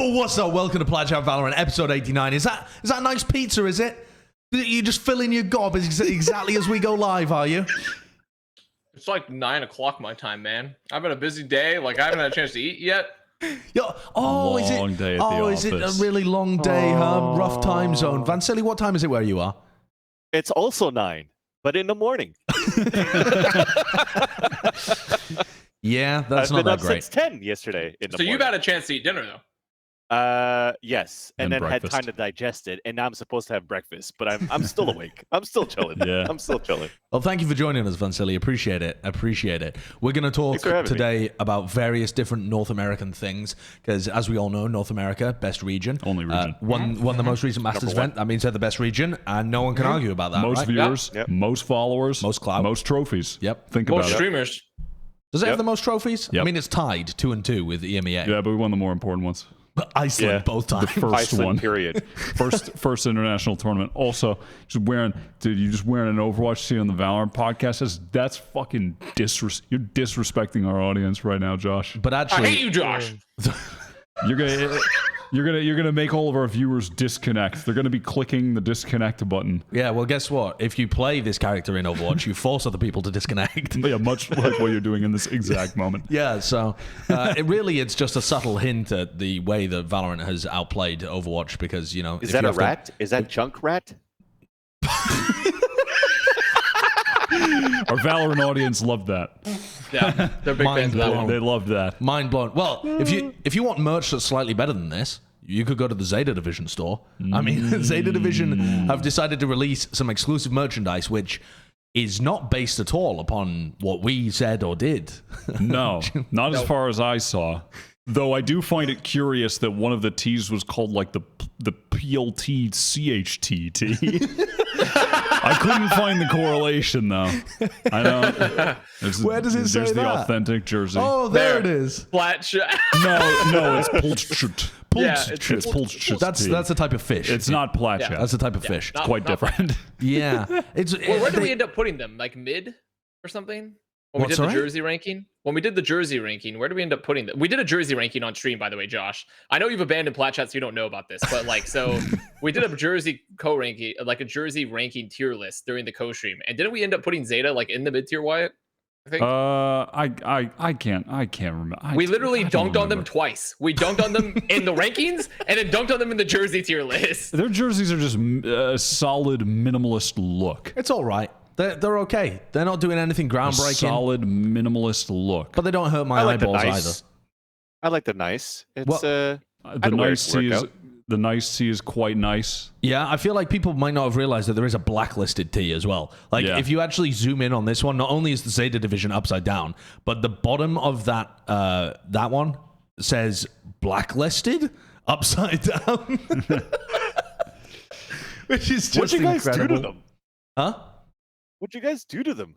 Yo, what's up? Welcome to Plat Chat VALORANT, episode 89. Is that nice pizza, is it? You just fill in your gob exactly as we go live, are you? It's like 9 o'clock my time, man. I've had a busy day. Like, I haven't had a chance to eat yet. Yo, is it a really long day, huh? Rough time zone. Vansilli, what time is it where you are? It's also 9, but in the morning. Yeah, that's not that great. Since 10 yesterday in the morning. So you've had a chance to eat dinner, though? Yes, and then breakfast. Had time to digest it, and now I'm supposed to have breakfast, but I'm still awake. I'm still chilling. Yeah, I'm still chilling. Well, thank you for joining us, Vansilli. Appreciate it. We're going to talk today about various different North American things, because as we all know, North America, best region. Only region. Won the most recent Masters event. That means they're the best region, and no one can argue about that. Most viewers, most followers, most clout, most trophies. Yep. Think about it. Most streamers. Does it have the most trophies? Yep. I mean, it's tied 2-2 with EMEA. Yeah, but we won the more important ones. Iceland both times. The first Iceland, one. Period. First international tournament. Also, you just wearing an Overwatch tee on the Valorant podcast. That's fucking you're disrespecting our audience right now, Josh. But actually, I hate you, Josh. You're gonna make all of our viewers disconnect. They're gonna be clicking the disconnect button. Yeah, well, guess what? If you play this character in Overwatch, you force other people to disconnect. Yeah, much like what you're doing in this exact moment. Yeah, so it's just a subtle hint at the way that Valorant has outplayed Overwatch because, you know... Is that a rat? Is that Chunk Rat? Our Valorant audience loved that. Yeah, they're big fans of that one. They loved that. Mind blown. Well, if you want merch that's slightly better than this, you could go to the ZETA Division store. I mean, ZETA Division have decided to release some exclusive merchandise, which is not based at all upon what we said or did. No, not as far as I saw. Though I do find it curious that one of the T's was called like the PLT CHT T. I couldn't find the correlation though. I know. Where does it say There's that? the authentic jersey. Oh, there it is. Plat Chat. No, it's Pulchut. Yeah, it's Pulchut. That's a type of fish. It's not Plat Chat. That's a type of fish. It's quite different. Yeah. Well, where did we end up putting them? Like mid or something? When we did the jersey ranking? When we did the jersey ranking, where did we end up putting them? We did a jersey ranking on stream, by the way, Josh. I know you've abandoned Plat Chat, so you don't know about this, but like, so we did a jersey co-ranking, like a jersey ranking tier list during the co-stream. And didn't we end up putting ZETA like in the mid-tier, Wyatt? I think. I can't remember. We literally dunked on them twice. We dunked on them in the rankings and then dunked on them in the jersey tier list. Their jerseys are just a solid minimalist look. It's all right. They're okay. They're not doing anything groundbreaking. A solid minimalist look. But they don't hurt my eyeballs either. I like the nice. It's the nice tee is quite nice. Yeah, I feel like people might not have realized that there is a blacklisted tee as well. Like, if you actually zoom in on this one, not only is the ZETA Division upside down, but the bottom of that one says blacklisted upside down. Which is just What'd you guys incredible. do to them? Huh? What'd you guys do to them?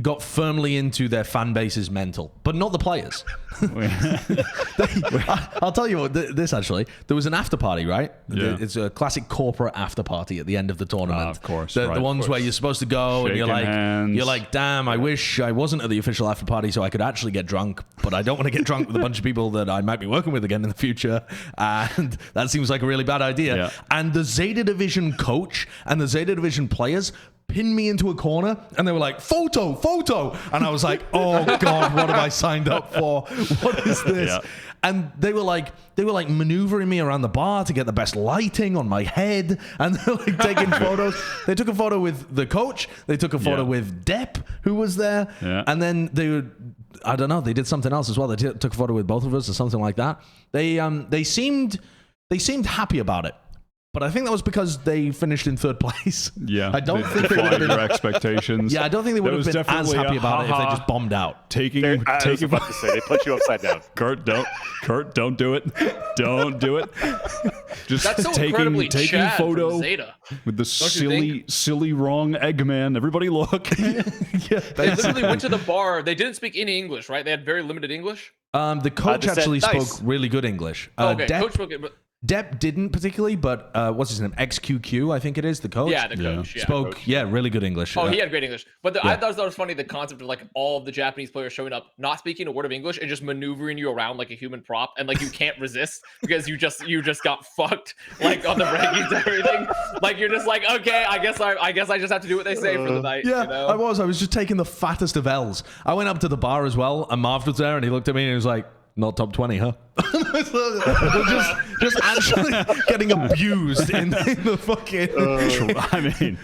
Got firmly into their fan base's mental, but not the players. I'll tell you what, this actually, there was an after party, right? Yeah. It's a classic corporate after party at the end of the tournament. Of course. The ones where you're supposed to go and you're like, damn, I wish I wasn't at the official after party so I could actually get drunk, but I don't want to get drunk with a bunch of people that I might be working with again in the future. And that seems like a really bad idea. Yeah. And the ZETA Division coach and the ZETA Division players pinned me into a corner and they were like, photo. And I was like, oh God, what have I signed up for? What is this? Yeah. And they were like maneuvering me around the bar to get the best lighting on my head. And they're like taking photos. They took a photo with the coach. They took a photo with Depp, who was there. Yeah. And then I don't know, they did something else as well. They took a photo with both of us or something like that. They seemed happy about it. But I think that was because they finished in third place. Yeah, I don't think they would have been your expectations. Yeah, I don't think they would have been as happy about it if they just bombed out. I was about to say they put you upside down. Kurt, don't do it. Don't do it. Just that's so taking Chad photo ZETA. with the silly wrong Eggman. Everybody look. Yeah, they literally went to the bar. They didn't speak any English, right? They had very limited English. The coach actually spoke really good English. Okay, coach spoke it, but Depp didn't particularly, but what's his name? XQQ, I think it is, the coach. Yeah, the coach. Yeah. Spoke, really good English. Oh, he had great English. But I thought that was funny, the concept of like all of the Japanese players showing up, not speaking a word of English and just maneuvering you around like a human prop, and like you can't resist because you just got fucked like on the rankings and everything. Like you're just like, okay, I guess I just have to do what they say for the night. Yeah, you know? I was just taking the fattest of L's. I went up to the bar as well, and Marv was there, and he looked at me and he was like, not top 20, huh? just actually getting abused in the fucking. I mean,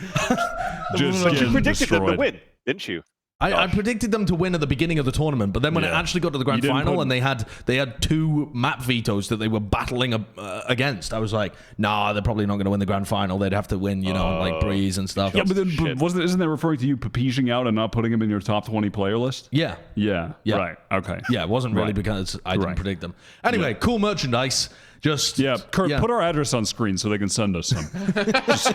just but you predicted destroyed. them to win, didn't you? I predicted them to win at the beginning of the tournament, but then when it actually got to the grand final and they had 2 map vetoes that they were battling against, I was like, nah, they're probably not going to win the grand final. They'd have to win, like Breeze and stuff. Yeah, but then isn't that referring to you pepeaging out and not putting him in your top 20 player list? Yeah. Right. Okay. Yeah, it wasn't really because I didn't predict them. Anyway, cool merchandise. Just Kurt, put our address on screen so they can send us some. just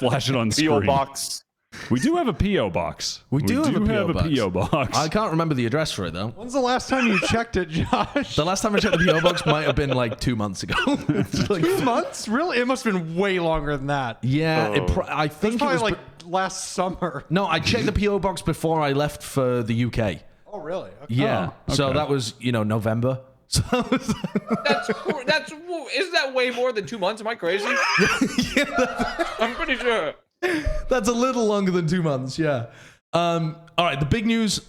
flash it on screen. PO box. We do have a PO box. We do have a PO box. I can't remember the address for it though. When's the last time you checked it, Josh? The last time I checked the PO box might have been like 2 months ago. Like 2 months? Really? It must have been way longer than that. Yeah, I think It was it was probably like last summer. No, I checked the PO box before I left for the UK. Oh, really? Okay. Yeah, so that was November. So That's isn't that way more than 2 months? Am I crazy? I'm pretty sure. That's a little longer than 2 months, yeah. All right, the big news.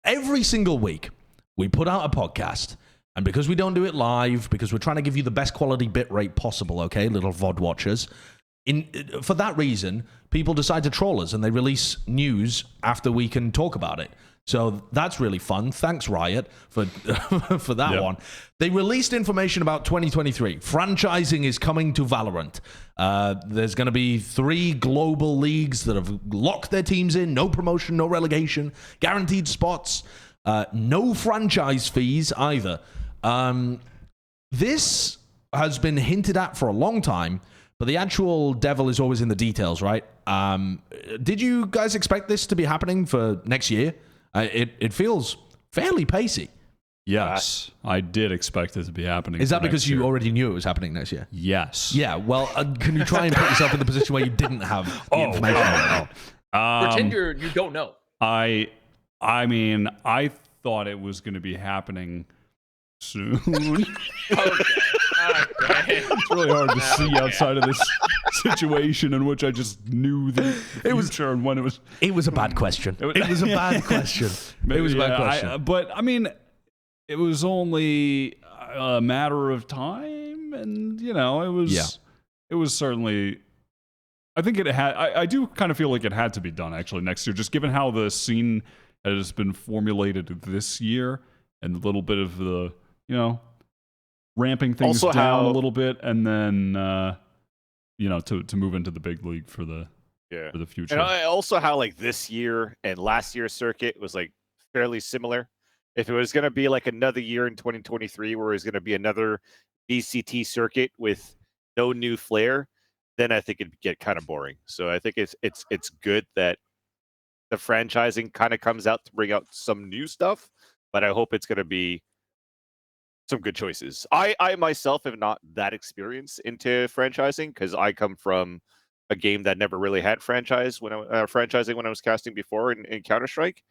Every single week, we put out a podcast. And because we don't do it live, because we're trying to give you the best quality bit rate possible, okay, little VOD watchers, for that reason, people decide to troll us and they release news after we can talk about it. So that's really fun. Thanks, Wyatt, for that one. They released information about 2023. Franchising is coming to Valorant. There's going to be 3 global leagues that have locked their teams in. No promotion, no relegation, guaranteed spots, no franchise fees either. This has been hinted at for a long time, but the actual devil is always in the details, right? Did you guys expect this to be happening for next year? It feels fairly pacey. Yes, I did expect it to be happening. Is that because you already knew it was happening next year? Yes. Yeah, well, can you try and put yourself in the position where you didn't have the information? Pretend you don't know. I mean, I thought it was going to be happening soon. Okay. It's really hard to see outside of this situation in which I just knew the future and when it was. It was a bad question. It was a bad question. It was a bad question. But I mean, it was only a matter of time, and it was. It was certainly. I think it had. I do kind of feel like it had to be done actually next year, just given how the scene has been formulated this year, and a little bit of the ramping things also down a little bit, and then to move into the big league for the future. And also how like this year and last year's circuit was like fairly similar. If it was going to be like another year in 2023 where it's going to be another VCT circuit with no new flair, then I think it'd get kind of boring. So I think it's good that the franchising kind of comes out to bring out some new stuff, but I hope it's going to be some good choices. I myself have not that experience into franchising because I come from a game that never really had franchising when I was casting before in Counter-Strike.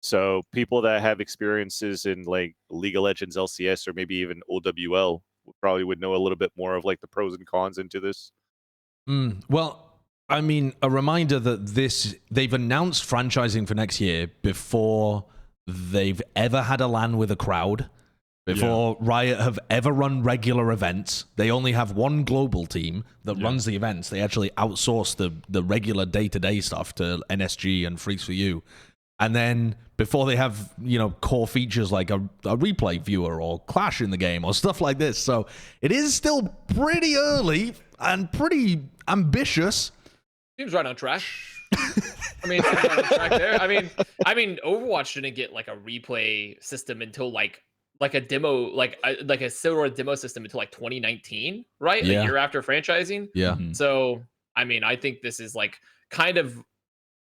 So people that have experiences in like League of Legends, LCS, or maybe even OWL probably would know a little bit more of like the pros and cons into this. Well, I mean, a reminder that they've announced franchising for next year before they've ever had a LAN with a crowd. Before Riot have ever run regular events. They only have one global team that runs the events. They actually outsource the regular day-to-day stuff to NSG and Freeze4U. And then before they have, core features like a replay viewer or Clash in the game or stuff like this. So it is still pretty early and pretty ambitious. Seems right on track. I mean, seems right on track there. I mean, Overwatch didn't get like a replay system until like a demo, like a similar demo system until like 2019, right? A year after franchising. Yeah. So, I mean, I think this is like kind of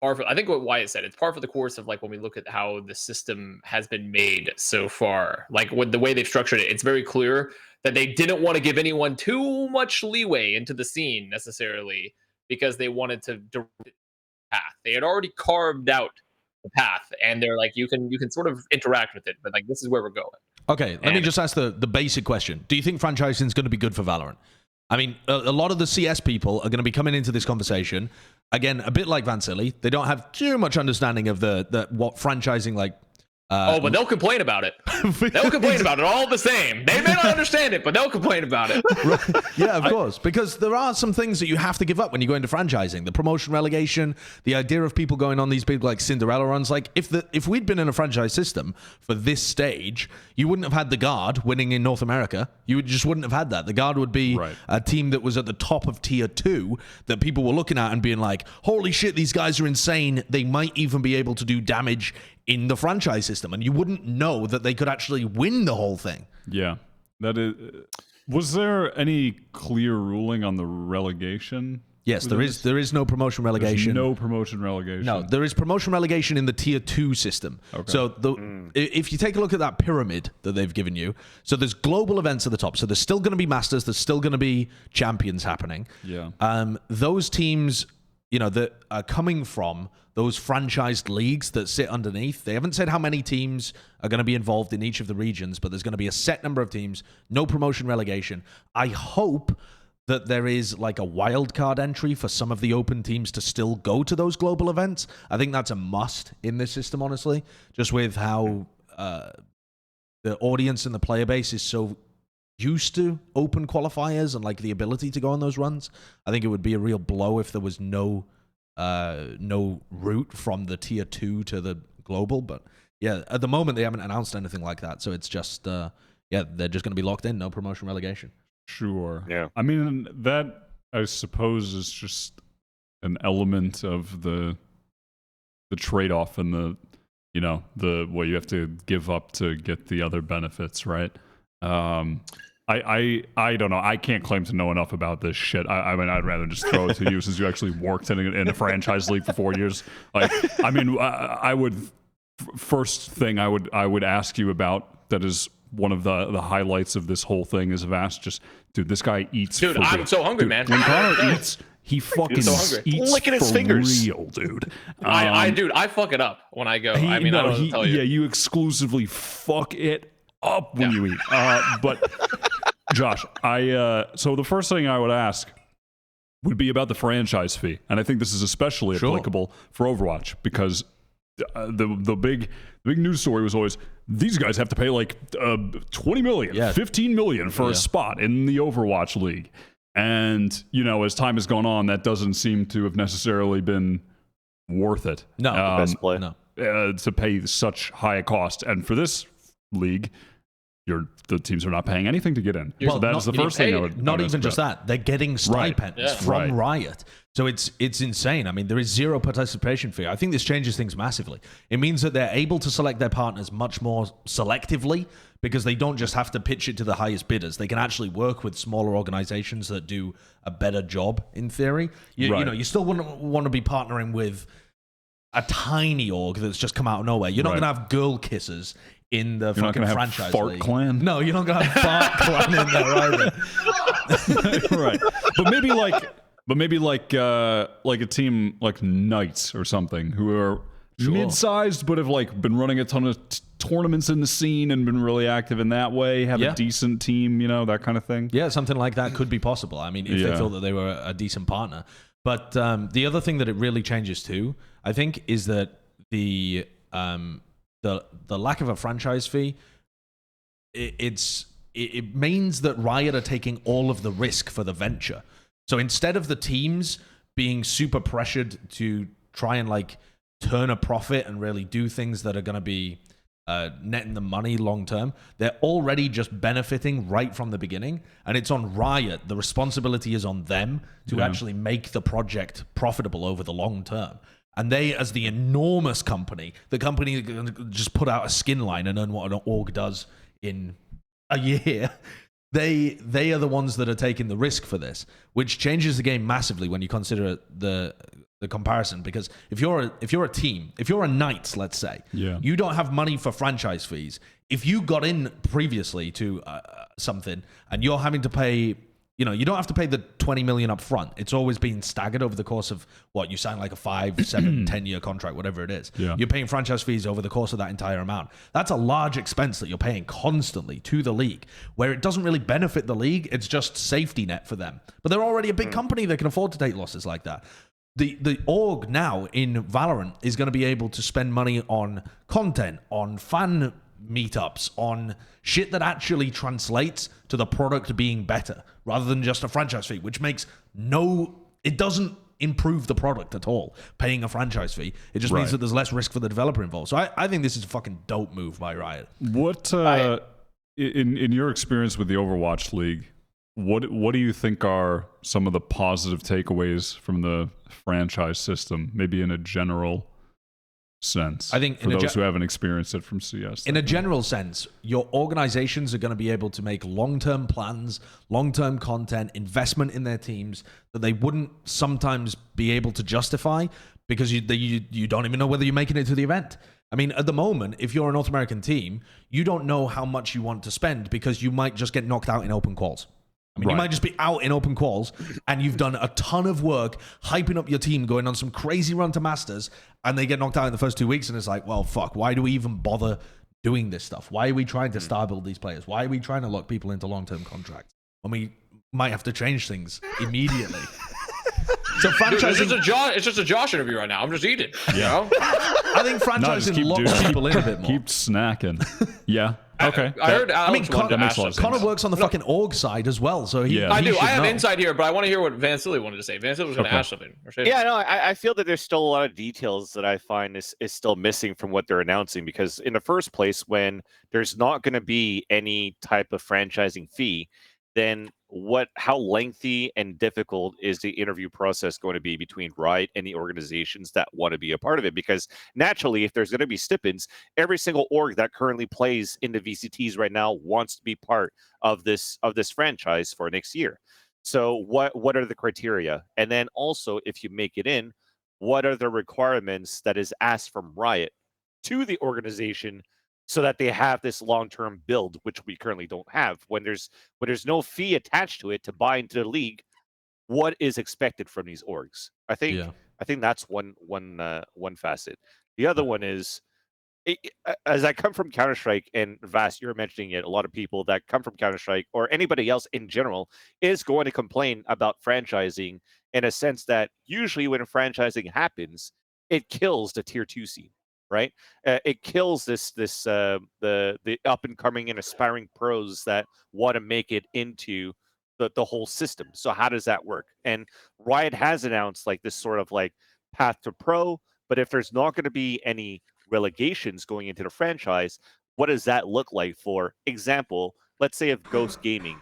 I think what Wyatt said, it's par for the course of like when we look at how the system has been made so far. Like with the way they've structured it, it's very clear that they didn't want to give anyone too much leeway into the scene necessarily because they wanted to direct the path. They had already carved out the path, and they're like, you can sort of interact with it, but like this is where we're going. Okay, let me just ask the basic question. Do you think franchising is going to be good for Valorant? I mean, a lot of the CS people are going to be coming into this conversation, again, a bit like Vansilli. They don't have too much understanding of what franchising like. But they'll complain about it. They'll complain about it all the same. They may not understand it, but they'll complain about it. Right. Yeah, of course. Because there are some things that you have to give up when you go into franchising. The promotion relegation, the idea of people going on these big like Cinderella runs. Like if we'd been in a franchise system for this stage, you wouldn't have had the Guard winning in North America. You just wouldn't have had that. The Guard would be a team that was at the top of tier 2 that people were looking at and being like, holy shit, these guys are insane. They might even be able to do damage in the franchise system, and you wouldn't know that they could actually win the whole thing. Yeah, that is. Was there any clear ruling on the relegation? Yes, there is. There is no promotion relegation. There's no promotion relegation. No, there is promotion relegation in the tier 2 system. Okay. So if you take a look at that pyramid that they've given you, so there's global events at the top. So there's still going to be masters. There's still going to be champions happening. Yeah. Those teams, that are coming from those franchised leagues that sit underneath. They haven't said how many teams are going to be involved in each of the regions, but there's going to be a set number of teams, no promotion relegation. I hope that there is like a wild card entry for some of the open teams to still go to those global events. I think that's a must in this system, honestly, just with how the audience and the player base is so used to open qualifiers and like the ability to go on those runs. I think it would be a real blow if there was no route from the tier 2 to the global. But yeah, at the moment they haven't announced anything like that, so it's just they're just going to be locked in, no promotion relegation. Sure. Yeah. I mean, that I suppose is just an element of the trade-off and the what you have to give up to get the other benefits, right? I don't know. I can't claim to know enough about this shit. I mean, I'd rather just throw it to you since you actually worked in a franchise league for 4 years. Like, I mean, I would first thing I would ask you about that is one of the highlights of this whole thing is Avast. Just dude, this guy eats. Dude, I'm so hungry, man. When Connor eats, he fucking eats licking his for fingers. real, dude. I fuck it up when I go. I mean, I don't know to tell you. Yeah, you exclusively fuck it up when you eat. But Josh, so the first thing I would ask would be about the franchise fee, and I think this is especially applicable for Overwatch because the big news story was always these guys have to pay like 20 million, 15 million for a spot in the Overwatch league, and as time has gone on, that doesn't seem to have necessarily been worth it. No, best play. No, to pay such high a cost, and for this league, the teams are not paying anything to get in. Well, so that is the first thing I would. Not even just that; they're getting stipends from Riot. So it's insane. I mean, there is zero participation fee. I think this changes things massively. It means that they're able to select their partners much more selectively because they don't just have to pitch it to the highest bidders. They can actually work with smaller organizations that do a better job. In theory, you still wouldn't want to be partnering with a tiny org that's just come out of nowhere. You're not going to have girl kissers in the fucking franchise Fart league. Clan. No, you're not going to have Fart Clan in there either. Right. But maybe like a team like Knights or something who are mid-sized but have like been running a ton of tournaments in the scene and been really active in that way, have a decent team, that kind of thing. Yeah, something like that could be possible. I mean, if they thought that they were a decent partner. But the other thing that it really changes too, I think, is that the lack of a franchise fee, it means that Riot are taking all of the risk for the venture. So instead of the teams being super pressured to try and like turn a profit and really do things that are going to be netting the money long term, they're already just benefiting right from the beginning, and it's on Riot. The responsibility is on them to actually make the project profitable over the long term. And they, as the enormous company, the company just put out a skin line and earn what an org does in a year. They are the ones that are taking the risk for this, which changes the game massively when you consider the the comparison, because if you're a team, if you're a Knights, let's say, you don't have money for franchise fees. If you got in previously to something and you're having to pay, you don't have to pay the 20 million up front. It's always been staggered over the course of what you sign, like a 5, 7, 10-year contract, whatever it is. You're paying franchise fees over the course of that entire amount. That's a large expense that you're paying constantly to the league, where it doesn't really benefit the league. It's just safety net for them. But they're already a big company that can afford to take losses like that. The org now in Valorant is going to be able to spend money on content, on fan meetups, on shit that actually translates to the product being better, rather than just a franchise fee, which makes it doesn't improve the product at all, paying a franchise fee. It just means that there's less risk for the developer involved. So I think this is a fucking dope move by Riot. What, in your experience with the Overwatch League, what do you think are some of the positive takeaways from the franchise system, maybe in a general sense? I think for those who haven't experienced it from CS. In a general sense, your organizations are going to be able to make long-term plans, long-term content, investment in their teams that they wouldn't sometimes be able to justify because you don't even know whether you're making it to the event. I mean, at the moment, if you're a North American team, you don't know how much you want to spend because you might just get knocked out in open quals. I mean, you might just be out in open quals and you've done a ton of work hyping up your team, going on some crazy run to Masters, and they get knocked out in the first 2 weeks, and it's like, well, fuck, why do we even bother doing this stuff? Why are we trying to star build these players? Why are we trying to lock people into long-term contracts when we might have to change things immediately? So franchising, it's just a Josh interview right now. I'm just eating. Yeah. I think franchising locks people in a bit more. Keep snacking. Yeah. Okay. I heard Alex Connor works on the fucking org side as well, so I do. I have insight here, but I want to hear what Vansilli wanted to say. Vansilli was going to ask something. Yeah, no, I feel that there's still a lot of details that I find is still missing from what they're announcing, because in the first place, when there's not going to be any type of franchising fee, then how lengthy and difficult is the interview process going to be between Riot and the organizations that want to be a part of it? Because naturally, if there's going to be stipends, every single org that currently plays in the VCTs right now wants to be part of this franchise for next year. So what are the criteria? And then also, if you make it in, what are the requirements that is asked from Riot to the organization, so that they have this long-term build, which we currently don't have. When there's no fee attached to it to buy into the league, what is expected from these orgs? I think that's one facet. The other one is, as I come from Counter-Strike, and Vast, you're mentioning it, a lot of people that come from Counter-Strike or anybody else in general is going to complain about franchising, in a sense that usually when franchising happens, it kills the tier 2 scene. Right, it kills the up and coming and aspiring pros that want to make it into the whole system. So how does that work? And Riot has announced like this sort of like path to pro, but if there's not going to be any relegations going into the franchise, what does that look like? For example, let's say if Ghost Gaming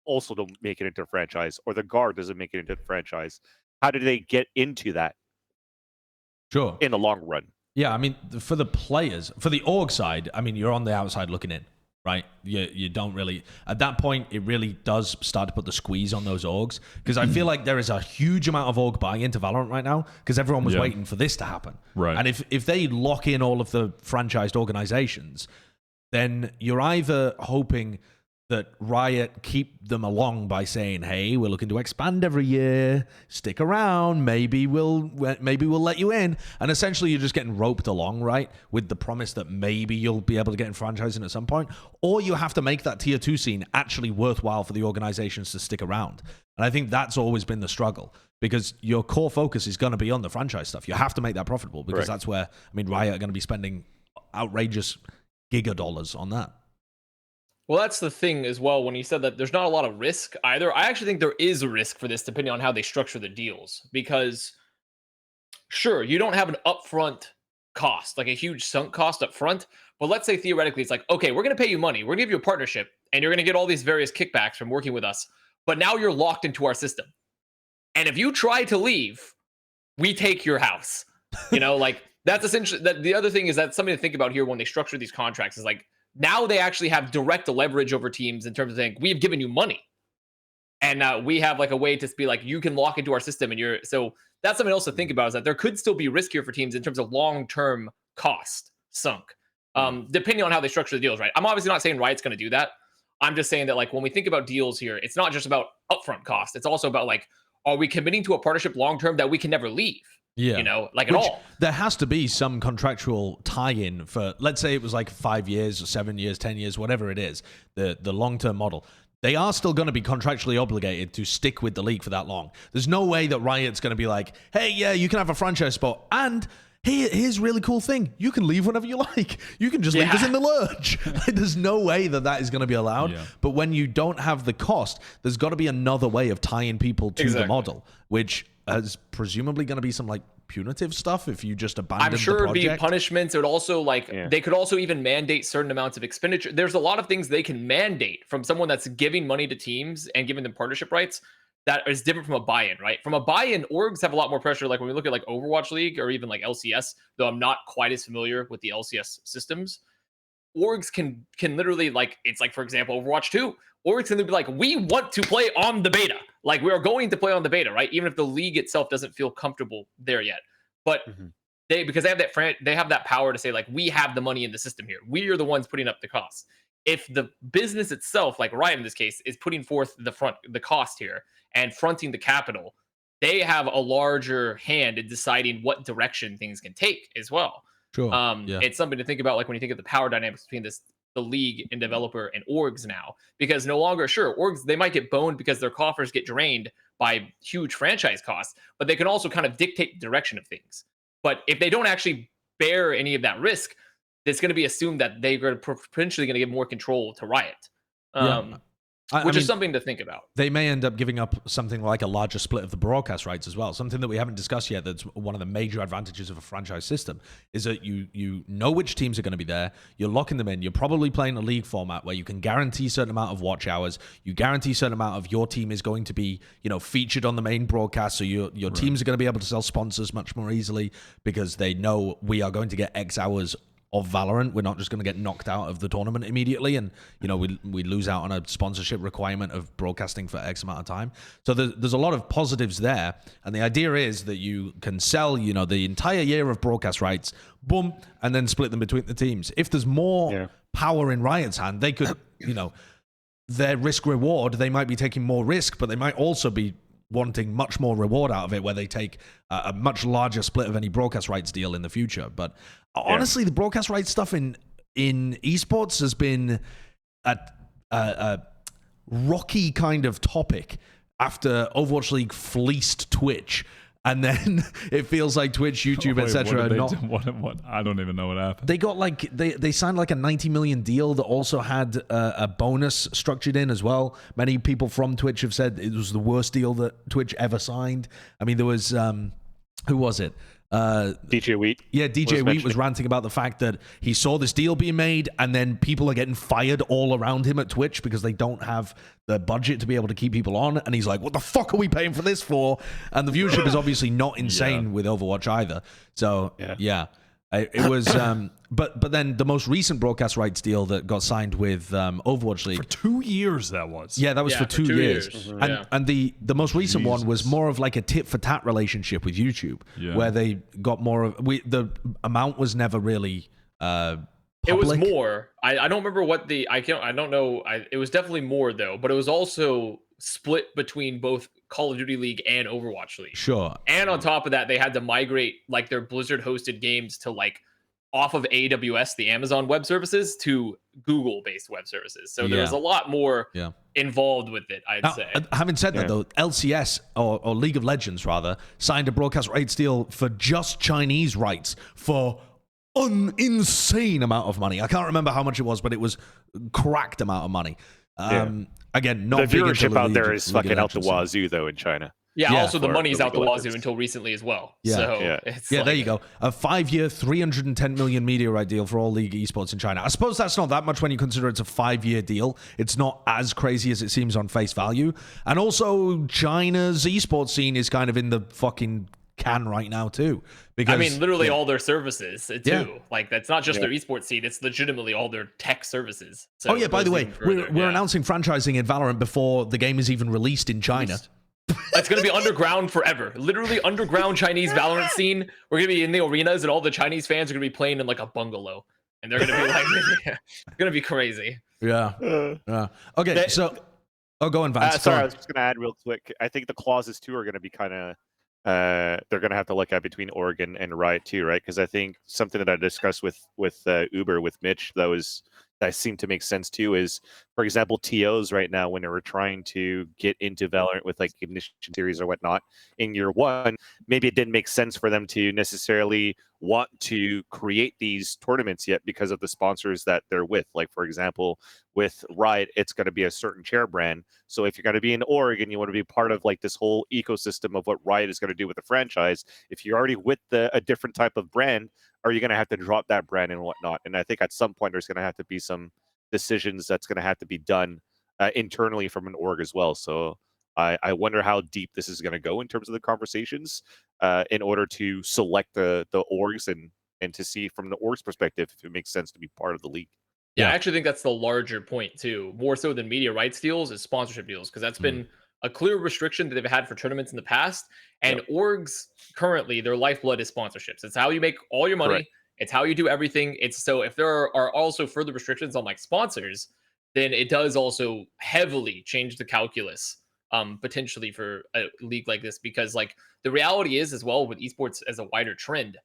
also don't make it into the franchise, or the Guard doesn't make it into the franchise, how do they get into that? Sure, in the long run. Yeah, I mean, for the players, for the org side, I mean, you're on the outside looking in, right? You don't really, at that point, it really does start to put the squeeze on those orgs, because I feel like there is a huge amount of org buying into Valorant right now, because everyone was waiting for this to happen. Right. And if they lock in all of the franchised organizations, then you're either hoping that Riot keep them along by saying, hey, we're looking to expand every year, stick around, maybe we'll let you in. And essentially you're just getting roped along, right, with the promise that maybe you'll be able to get in franchising at some point. Or you have to make that tier 2 scene actually worthwhile for the organizations to stick around. And I think that's always been the struggle, because your core focus is going to be on the franchise stuff. You have to make that profitable, because that's where, I mean, Riot are going to be spending outrageous gigadollars on that. Well, that's the thing as well. When you said that there's not a lot of risk either, I actually think there is a risk for this, depending on how they structure the deals. Because sure, you don't have an upfront cost, like a huge sunk cost up front. But let's say theoretically, it's like, okay, we're going to pay you money. We're going to give you a partnership, and you're going to get all these various kickbacks from working with us. But now you're locked into our system. And if you try to leave, we take your house. You know, like that's essentially that. The other thing is that something to think about here when they structure these contracts is like, now they actually have direct leverage over teams in terms of saying, we have given you money. And we have like a way to be like, you can lock into our system, and so that's something else to think about, is that there could still be risk here for teams in terms of long-term cost sunk, depending on how they structure the deals, right? I'm obviously not saying Riot's going to do that. I'm just saying that, like, when we think about deals here, it's not just about upfront cost. It's also about, like, are we committing to a partnership long-term that we can never leave? Yeah. You know, like, at all. There has to be some contractual tie-in for, let's say it was like 5 years or 7 years, 10 years, whatever it is, the long-term model. They are still going to be contractually obligated to stick with the league for that long. There's no way that Riot's going to be like, hey, yeah, you can have a franchise spot, and here's a really cool thing. You can leave whenever you like. You can just leave us in the lurch. Like, there's no way that is going to be allowed. Yeah. But when you don't have the cost, there's got to be another way of tying people to the model, which is presumably going to be some like punitive stuff if you just abandon the project. I'm sure it'd be punishments. It would also they could also even mandate certain amounts of expenditure. There's a lot of things they can mandate from someone that's giving money to teams and giving them partnership rights that is different from a buy-in, right? From a buy-in, orgs have a lot more pressure. Like when we look at like Overwatch League or even like LCS, though I'm not quite as familiar with the LCS systems, orgs can literally, like, it's like, for example, Overwatch 2, orgs can be like, we want to play on the beta. Like, we are going to play on the beta, right? Even if the league itself doesn't feel comfortable there yet. But because they have that power to say, like, we have the money in the system here. We are the ones putting up the costs. If the business itself, like Riot in this case, is putting forth the cost here and fronting the capital, they have a larger hand in deciding what direction things can take as well. Sure. It's something to think about, like when you think of the power dynamics between the league and developer and orgs now, because no longer, sure, orgs, they might get boned because their coffers get drained by huge franchise costs, but they can also kind of dictate the direction of things. But if they don't actually bear any of that risk, it's going to be assumed that they're potentially going to give more control to Riot. Which is something to think about. They may end up giving up something like a larger split of the broadcast rights as well. Something that we haven't discussed yet that's one of the major advantages of a franchise system is that you know which teams are going to be there. You're locking them in. You're probably playing a league format where you can guarantee a certain amount of watch hours. You guarantee a certain amount of your team is going to be, featured on the main broadcast. So your teams are going to be able to sell sponsors much more easily because they know we are going to get X hours of Valorant. We're not just going to get knocked out of the tournament immediately, and we lose out on a sponsorship requirement of broadcasting for X amount of time. So there's a lot of positives there, and the idea is that you can sell the entire year of broadcast rights, boom, and then split them between the teams. If there's more power in Riot's hand, they could their risk reward, they might be taking more risk, but they might also be wanting much more reward out of it, where they take a much larger split of any broadcast rights deal in the future. But honestly, the broadcast rights stuff in esports has been a rocky kind of topic after Overwatch League fleeced Twitch. And then it feels like Twitch, YouTube, etc. What? I don't even know what happened. They got they signed like a 90 million deal that also had a bonus structured in as well. Many people from Twitch have said it was the worst deal that Twitch ever signed. I mean, there was who was it? DJ Wheat. Yeah, DJ Wheat was ranting about the fact that he saw this deal being made, and then people are getting fired all around him at Twitch because they don't have the budget to be able to keep people on. And he's like, what the fuck are we paying for this for? And the viewership is obviously not insane with Overwatch either. So, it was... But then the most recent broadcast rights deal that got signed with Overwatch League... For 2 years, that was. Yeah, that was for 2 years. Mm-hmm. And the most recent one was more of like a tit-for-tat relationship with YouTube, where they got more of... the amount was never really public. It was more. I don't remember what I don't know. It was definitely more, though. But it was also split between both Call of Duty League and Overwatch League. Sure. And on top of that, they had to migrate like their Blizzard-hosted games to like off of AWS, the Amazon Web Services, to Google-based web services. So there was a lot more involved with it, I'd say. Having said that, though, LCS, or League of Legends, rather, signed a broadcast rights deal for just Chinese rights for an insane amount of money. I can't remember how much it was, but it was cracked amount of money. Again, not the viewership out there is fucking out the wazoo, though, in China. Yeah, also the money's out the wazoo until recently as well. Yeah, so it's there you go. A 5-year, 310 million media right deal for all league esports in China. I suppose that's not that much when you consider it's a 5-year deal. It's not as crazy as it seems on face value. And also, China's esports scene is kind of in the fucking can right now too. Because I mean, literally all their services too. Yeah. Like that's not just their esports scene; it's legitimately all their tech services. So yeah, by the way, we're announcing franchising in Valorant before the game is even released in China. It's going to be underground forever. Literally underground Chinese Valorant scene. We're going to be in the arenas, and all the Chinese fans are going to be playing in like a bungalow, and they're going to be like, it's going to be crazy. Yeah. Okay, so go on, Vance. Sorry, I was just going to add real quick. I think the clauses too are going to be kind of they're going to have to look at between Oregon and Riot too, right? Because I think something that I discussed with Uber with Mitch that seemed to make sense too is, for example, TOs right now when they were trying to get into Valorant with like Ignition Series or whatnot in year one, maybe it didn't make sense for them to necessarily want to create these tournaments yet because of the sponsors that they're with. Like, for example, with Riot, it's going to be a certain chair brand. So if you're going to be in Oregon, you want to be part of like this whole ecosystem of what Riot is going to do with the franchise. If you're already with a different type of brand, are you going to have to drop that brand and whatnot? And I think at some point there's going to have to be some decisions that's going to have to be done internally from an org as well. So I wonder how deep this is going to go in terms of the conversations in order to select the orgs and to see from the org's perspective if it makes sense to be part of the league. Yeah, I actually think that's the larger point too, more so than media rights deals is sponsorship deals, because that's been a clear restriction that they've had for tournaments in the past. And orgs currently, their lifeblood is sponsorships. It's how you make all your money. Correct. It's how you do everything. It's so if there are also further restrictions on like sponsors, then it does also heavily change the calculus potentially for a league like this, because like the reality is as well with esports as a wider trend,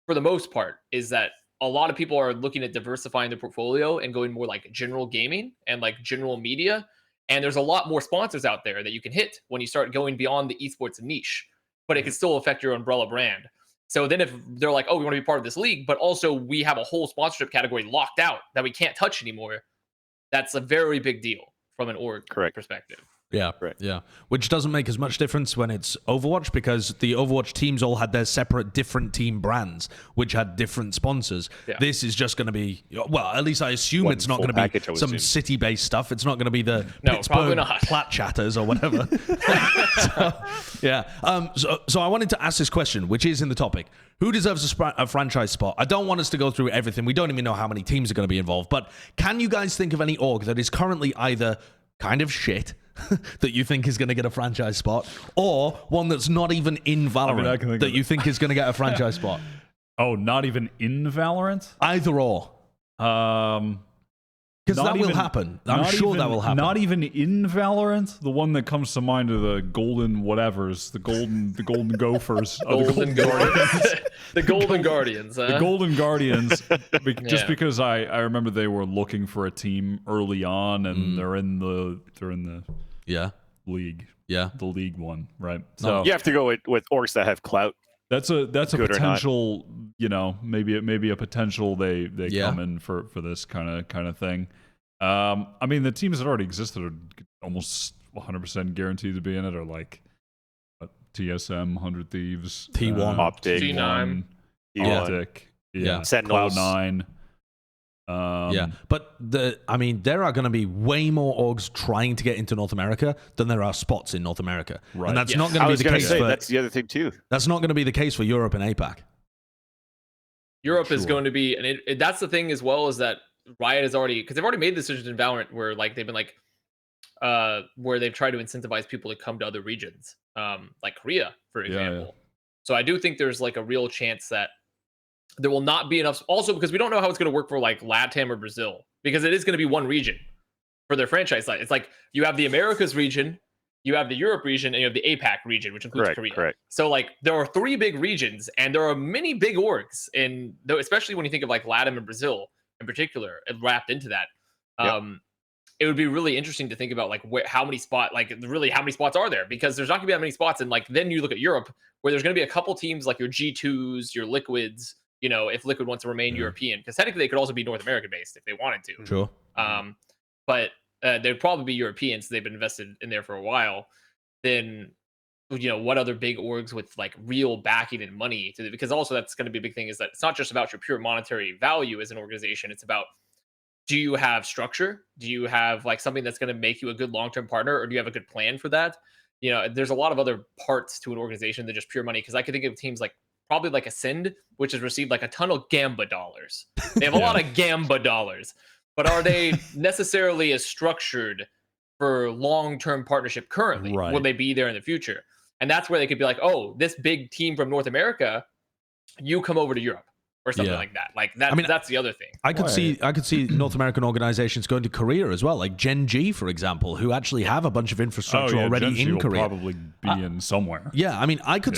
for the most part, is that a lot of people are looking at diversifying their portfolio and going more like general gaming and like general media. And there's a lot more sponsors out there that you can hit when you start going beyond the esports niche, but it can still affect your umbrella brand. So then if they're like, oh, we want to be part of this league, but also we have a whole sponsorship category locked out that we can't touch anymore, that's a very big deal from an org perspective. Yeah, right. Yeah, which doesn't make as much difference when it's Overwatch, because the Overwatch teams all had their separate different team brands, which had different sponsors. Yeah. This is just going to be, well, at least I assume it's not going to be some city-based stuff. It's not going to be the Pittsburgh Plat Chatters or whatever. So I wanted to ask this question, which is in the topic. Who deserves a franchise spot? I don't want us to go through everything. We don't even know how many teams are going to be involved. But can you guys think of any org that is currently either kind of shit that you think is going to get a franchise spot, or one that's not even in Valorant that you think is going to get a franchise spot? Oh, not even in Valorant? Either or. Because that will happen. I'm sure that will happen. Not even in Valorant? The one that comes to mind are the golden whatevers, the golden gophers. The golden guardians. The golden guardians. The golden guardians. Just because I remember they were looking for a team early on, and they're in the league. Yeah. The league one, right? So you have to go with orgs that have clout. That's a potential, maybe a potential they come in for this kind of thing. I mean, the teams that already existed are almost 100% guaranteed to be in it, are like TSM, 100 Thieves, T1, Optic, G9, Optic, Sentinels, Cloud9. But there are going to be way more orgs trying to get into North America than there are spots in North America, right? And that's not going to be the case. That's the other thing too. That's not going to be the case for Europe and APAC. Europe is going to be, and that's the thing as well, is that Riot has already, because they've already made decisions in Valorant where like they've been like, where they've tried to incentivize people to come to other regions, like Korea, for example. So I do think there's like a real chance that there will not be enough. Also, because we don't know how it's going to work for like LATAM or Brazil, because it is going to be one region for their franchise site. It's like you have the Americas region, you have the Europe region, and you have the APAC region, which includes Korea. Correct. So like there are 3 big regions, and there are many big orgs, and especially when you think of like LATAM and Brazil in particular, wrapped into that. It would be really interesting to think about like how many spots are there, because there's not going to be that many spots. And like then you look at Europe, where there's going to be a couple teams like your G2s, your Liquids. If Liquid wants to remain European, because technically they could also be North American based if they wanted to. Sure. But they'd probably be European, so they've been invested in there for a while. Then, what other big orgs with like real backing and money because also that's going to be a big thing, is that it's not just about your pure monetary value as an organization. It's about, do you have structure? Do you have like something that's going to make you a good long-term partner, or do you have a good plan for that? you know, there's a lot of other parts to an organization than just pure money. Because I could think of teams like probably like Ascend, which has received like a ton of Gamba dollars. They have a lot of Gamba dollars, but are they necessarily as structured for long-term partnership currently? Right. Will they be there in the future? And that's where they could be like, oh, this big team from North America, you come over to Europe or something like that. Like that. I mean, that's the other thing. I could see North American organizations going to Korea as well, like Gen.G, for example, who actually have a bunch of infrastructure already Gen.G in will Korea. Probably be in somewhere. Yeah, I mean, I could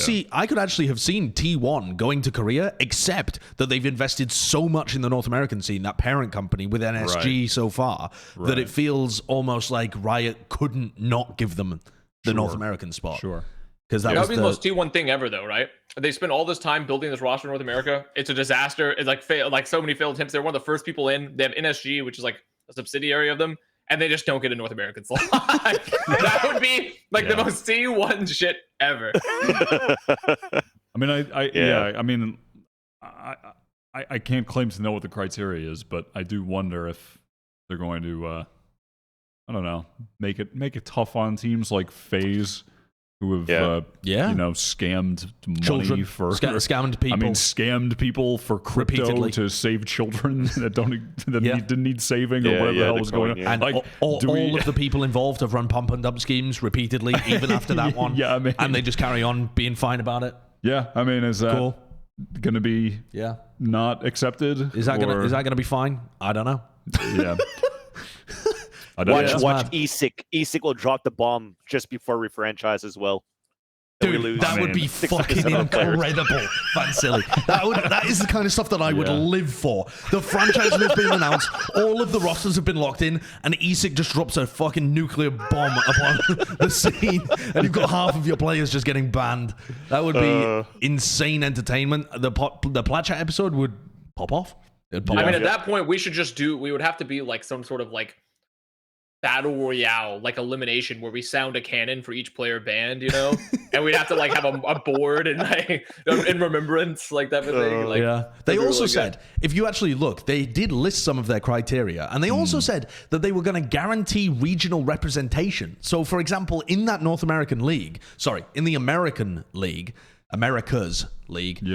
actually have seen T1 going to Korea, except that they've invested so much in the North American scene, that parent company with NSG so far, that it feels almost like Riot couldn't not give them the North American spot. Sure. Because that would be the most T1 thing ever, though, right? They spend all this time building this roster in North America. It's a disaster. It's like so many failed attempts. They're one of the first people in. They have NSG, which is like a subsidiary of them, and they just don't get a North American slot. That would be like the most T1 shit ever. I mean, I mean, I can't claim to know what the criteria is, but I do wonder if they're going to, I don't know, make it tough on teams like FaZe, who have you know, scammed money for scammed people. I mean, scammed people for crypto repeatedly to save children that didn't need saving, or whatever the hell was going on. And like, all of the people involved have run pump and dump schemes repeatedly, even after that one. I mean, and they just carry on being fine about it. Yeah, I mean, is that going to be not accepted? Is that gonna be fine? I don't know. Yeah. Watch ESIC will drop the bomb just before we franchise as well. Dude, that would be fucking incredible, Vansilli. That is the kind of stuff that I would live for. The franchise has been announced, all of the rosters have been locked in, and ESIC just drops a fucking nuclear bomb upon the scene, and you've got half of your players just getting banned. That would be insane entertainment. The Plat Chat episode would pop off. I mean, at that point, we would have to be like some sort of like battle royale, like elimination, where we sound a cannon for each player banned, you know, and we'd have to like have a board and like in remembrance, like that thing. Like, they also said, if you actually look, they did list some of their criteria, and they also said that they were going to guarantee regional representation. So, for example, in that North American league, in the American league, America's league,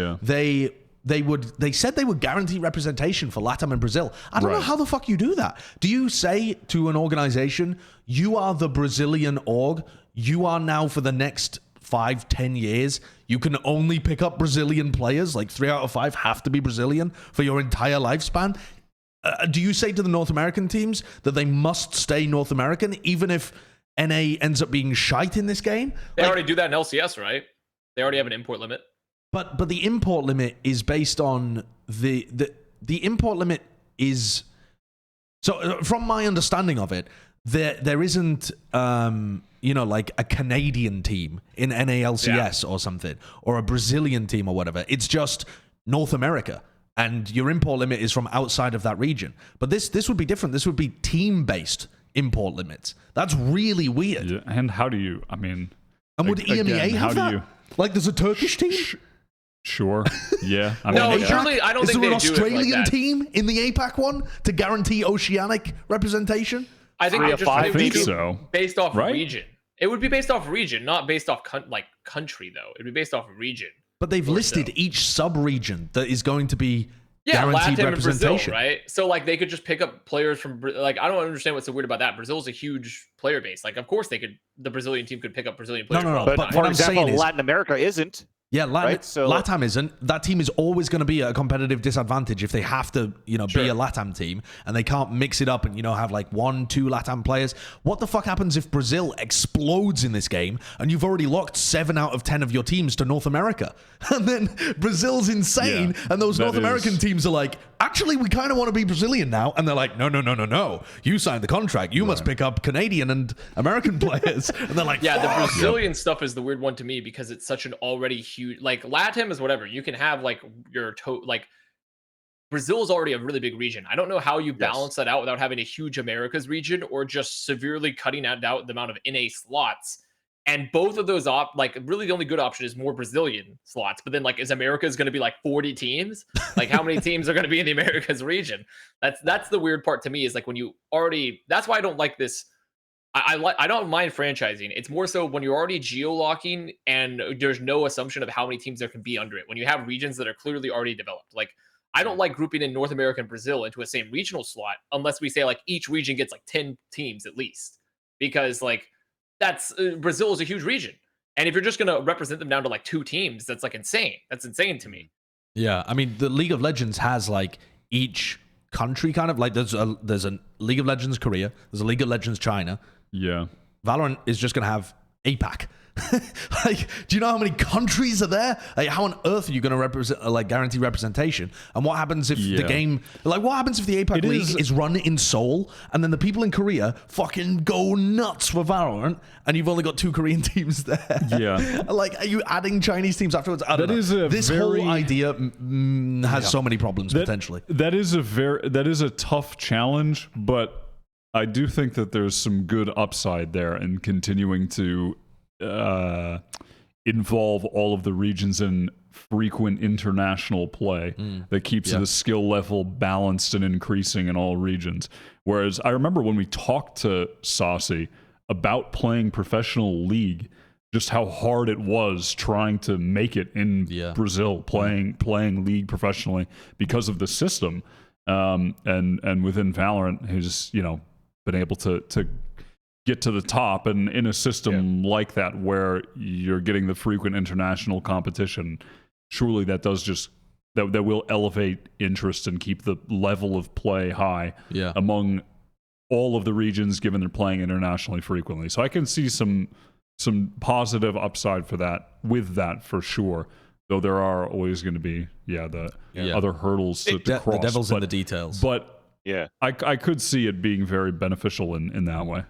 they said they would guarantee representation for LATAM and Brazil. I don't know how the fuck you do that. Do you say to an organization, you are the Brazilian org, you are now for the next 5-10 years, you can only pick up Brazilian players, like 3 out of 5 have to be Brazilian for your entire lifespan? Do you say to the North American teams that they must stay North American, even if NA ends up being shite in this game? They already do that in LCS, right? They already have an import limit. But the import limit is based on the import limit is, so from my understanding of it, there isn't you know, like a Canadian team in NALCS or something, or a Brazilian team or whatever. It's just North America, and your import limit is from outside of that region. But this would be different. This would be team-based import limits. That's really weird. Yeah, and how do you? I mean, and would EMEA have that? Like, there's a Turkish team. Sure. Yeah. I mean, no, surely I don't think they do it like that. Is there an Australian team in the APAC one to guarantee oceanic representation? I think I think so. Based off region. It would be based off region, not based off country, though. It'd be based off region. But they've listed each sub-region that is going to be guaranteed LATAM representation. And Brazil, right? So like they could just pick up players from, like, I don't understand what's so weird about that. Brazil's a huge player base. Like, of course the Brazilian team could pick up Brazilian players. No. But for example, Latin America isn't. Yeah, LATAM isn't. That team is always going to be at a competitive disadvantage if they have to, you know, be a LATAM team, and they can't mix it up and, you know, have like 1-2 LATAM players. What the fuck happens if Brazil explodes in this game and you've already locked 7 out of 10 of your teams to North America? And then Brazil's insane, and those North American teams are like, actually, we kind of want to be Brazilian now. And they're like, no. You signed the contract. You must pick up Canadian and American players. And they're like, the Brazilian stuff is the weird one to me because it's such an already huge, like, LATAM is whatever. You can have like Brazil is already a really big region. I don't know how you balance that out without having a huge Americas region or just severely cutting out the amount of NA slots. And both of those really the only good option is more Brazilian slots. But then, like, is America's going to be like 40 teams? Like, how many teams are going to be in the Americas region? That's the weird part to me, is like when you already. That's why I don't like this I don't mind franchising. It's more so when you're already geo-locking and there's no assumption of how many teams there can be under it. When you have regions that are clearly already developed. Like, I don't like grouping in North America and Brazil into a same regional slot unless we say like each region gets like 10 teams at least. Because like that's Brazil is a huge region. And if you're just going to represent them down to like 2 teams, that's like insane. That's insane to me. Yeah, I mean, the League of Legends has like each country kind of like there's a League of Legends Korea, there's a League of Legends China. Yeah. Valorant is just going to have APAC. Like, do you know how many countries are there? Like, how on earth are you going to represent, like, guarantee representation? And what happens if the game, like, what happens if the APAC League is run in Seoul and then the people in Korea fucking go nuts for Valorant and you've only got 2 Korean teams there? Yeah. Like, are you adding Chinese teams afterwards? I don't know. This whole idea has so many problems potentially. That is a tough challenge, but I do think that there's some good upside there in continuing to involve all of the regions in frequent international play that keeps the skill level balanced and increasing in all regions. Whereas I remember when we talked to Saucy about playing professional league, just how hard it was trying to make it in Brazil, playing league professionally because of the system. And within Valorant, he's been able to get to the top, and in a system like that where you're getting the frequent international competition, surely that does just that will elevate interest and keep the level of play high among all of the regions, given they're playing internationally frequently. So I can see some positive upside for that with that for sure. Though there are always going to be other hurdles to cross. The devil's in the details. But I could see it being very beneficial in that way.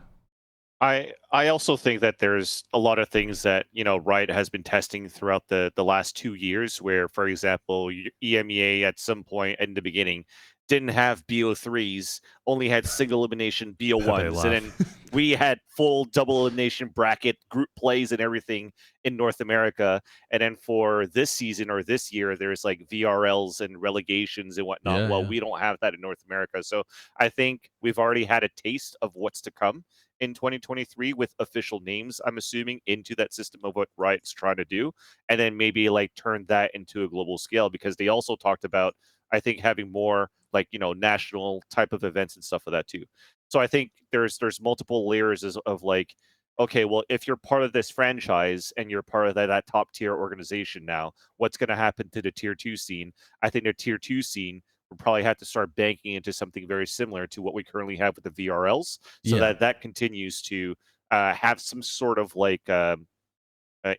I also think that there's a lot of things that Riot has been testing throughout the last 2 years, where, for example, EMEA at some point in the beginning didn't have BO3s, only had single elimination BO1s, and then we had full double elimination bracket group plays and everything in North America. And then for this season or this year, there's like VRLs and relegations and whatnot. Well, we don't have that in North America. So I think we've already had a taste of what's to come in 2023 with official names, I'm assuming, into that system of what Riot's trying to do, and then maybe like turn that into a global scale, because they also talked about, I think, having more like national type of events and stuff like that too. So I think there's multiple layers of like, okay, well, if you're part of this franchise and you're part of that top tier organization now, what's going to happen to the tier 2 scene? I think the tier 2 scene we'll probably have to start banking into something very similar to what we currently have with the VRLs, so that continues to have some sort of like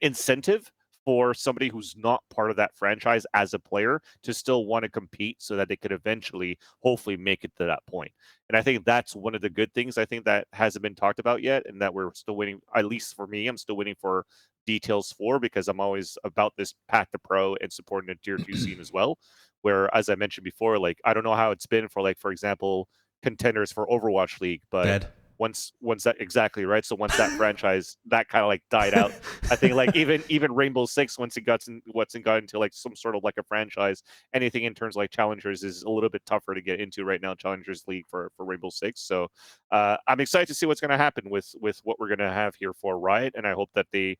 incentive for somebody who's not part of that franchise as a player to still want to compete, so that they could eventually, hopefully, make it to that point. And I think that's one of the good things I think that hasn't been talked about yet, and that we're still waiting, at least for me, I'm still waiting for details for, because I'm always about this path to pro and supporting the tier 2 scene as well. Where, as I mentioned before, like, I don't know how it's been for, like, for example, contenders for Overwatch League, but once that, exactly right. So once that franchise that kind of like died out, I think like even Rainbow Six, once it got into like some sort of like a franchise, anything in terms of like challengers is a little bit tougher to get into right now. Challengers League for Rainbow Six. So I'm excited to see what's going to happen with what we're going to have here for Riot, and I hope that they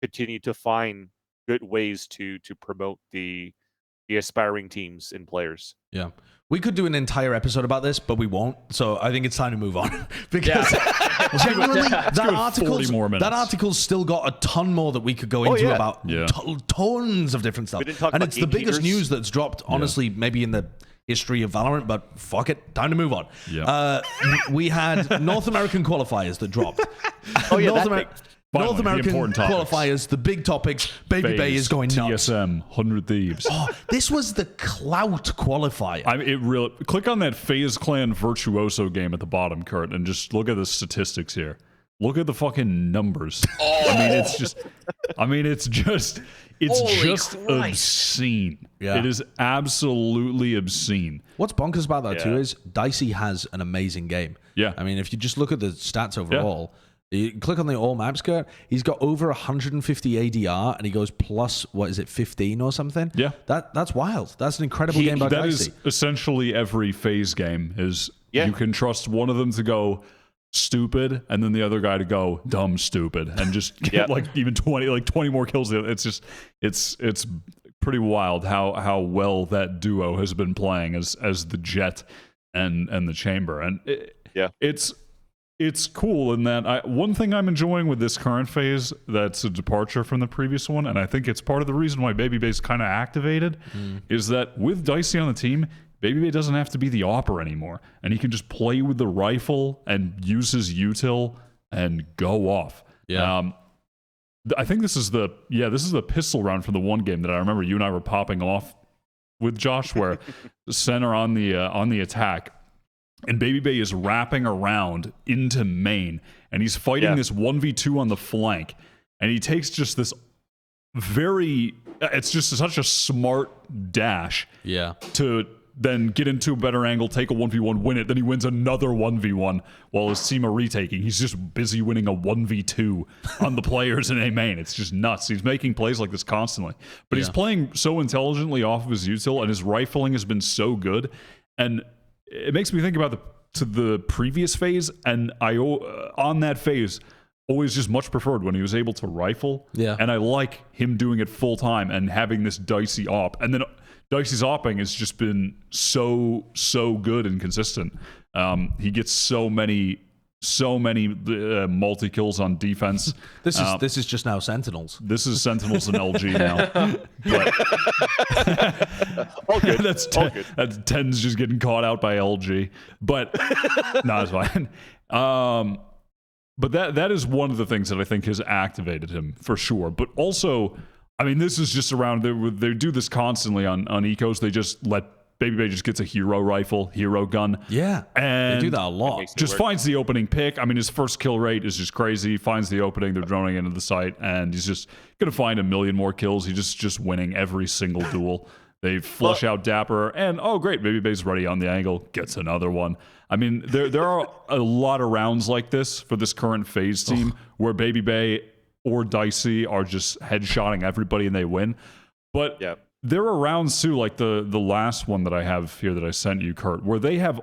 continue to find good ways to promote the aspiring teams and players. Yeah. We could do an entire episode about this, but we won't. So I think it's time to move on. Because generally, that article's still got a ton more that we could go into about tons of different stuff. And it's the biggest news that's dropped, honestly, maybe in the history of Valorant, but fuck it, time to move on. We had North American qualifiers that dropped. North American qualifiers, the big topics. Babybay is going nuts. TSM, 100 Thieves. Oh, this was the clout qualifier. Click on that FaZe Clan Virtuoso game at the bottom, Kurt, and just look at the statistics here. Look at the fucking numbers. It's just obscene. Yeah. It is absolutely obscene. What's bonkers about that too is Dicey has an amazing game. Yeah. I mean, if you just look at the stats overall. Yeah. You click on the all maps, Kurt. He's got over 150 ADR, and he goes plus 15 or something. Yeah, that's wild. That's an incredible game by Dicey. That is essentially every FaZe game. You can trust one of them to go stupid, and then the other guy to go dumb stupid and just get like even 20 more kills. It's just it's pretty wild how well that duo has been playing as the Jett and the Chamber. And it's cool in that one thing I'm enjoying with this current phase that's a departure from the previous one, and I think it's part of the reason why Babybay's kind of activated, is that with Dicey on the team, Babybay doesn't have to be the AWPer anymore, and he can just play with the rifle and use his util and go off. I think this is the pistol round from the one game that I remember you and I were popping off with Josh, where the center on the attack, and Babybay is wrapping around into main, and he's fighting this 1v2 on the flank, and he takes just this it's just such a smart dash to then get into a better angle, take a 1v1, win it, then he wins another 1v1 while his team are retaking. He's just busy winning a 1v2 on the players in A main. It's just nuts. He's making plays like this constantly. But he's playing so intelligently off of his util, and his rifling has been so good. And it makes me think about the previous phase, and I on that phase always just much preferred when he was able to rifle. And I like him doing it full time and having this dicey op. And then Dicey's opping has just been so good and consistent. He gets so many multi kills on defense. This is just now Sentinels. This is Sentinels and LG now. All good. That's 10's just getting caught out by LG. But no, it's fine. But that is one of the things that I think has activated him for sure. But also, I mean, this is just around. They do this constantly on Ecos. They just let Babybay just gets a hero rifle, hero gun. Yeah, and they do that a lot. Just finds the opening pick. I mean, his first kill rate is just crazy. He finds the opening. They're droning into the site, and he's just gonna find a million more kills. He's just winning every single duel. They flush out Dapper, and oh great, Babybay's ready on the angle, gets another one. I mean, there are a lot of rounds like this for this current phase team where Babybay or Dicey are just headshotting everybody and they win. But there are rounds too, like the last one that I have here that I sent you, Kurt, where they have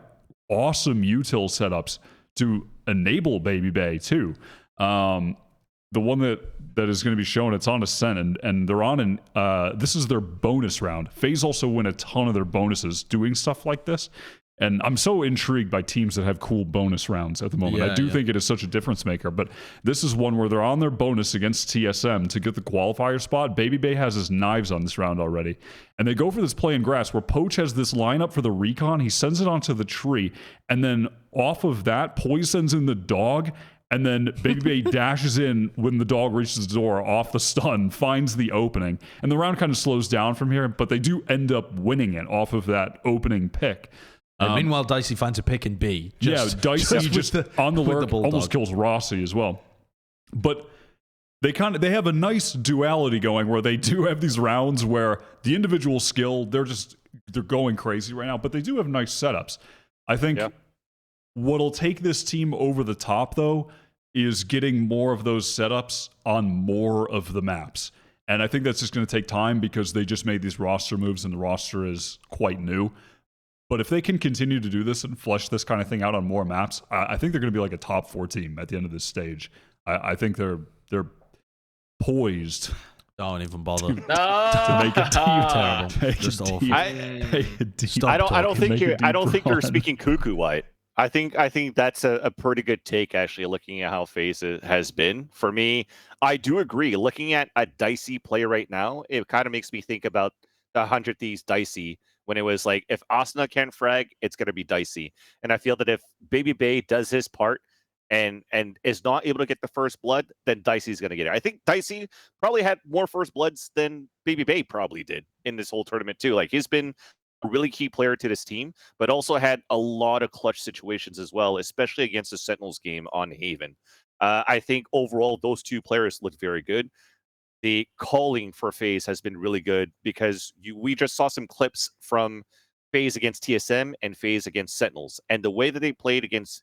awesome util setups to enable Babybay too. The one that is going to be shown, it's on Ascent, and they're on this is their bonus round. FaZe also win a ton of their bonuses doing stuff like this. And I'm so intrigued by teams that have cool bonus rounds at the moment. I do think it is such a difference maker. But this is one where they're on their bonus against TSM to get the qualifier spot. Babybay has his knives on this round already. And they go for this play in grass where Poach has this lineup for the recon. He sends it onto the tree. And then off of that, Poise sends in the dog. And then Babybay dashes in when the dog reaches the door off the stun, finds the opening. And the round kind of slows down from here. But they do end up winning it off of that opening pick. Meanwhile, Dicey finds a pick in B. Dicey just on the lurk almost kills Rossi as well. But they have a nice duality going where they do have these rounds where the individual skill, they're going crazy right now, but they do have nice setups. I think what'll take this team over the top, though, is getting more of those setups on more of the maps. And I think that's just going to take time because they just made these roster moves and the roster is quite new. But if they can continue to do this and flesh this kind of thing out on more maps, I think they're going to be like a top 4 team at the end of this stage. I think they're poised. Don't even bother. To make a team terrible. Just awful. I don't think you're speaking cuckoo, Wyatt. I think that's a pretty good take, actually, looking at how FaZe has been. For me, I do agree. Looking at a Dicey play right now, it kind of makes me think about the 100 Thieves Dicey, when it was like, if Asuna can't frag, it's going to be Dicey. And I feel that if Babybay does his part and is not able to get the first blood, then Dicey's going to get it. I think Dicey probably had more first bloods than Babybay probably did in this whole tournament too. Like, he's been a really key player to this team, but also had a lot of clutch situations as well, especially against the Sentinels game on Haven. I think overall, those two players looked very good. The calling for FaZe has been really good because we just saw some clips from FaZe against TSM and FaZe against Sentinels, and the way that they played against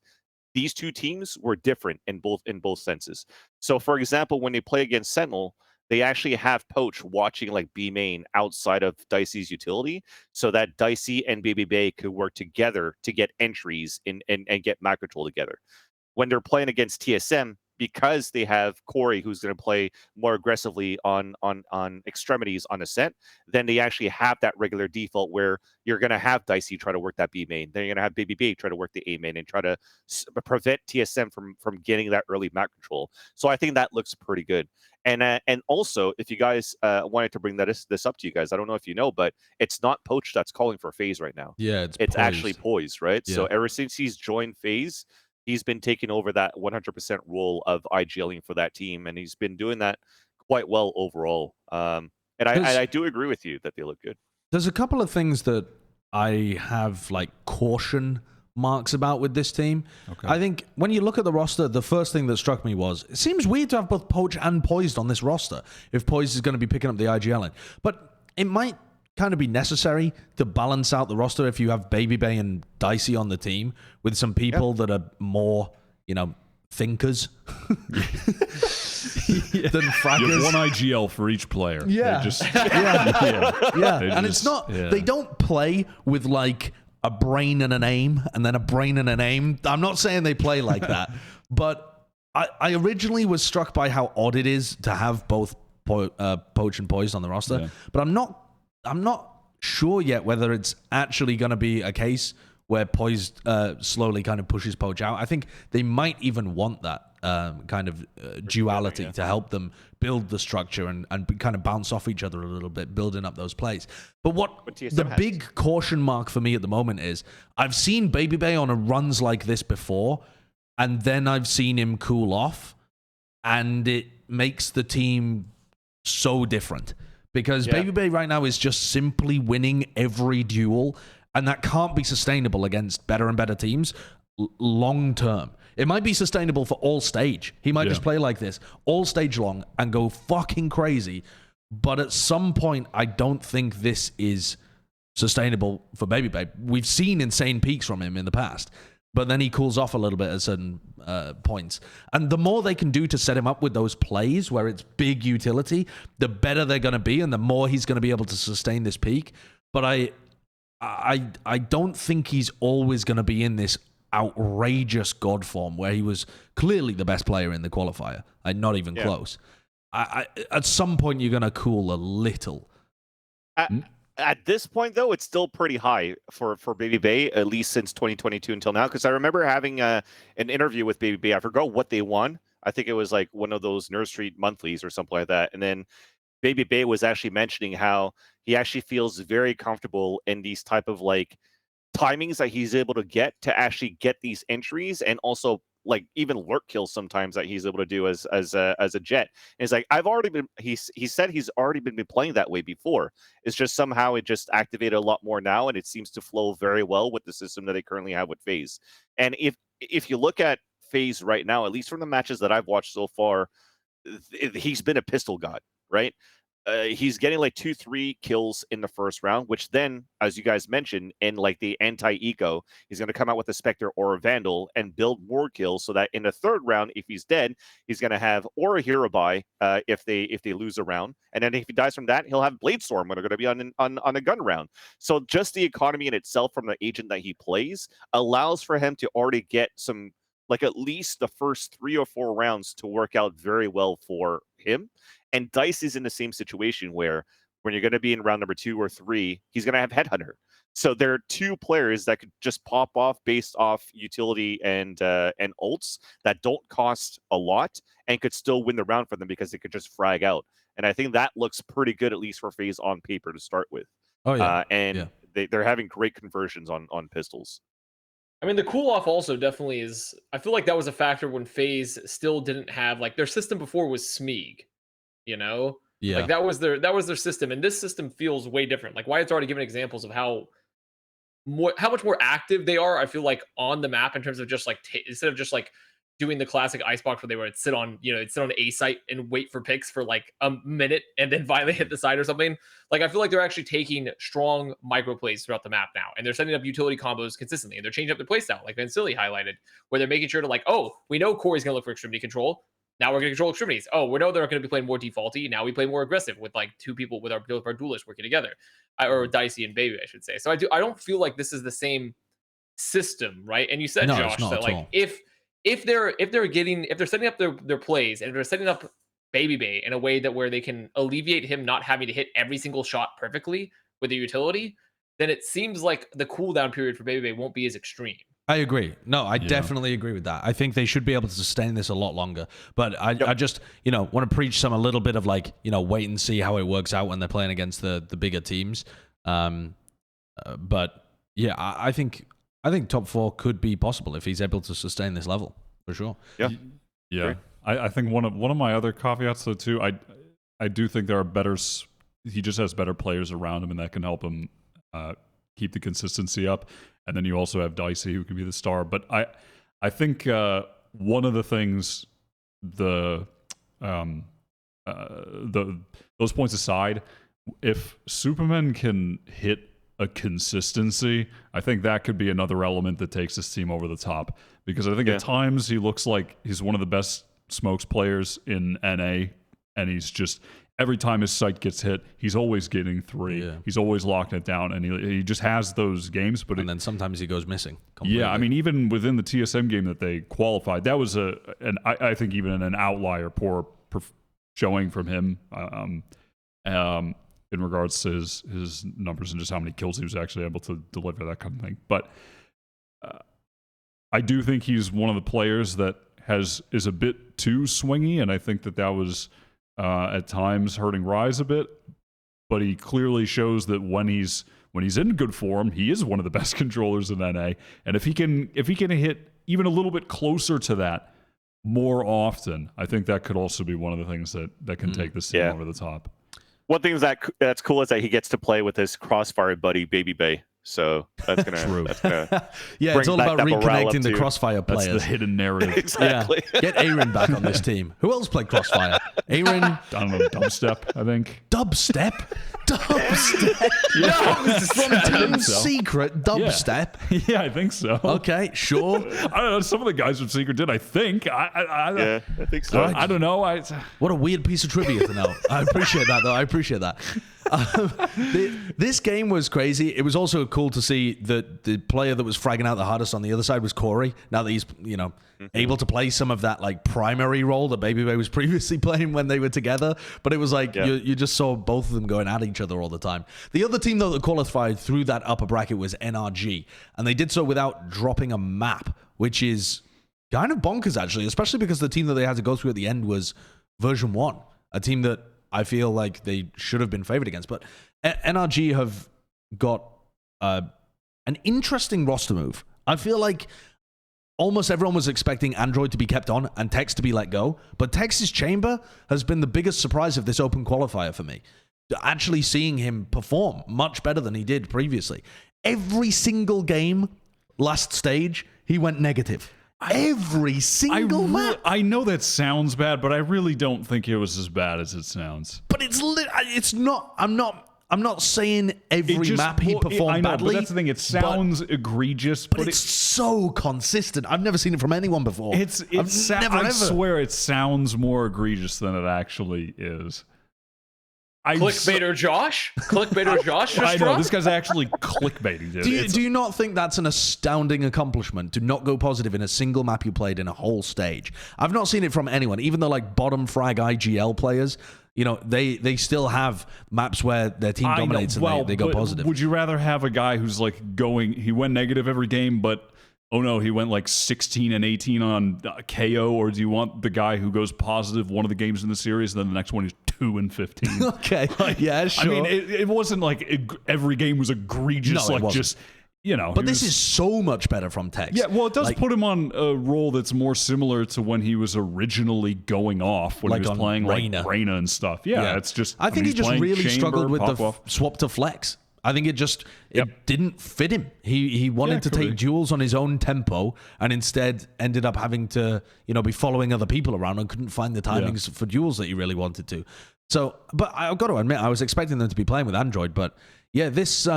these two teams were different in both senses. So, for example, when they play against Sentinel, they actually have Poach watching like B main outside of Dicey's utility, so that Dicey and Babybay could work together to get entries and get map control together. when they're playing against TSM, because they have Corey, who's going to play more aggressively on extremities on ascent, then they actually have that regular default where you're going to have Dicey try to work that B main. Then you're going to have Babybay try to work the A main and try to prevent TSM from getting that early map control. So I think that looks pretty good. And also, if you guys wanted to bring this up to you guys, I don't know if you know, but it's not Poach that's calling for FaZe right now. Yeah, it's actually Poised, right? Yeah. So ever since he's joined FaZe, he's been taking over that 100% role of IGLing for that team, and he's been doing that quite well overall. And I do agree with you that they look good. There's a couple of things that I have like caution marks about with this team. Okay. I think when you look at the roster, the first thing that struck me was it seems weird to have both Poach and Poised on this roster if Poised is going to be picking up the IGLing. But it might kind of be necessary to balance out the roster if you have Babybay and Dicey on the team with some people that are more, thinkers than fraggers. You have one IGL for each player. Yeah. And it's not, they don't play with like a brain and an aim and then a brain and an aim. I'm not saying they play like that, but I originally was struck by how odd it is to have both Poach and Poised on the roster, but I'm not sure yet whether it's actually going to be a case where Poised slowly kind of pushes Poach out. I think they might even want that kind of duality to help them build the structure and kind of bounce off each other a little bit, building up those plays. But the big caution mark for me at the moment is I've seen Babybay on runs like this before, and then I've seen him cool off, and it makes the team so different. Because Babybay right now is just simply winning every duel, and that can't be sustainable against better and better teams long term. It might be sustainable for all stage. He might just play like this all stage long and go fucking crazy. But at some point, I don't think this is sustainable for Babybay. We've seen insane peaks from him in the past, but then he cools off a little bit at certain points. And the more they can do to set him up with those plays where it's big utility, the better they're going to be and the more he's going to be able to sustain this peak. But I don't think he's always going to be in this outrageous god form where he was clearly the best player in the qualifier. Not even close. At some point, you're going to cool a little. At this point, though, it's still pretty high for Babybay, at least since 2022 until now. Because I remember having an interview with Babybay. I forgot what they won. I think it was like one of those Nurse Street monthlies or something like that. And then Babybay was actually mentioning how he actually feels very comfortable in these type of like timings that he's able to get to actually get these entries, and also like even lurk kills sometimes that he's able to do as a Jett. And it's like he said he's already been playing that way before. It's just somehow it just activated a lot more now, and it seems to flow very well with the system that they currently have with FaZe. And if you look at FaZe right now, at least from the matches that I've watched so far, he's been a pistol god, right? He's getting like 2-3 kills in the first round, which then, as you guys mentioned, in like the anti-eco, he's going to come out with a Spectre or a Vandal and build more kills so that in the third round, if he's dead, he's going to have or a hero buy if they lose a round, and then if he dies from that, he'll have Blade Storm when they're going to be on a gun round. So just the economy in itself from the agent that he plays allows for him to already get some, like at least the first 3 or 4 rounds to work out very well for him. And Dice is in the same situation where when you're going to be in round number 2 or 3, he's going to have Headhunter. So there are 2 players that could just pop off based off utility and ults that don't cost a lot and could still win the round for them because they could just frag out. And I think that looks pretty good, at least for FaZe on paper to start with. Oh yeah, they're having great conversions on pistols. I mean, the cool off also definitely is. I feel like that was a factor when FaZe still didn't have, like, their system before was Smeeg. Like that was their system, and this system feels way different. Like Wyatt's already given examples of how much more active they are. I feel like on the map in terms of just like instead of just like doing the classic icebox where they would sit on A site and wait for picks for like a minute and then finally hit the side or something. Like I feel like they're actually taking strong micro plays throughout the map now, and they're setting up utility combos consistently, and they're changing up their play style, like Vansilli highlighted, where they're making sure to like, oh, we know Corey's gonna look for extremity control. Now we're going to control extremities. Oh, we know they're going to be playing more defaulty. Now we play more aggressive with like 2 people with our duelists working together, or Dicey and Baby, I should say. So I don't feel like this is the same system, right? And you said, Josh, that like if if they're setting up their plays and if they're setting up Babybay in a way that where they can alleviate him not having to hit every single shot perfectly with the utility, then it seems like the cooldown period for Babybay won't be as extreme. I agree. No, I definitely agree with that. I think they should be able to sustain this a lot longer. But I just, want to preach a little bit of like, wait and see how it works out when they're playing against the bigger teams. But yeah, I think top 4 could be possible if he's able to sustain this level for sure. Yeah. Yeah. Great. I think one of my other caveats though too, I do think there are better. He just has better players around him, and that can help him keep the consistency up. And then you also have Dicey, who can be the star. But I think one of the things those points aside, if Superman can hit a consistency, I think that could be another element that takes this team over the top. Because I think at times he looks like he's one of the best smokes players in NA, and he's just every time his sight gets hit, he's always getting 3. Yeah. He's always locking it down, and he just has those games. But then sometimes he goes missing completely. Yeah, I mean, even within the TSM game that they qualified, that was I think even an outlier poor showing from him in regards to his numbers and just how many kills he was actually able to deliver, that kind of thing. But I do think he's one of the players that is a bit too swingy, and I think that was at times hurting Rise a bit. But he clearly shows that when he's in good form, he is one of the best controllers in NA. And if he can hit even a little bit closer to that more often, I think that could also be one of the things that can take this team over the top. One thing that's cool is that he gets to play with his Crossfire buddy Babybay. So that's gonna it's all about reconnecting the Crossfire players. That's the hidden narrative. Exactly. Yeah. Get Aaron back on this team. Who else played Crossfire? Aaron. I don't know, Dubstep, I think. Dubstep? From Team Secret, Dubstep? Yeah, I think so. Okay, sure. I don't know, some of the guys from Secret did, I think. I think so. I don't know. What a weird piece of trivia to know. I appreciate that, though. I appreciate that. This game was crazy. It was also cool to see that the player that was fragging out the hardest on the other side was Corey. Now that he's, able to play some of that like primary role that Babybay was previously playing when they were together. But it was like you just saw both of them going at each other all the time. The other team though that qualified through that upper bracket was NRG, and they did so without dropping a map, which is kind of bonkers actually, especially because the team that they had to go through at the end was Version1, a team that I feel like they should have been favored against. But NRG have got an interesting roster move. I feel like almost everyone was expecting Android to be kept on and Tex to be let go. But Tex's Chamber has been the biggest surprise of this open qualifier for me. Actually seeing him perform much better than he did previously. Every single game, last stage, he went negative. Every single map. I know that sounds bad, but I really don't think it was as bad as it sounds. But it's not. I'm not saying every map he performed badly. But that's the thing. It sounds egregious, but it's so consistent. I've never seen it from anyone before. I swear it sounds more egregious than it actually is. Clickbaiter Josh? Clickbaiter Josh? I know, this guy's actually clickbaiting, dude. Do you not think that's an astounding accomplishment to not go positive in a single map you played in a whole stage? I've not seen it from anyone, even though like bottom frag IGL players, they still have maps where their team dominates and they go positive. Would you rather have a guy who's like he went negative every game, but oh no, he went like 16 and 18 on KO, or do you want the guy who goes positive one of the games in the series and then the next one is 2 and 15? Okay, yeah, sure. I mean, it wasn't like every game was egregious, no, just, But this is so much better from Tex. Yeah, well, it does put him on a role that's more similar to when he was originally going off, when he was playing Reyna. like Reyna and stuff. Yeah, it's just... I think he just really struggled with the swap to flex. I think it didn't fit him. He wanted to take duels on his own tempo and instead ended up having to, be following other people around and couldn't find the timings for duels that he really wanted to. So, but I've got to admit, I was expecting them to be playing with Android, but yeah, this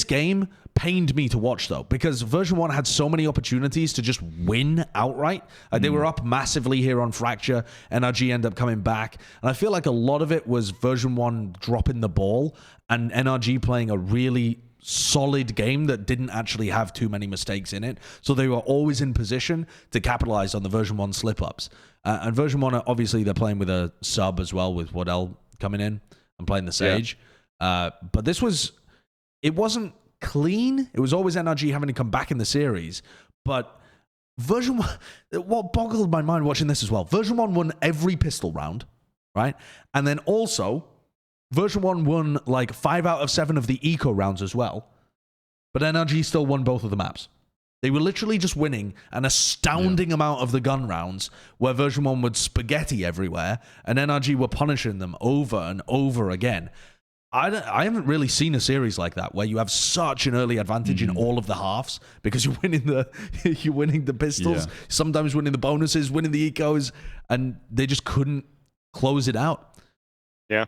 game pained me to watch though, because Version1 had so many opportunities to just win outright. They were up massively here on Fracture. NRG ended up coming back. And I feel like a lot of it was Version1 dropping the ball and NRG playing a really solid game that didn't actually have too many mistakes in it. So they were always in position to capitalize on the version 1 slip-ups. And version 1, obviously, they're playing with a sub as well, with Waddell coming in and playing the Sage. But this was... It wasn't clean. It was always NRG having to come back in the series. But version 1... What boggled my mind watching this as well, version 1 won every pistol round, right? And then also... Version 1 won like 5 out of 7 of the eco rounds as well. But NRG still won both of the maps. They were literally just winning an astounding amount of the gun rounds where version 1 would spaghetti everywhere and NRG were punishing them over and over again. I haven't really seen a series like that where you have such an early advantage in all of the halves because you're winning the pistols, sometimes winning the bonuses, winning the ecos, and they just couldn't close it out. Yeah.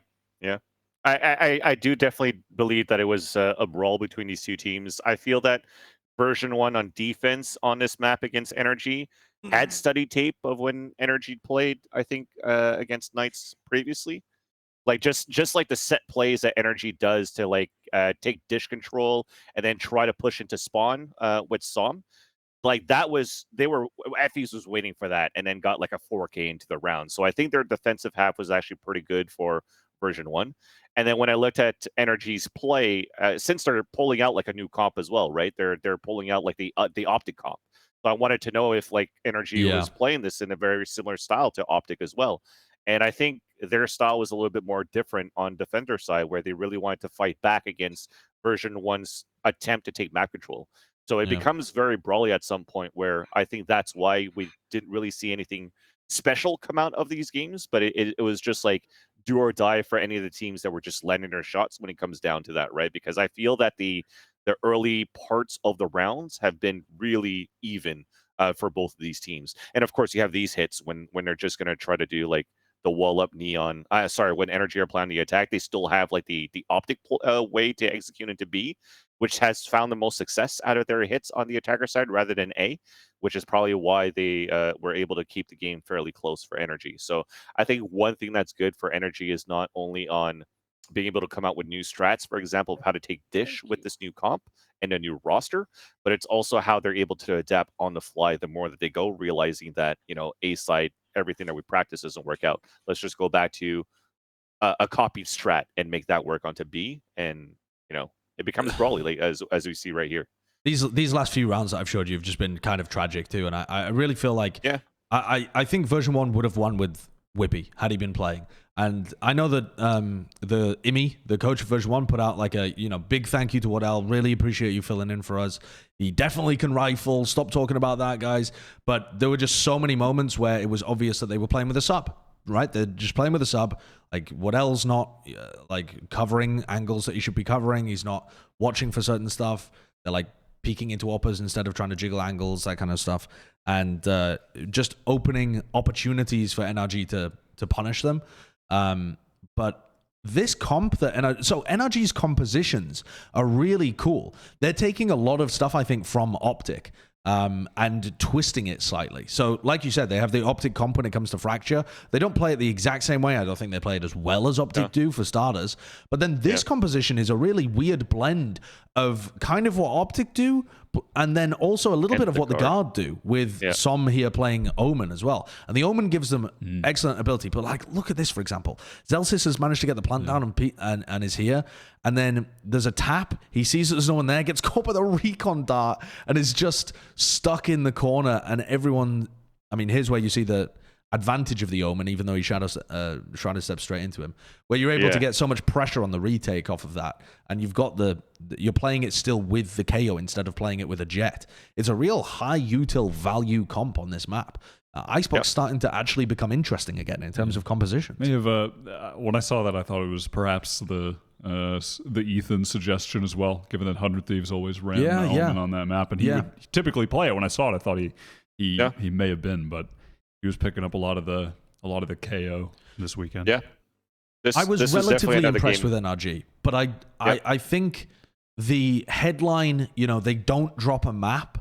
I do definitely believe that it was a brawl between these two teams. I feel that version 1 on defense on this map against NRG had study tape of when NRG played, I think, against Knights previously. Like just like the set plays that NRG does to like take dish control and then try to push into spawn with Som. Like that was FaZe was waiting for that and then got like a 4K into the round. So I think their defensive half was actually pretty good for version 1. And then when I looked at NRG's play, since they're pulling out like a new comp as well, right? They're pulling out like the Optic comp. So I wanted to know if like NRG was playing this in a very similar style to Optic as well. And I think their style was a little bit more different on defender side, where they really wanted to fight back against version 1's attempt to take map control. So it becomes very brawly at some point, where I think that's why we didn't really see anything special come out of these games. But it was just like do or die for any of the teams that were just landing their shots when it comes down to that, right? Because I feel that the early parts of the rounds have been really even for both of these teams. And of course, you have these hits when they're just going to try to do like the wall up neon. When NRG are planning the attack, they still have like the Optic way to execute into B, which has found the most success out of their hits on the attacker side rather than A, which is probably why they were able to keep the game fairly close for NRG. So I think one thing that's good for NRG is not only on being able to come out with new strats, for example, of how to take dish with this new comp and a new roster, but it's also how they're able to adapt on the fly the more that they go, realizing that, A side, everything that we practice doesn't work out. Let's just go back to a copied strat and make that work onto B, and it becomes brawly, like as we see right here. These last few rounds that I've showed you have just been kind of tragic too, and I really feel like I think version 1 would have won with Whippy had he been playing. And I know that the Imi, the coach of version 1, put out like a big thank you to Waddell. Really appreciate you filling in for us. He definitely can rifle. Stop talking about that, guys. But there were just so many moments where it was obvious that they were playing with a sub, right? They're just playing with a sub. Like Waddell's not like covering angles that he should be covering. He's not watching for certain stuff. They're like peeking into oppers instead of trying to jiggle angles, that kind of stuff, and just opening opportunities for NRG to punish them. But this comp so NRG's compositions are really cool. They're taking a lot of stuff, I think, from Optic and twisting it slightly. So like you said, they have the Optic comp when it comes to Fracture. They don't play it the exact same way. I don't think they play it as well as Optic do, for starters. But then this composition is a really weird blend of kind of what Optic do, and then also a little bit of what the Guard do, with Som here playing Omen as well. And the Omen gives them excellent ability. But like, look at this, for example. Zelsis has managed to get the plant down and is here. And then there's a tap. He sees that there's no one there, gets caught by the recon dart, and is just stuck in the corner. And everyone, I mean, here's where you see the advantage of the Omen, even though he shadow steps straight into him, where you're able to get so much pressure on the retake off of that, and you've got you're playing it still with the KO instead of playing it with a Jett. It's a real high util value comp on this map. Icebox starting to actually become interesting again in terms of compositions. When I saw that, I thought it was perhaps the Ethan suggestion as well, given that 100 Thieves always ran Omen on that map, and he would typically play it. When I saw it, I thought he may have been, but he was picking up a lot of the KO this weekend. Yeah, I was relatively impressed with NRG, but I think the headline, they don't drop a map.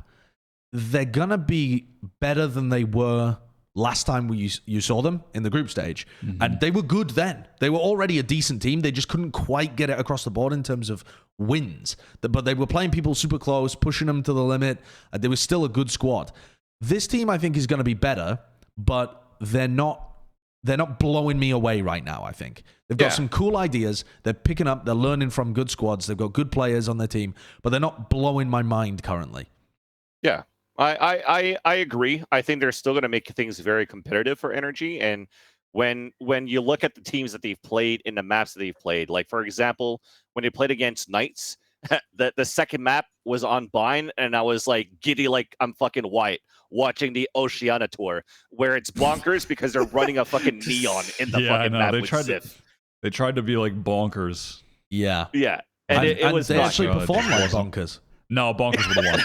They're gonna be better than they were last time you saw them in the group stage. And they were good then. They were already a decent team. They just couldn't quite get it across the board in terms of wins. But they were playing people super close, pushing them to the limit. They were still a good squad. This team, I think, is going to be better, but they're not blowing me away right now, I think. They've got some cool ideas. They're picking up. They're learning from good squads. They've got good players on their team, but they're not blowing my mind currently. Yeah, I agree. I think they're still going to make things very competitive for Energy. And when you look at the teams that they've played in the maps that they've played, like, for example, when they played against Knights, the second map was on Bind, and I was like giddy like I'm fucking Wyatt watching the Oceania tour, where it's bonkers because they're running a fucking neon in the fucking map with Sif. They tried to be like bonkers. Yeah. Yeah. And it was they actually performed like bonkers. No, Bonkers would have won.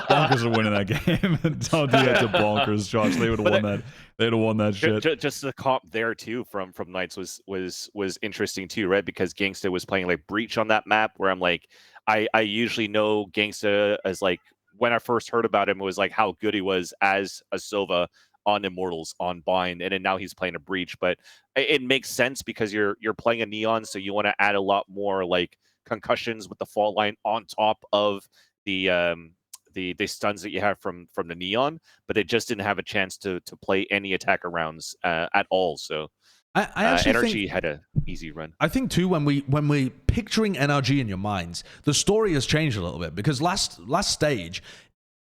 Bonkers are winning that game. Don't do that to Bonkers, Josh. They would have won that. They'd have won that shit. Just the comp there too from Knights was interesting too, right? Because Gangsta was playing like Breach on that map, where I'm like, I usually know Gangsta as like, when I first heard about him, it was like how good he was as a Sova on Immortals on Bind, and then now he's playing a Breach. But it makes sense because you're playing a Neon, so you want to add a lot more like concussions with the fault line on top of the stuns that you have from the Neon, but it just didn't have a chance to play any attacker rounds at all. So I actually Energy think, had an easy run. I think too, when we're picturing NRG in your minds, the story has changed a little bit, because last stage,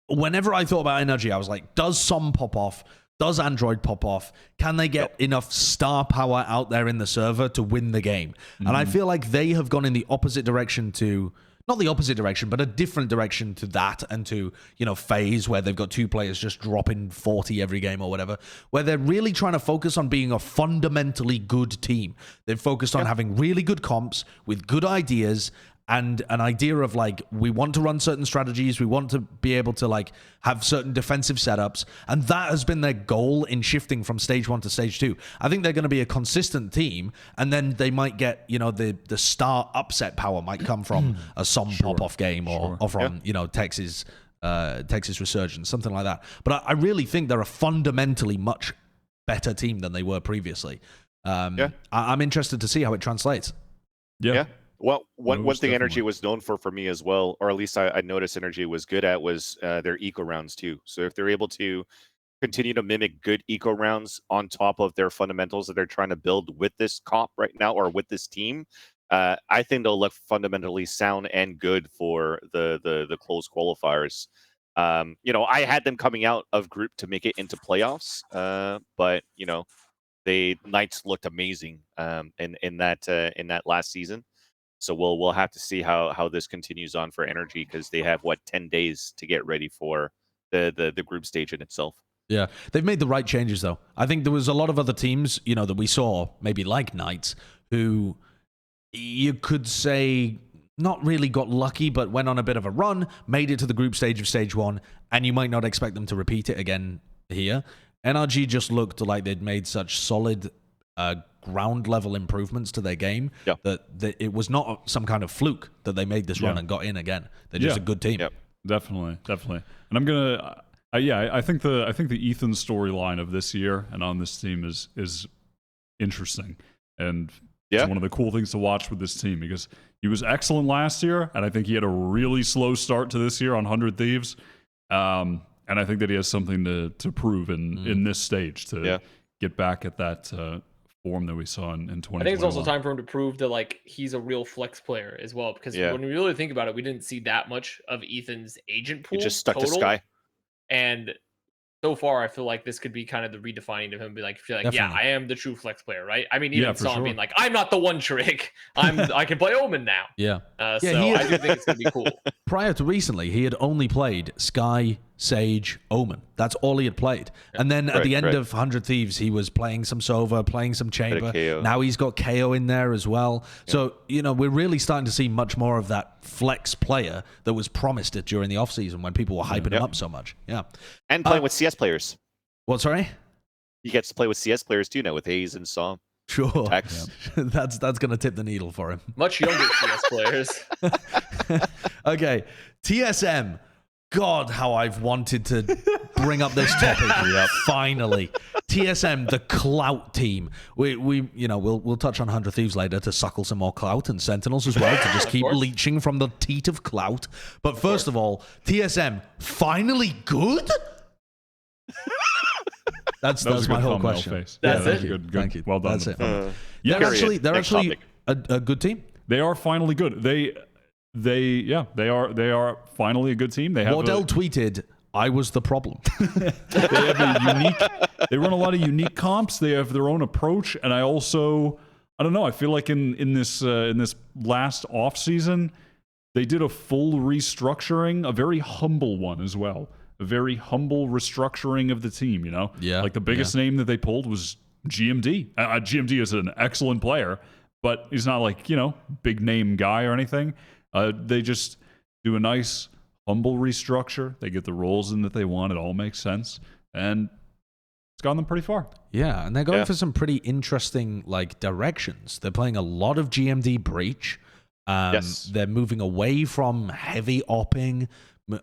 whenever I thought about NRG, I was like, does Som pop off? Does Android pop off? Can they get enough star power out there in the server to win the game? And I feel like they have gone in the opposite direction to, not the opposite direction, but a different direction to that, and to, FaZe, where they've got two players just dropping 40 every game or whatever, where they're really trying to focus on being a fundamentally good team. They've focused on having really good comps with good ideas, and an idea of like, we want to run certain strategies, we want to be able to like have certain defensive setups, and that has been their goal in shifting from stage 1 to stage 2. I think they're going to be a consistent team, and then they might get, the star upset power might come from a Som pop-off game, or from Texas Resurgence, something like that. But I really think they're a fundamentally much better team than they were previously. I'm interested to see how it translates. Yeah. Well, one thing Energy was known for me as well, or at least I noticed Energy was good at, was their eco rounds too. So if they're able to continue to mimic good eco rounds on top of their fundamentals that they're trying to build with this comp right now, or with this team, I think they'll look fundamentally sound and good for the closed qualifiers. I had them coming out of group to make it into playoffs, but the Knights looked amazing in that last season. So we'll have to see how this continues on for Energy, because they have 10 days to get ready for the group stage in itself. Yeah, they've made the right changes though. I think there was a lot of other teams, that we saw, maybe like Knights, who you could say not really got lucky, but went on a bit of a run, made it to the group stage of stage 1, and you might not expect them to repeat it again here. NRG just looked like they'd made such solid ground level improvements to their game that it was not some kind of fluke that they made this run and got in again. They're just a good team. Yep. Definitely. And I'm gonna, I think the Ethan storyline of this year and on this team is interesting, and it's one of the cool things to watch with this team, because he was excellent last year, and I think he had a really slow start to this year on 100 Thieves, and I think that he has something to prove in this stage to get back at that form that we saw in 2021. I think it's also time for him to prove that like he's a real flex player as well, because when we really think about it, we didn't see that much of Ethan's agent pool. He just stuck to Sky. And so far, I feel like this could be kind of the redefining of him. Be like, I am the true flex player, right? I mean, even Som being like, I'm not the one trick. I can play Omen now. Yeah. I do think it's gonna be cool. Prior to recently, he had only played Sky, Sage, Omen. That's all he had played. And then at the end of 100 Thieves, he was playing some Sova, playing some Chamber. Now he's got KO in there as well. So, we're really starting to see much more of that flex player that was promised it during the offseason when people were hyping him up so much. Yeah. And playing with CS players. What, sorry? He gets to play with CS players too now, with Hayes and Som. Sure. That's going to tip the needle for him. Much younger CS players. Okay. TSM. God, how I've wanted to bring up this topic. Finally, TSM, the clout team. We'll touch on 100 Thieves later to suckle some more clout, and Sentinels as well to just keep leeching from the teat of clout. But first of all, TSM finally good. That's my whole question. That's it. Good. Thank you. Well done. That's it. They're actually a good team. They are finally good. They are finally a good team. They have Wardell tweeted, "I was the problem." They have a unique. They run a lot of unique comps. They have their own approach, and I don't know. I feel like in this last off season, they did a full restructuring, a very humble one as well. A very humble restructuring of the team. Like the biggest name that they pulled was GMD. GMD is an excellent player, but he's not like big name guy or anything. They just do a nice, humble restructure. They get the roles in that they want. It all makes sense. And it's gotten them pretty far. Yeah, and they're going for some pretty interesting directions. They're playing a lot of GMD Breach. They're moving away from heavy opping.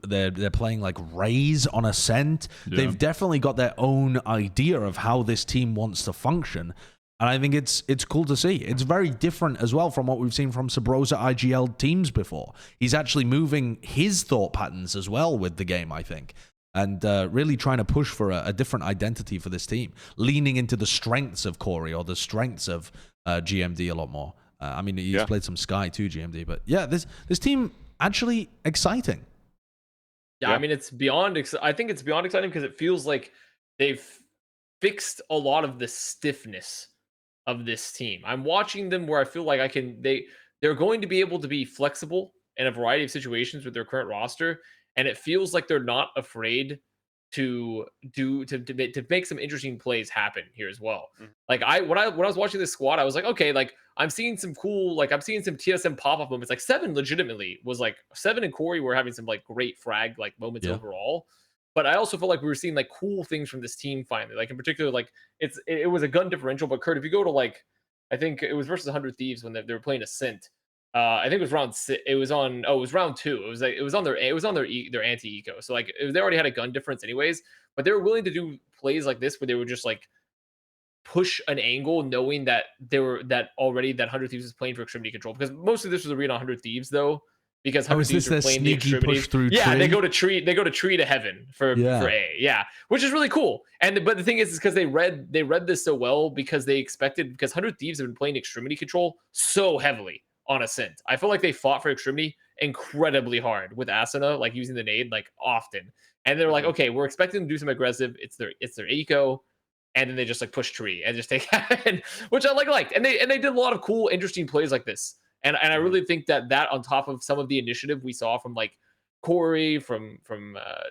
They're playing Raze on Ascent. Yeah. They've definitely got their own idea of how this team wants to function. And I think it's cool to see. It's very different as well from what we've seen from Sabrosa IGL teams before. He's actually moving his thought patterns as well with the game, I think. And really trying to push for a different identity for this team. Leaning into the strengths of Corey or the strengths of GMD a lot more. He's played some Sky too, GMD. But yeah, this team actually exciting. Yeah, it's beyond. I think it's beyond exciting because it feels like they've fixed a lot of the stiffness of this team. I'm watching them where I feel like they're going to be able to be flexible in a variety of situations with their current roster, and it feels like they're not afraid to make some interesting plays happen here as well. Mm-hmm. When I was watching this squad, I was like, okay, I'm seeing some cool, I'm seeing some TSM pop-up moments. Seven legitimately was Seven and Corey were having some great frag moments overall. But I also felt like we were seeing cool things from this team finally. In particular, it was a gun differential. But Kurt, if you go to I think it was versus 100 Thieves when they were playing Ascent. I think it was round 6. It was round 2. It was on their anti-eco. So they already had a gun difference anyways. But they were willing to do plays like this where they would just push an angle, knowing that already that 100 Thieves was playing for extremity control. Because most of this was arena 100 Thieves though. Because 100 Thieves were playing the extremities. Tree? They go to tree to heaven for A. Which is really cool. But the thing is because they read this so well because they expected, because 100 Thieves have been playing extremity control so heavily on Ascent. I feel like they fought for extremity incredibly hard with Asuna, using the nade often. And they're okay, we're expecting them to do some aggressive. It's their eco. And then they just push tree and just take which I liked. And they did a lot of cool, interesting plays like this. And I really think that on top of some of the initiative we saw from Corey, from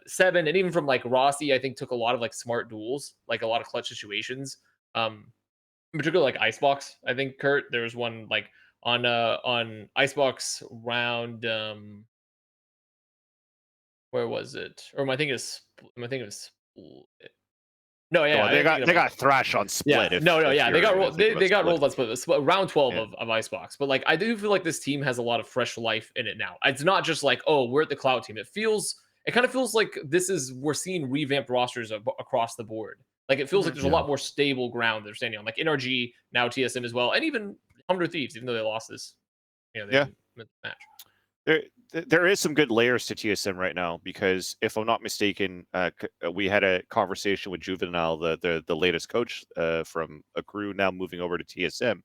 Seven, and even from Rossi, I think took a lot of smart duels, a lot of clutch situations. In particular Icebox. I think Kurt, there was one on Icebox round. Where was it? Or am I thinking of Split? No, they got thrashed on Split. They got rolled. They got rolled on Split. Round 12 of Icebox. But I do feel like this team has a lot of fresh life in it now. It's not just we're at the cloud team. It kind of feels like we're seeing revamped rosters across the board. It feels like there's a lot more stable ground they're standing on. NRG, now TSM as well, and even 100 Thieves, even though they lost this. Match. There is some good layers to TSM right now because if I'm not mistaken, we had a conversation with Juvenile, the latest coach from a crew now moving over to TSM,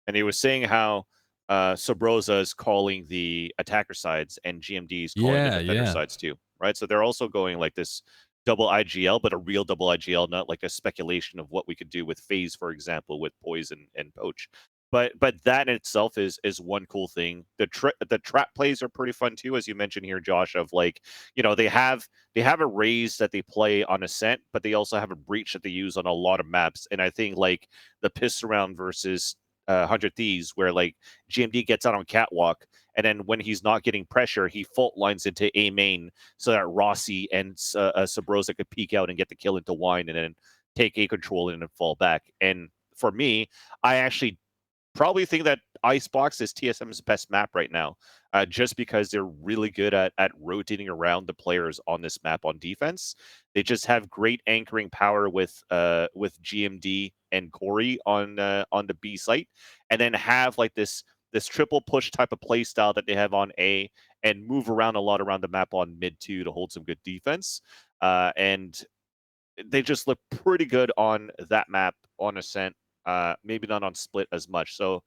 and he was saying how Sabrosa is calling the attacker sides and GMD is calling the defender sides too, right? So they're also going this double IGL, but a real double IGL, not a speculation of what we could do with FaZe, for example, with Poison and Poach. But that in itself is one cool thing. The trap plays are pretty fun too, as you mentioned here, Josh. Of they have a Raze that they play on Ascent, but they also have a Breach that they use on a lot of maps. And I think the piss around versus 100 Thieves, where GMD gets out on Catwalk, and then when he's not getting pressure, he fault lines into A main so that Rossi and Sabrosa could peek out and get the kill into Wine, and then take A control and then fall back. And for me, I actually probably think that Icebox is TSM's best map right now, just because they're really good at rotating around the players on this map on defense. They just have great anchoring power with GMD and Corey on the B site, and then have like this triple push type of play style that they have on A, and move around a lot around the map on mid 2 to hold some good defense. And they just look pretty good on that map on Ascent. Maybe not on Split as much. So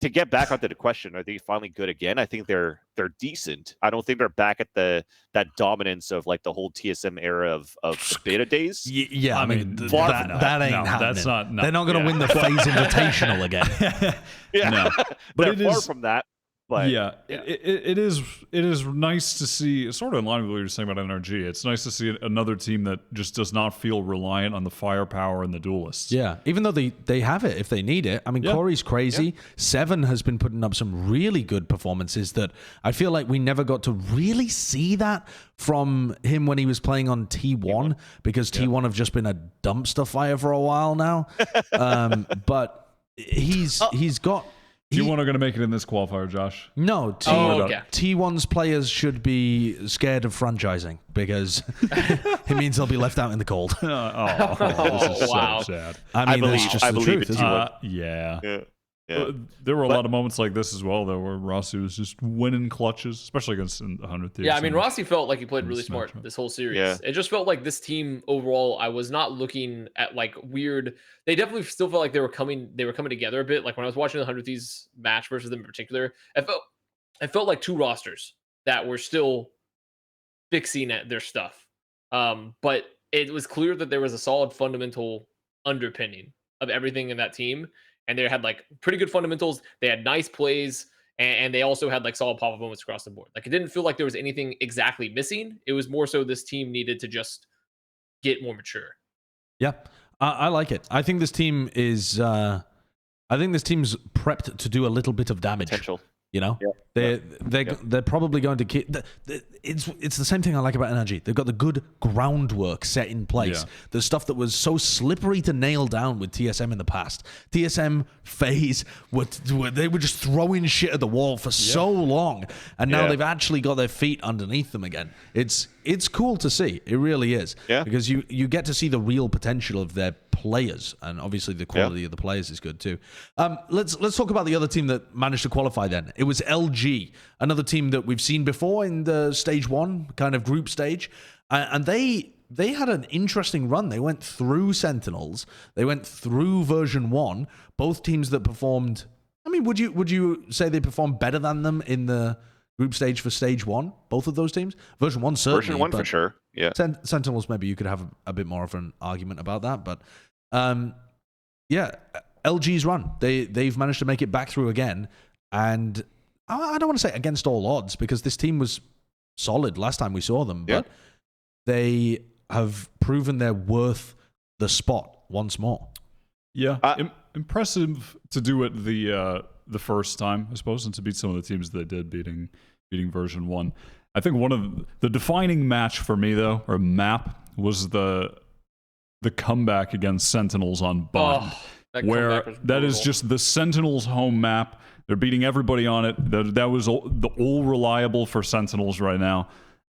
to get back onto the question, are they finally good again? I think they're decent. I don't think they're back at that dominance of like the whole TSM era of the beta days. Yeah, I mean that ain't happening. That's not. No. They're not going to win the FaZe Invitational again. Yeah, no. But they're far from that. But yeah. It is nice to see, sort of in line with what you were saying about NRG. It's nice to see another team that just does not feel reliant on the firepower and the duelists. Yeah, even though they have it if they need it. I mean, Corey's crazy. Yeah. Seven has been putting up some really good performances that I feel like we never got to really see that from him when he was playing on T1, because T1 have just been a dumpster fire for a while now. But he's got... T1 are going to make it in this qualifier, Josh. No, T1's players should be scared of franchising, because it means they'll be left out in the cold. This is wow. so sad. I mean, that's just the truth, isn't it? Yeah. There were a lot of moments like this as well, though, where Rossi was just winning clutches, especially against the 100th. Yeah, I mean, Rossi felt like he played really smart this whole series. Yeah. It just felt like this team overall, I was not looking at like weird. They definitely still felt like they were coming together a bit. Like when I was watching the 100th match versus them in particular, I felt like two rosters that were still fixing at their stuff. But it was clear that there was a solid fundamental underpinning of everything in that team. And they had like pretty good fundamentals. They had nice plays, and they also had like solid pop-up moments across the board. Like it didn't feel like there was anything exactly missing. It was more so this team needed to just get more mature. Yeah, I like it. I think this team is. I think this team's prepped to do a little bit of damage. Potential. You know, they're probably going to keep. It's the same thing I like about NRG. They've got the good groundwork set in place. Yeah. The stuff that was so slippery to nail down with TSM in the past. TSM FaZe they were just throwing shit at the wall for so long, and now they've actually got their feet underneath them again. It's cool to see. It really is. Yeah. Because you get to see the real potential of their players, and obviously the quality of the players is good too. Let's talk about the other team that managed to qualify then. It was LG, another team that we've seen before in the stage 1 kind of group stage, and they had an interesting run. They went through Sentinels, they went through Version1, both teams that performed. I mean, would you say they performed better than them in the group stage for stage 1? Both of those teams. Version1 certainly. Version1 for sure. Yeah. Sentinels, maybe you could have a bit more of an argument about that, but LG's run. They've managed to make it back through again, and I don't want to say against all odds, because this team was solid last time we saw them, but they have proven they're worth the spot once more. Yeah, impressive to do it the first time, I suppose, and to beat some of the teams they did, beating Version1. I think one of the defining match for me, though, or map, was the comeback against Sentinels on Bond, where that is just the Sentinels home map. They're beating everybody on it. That was the all reliable for Sentinels right now,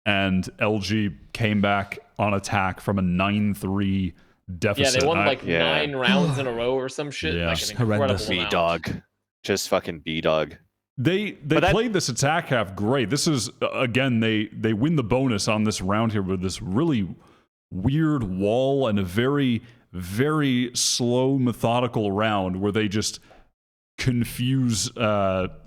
and LG came back on attack from a 9-3 deficit. Yeah, they won like 9 rounds in a row or some shit. Yeah, like horrendous. B-dog. Just fucking B-dog. They played this attack half great. This is, again, they win the bonus on this round here with this really weird wall and a very, very slow, methodical round where they just confuse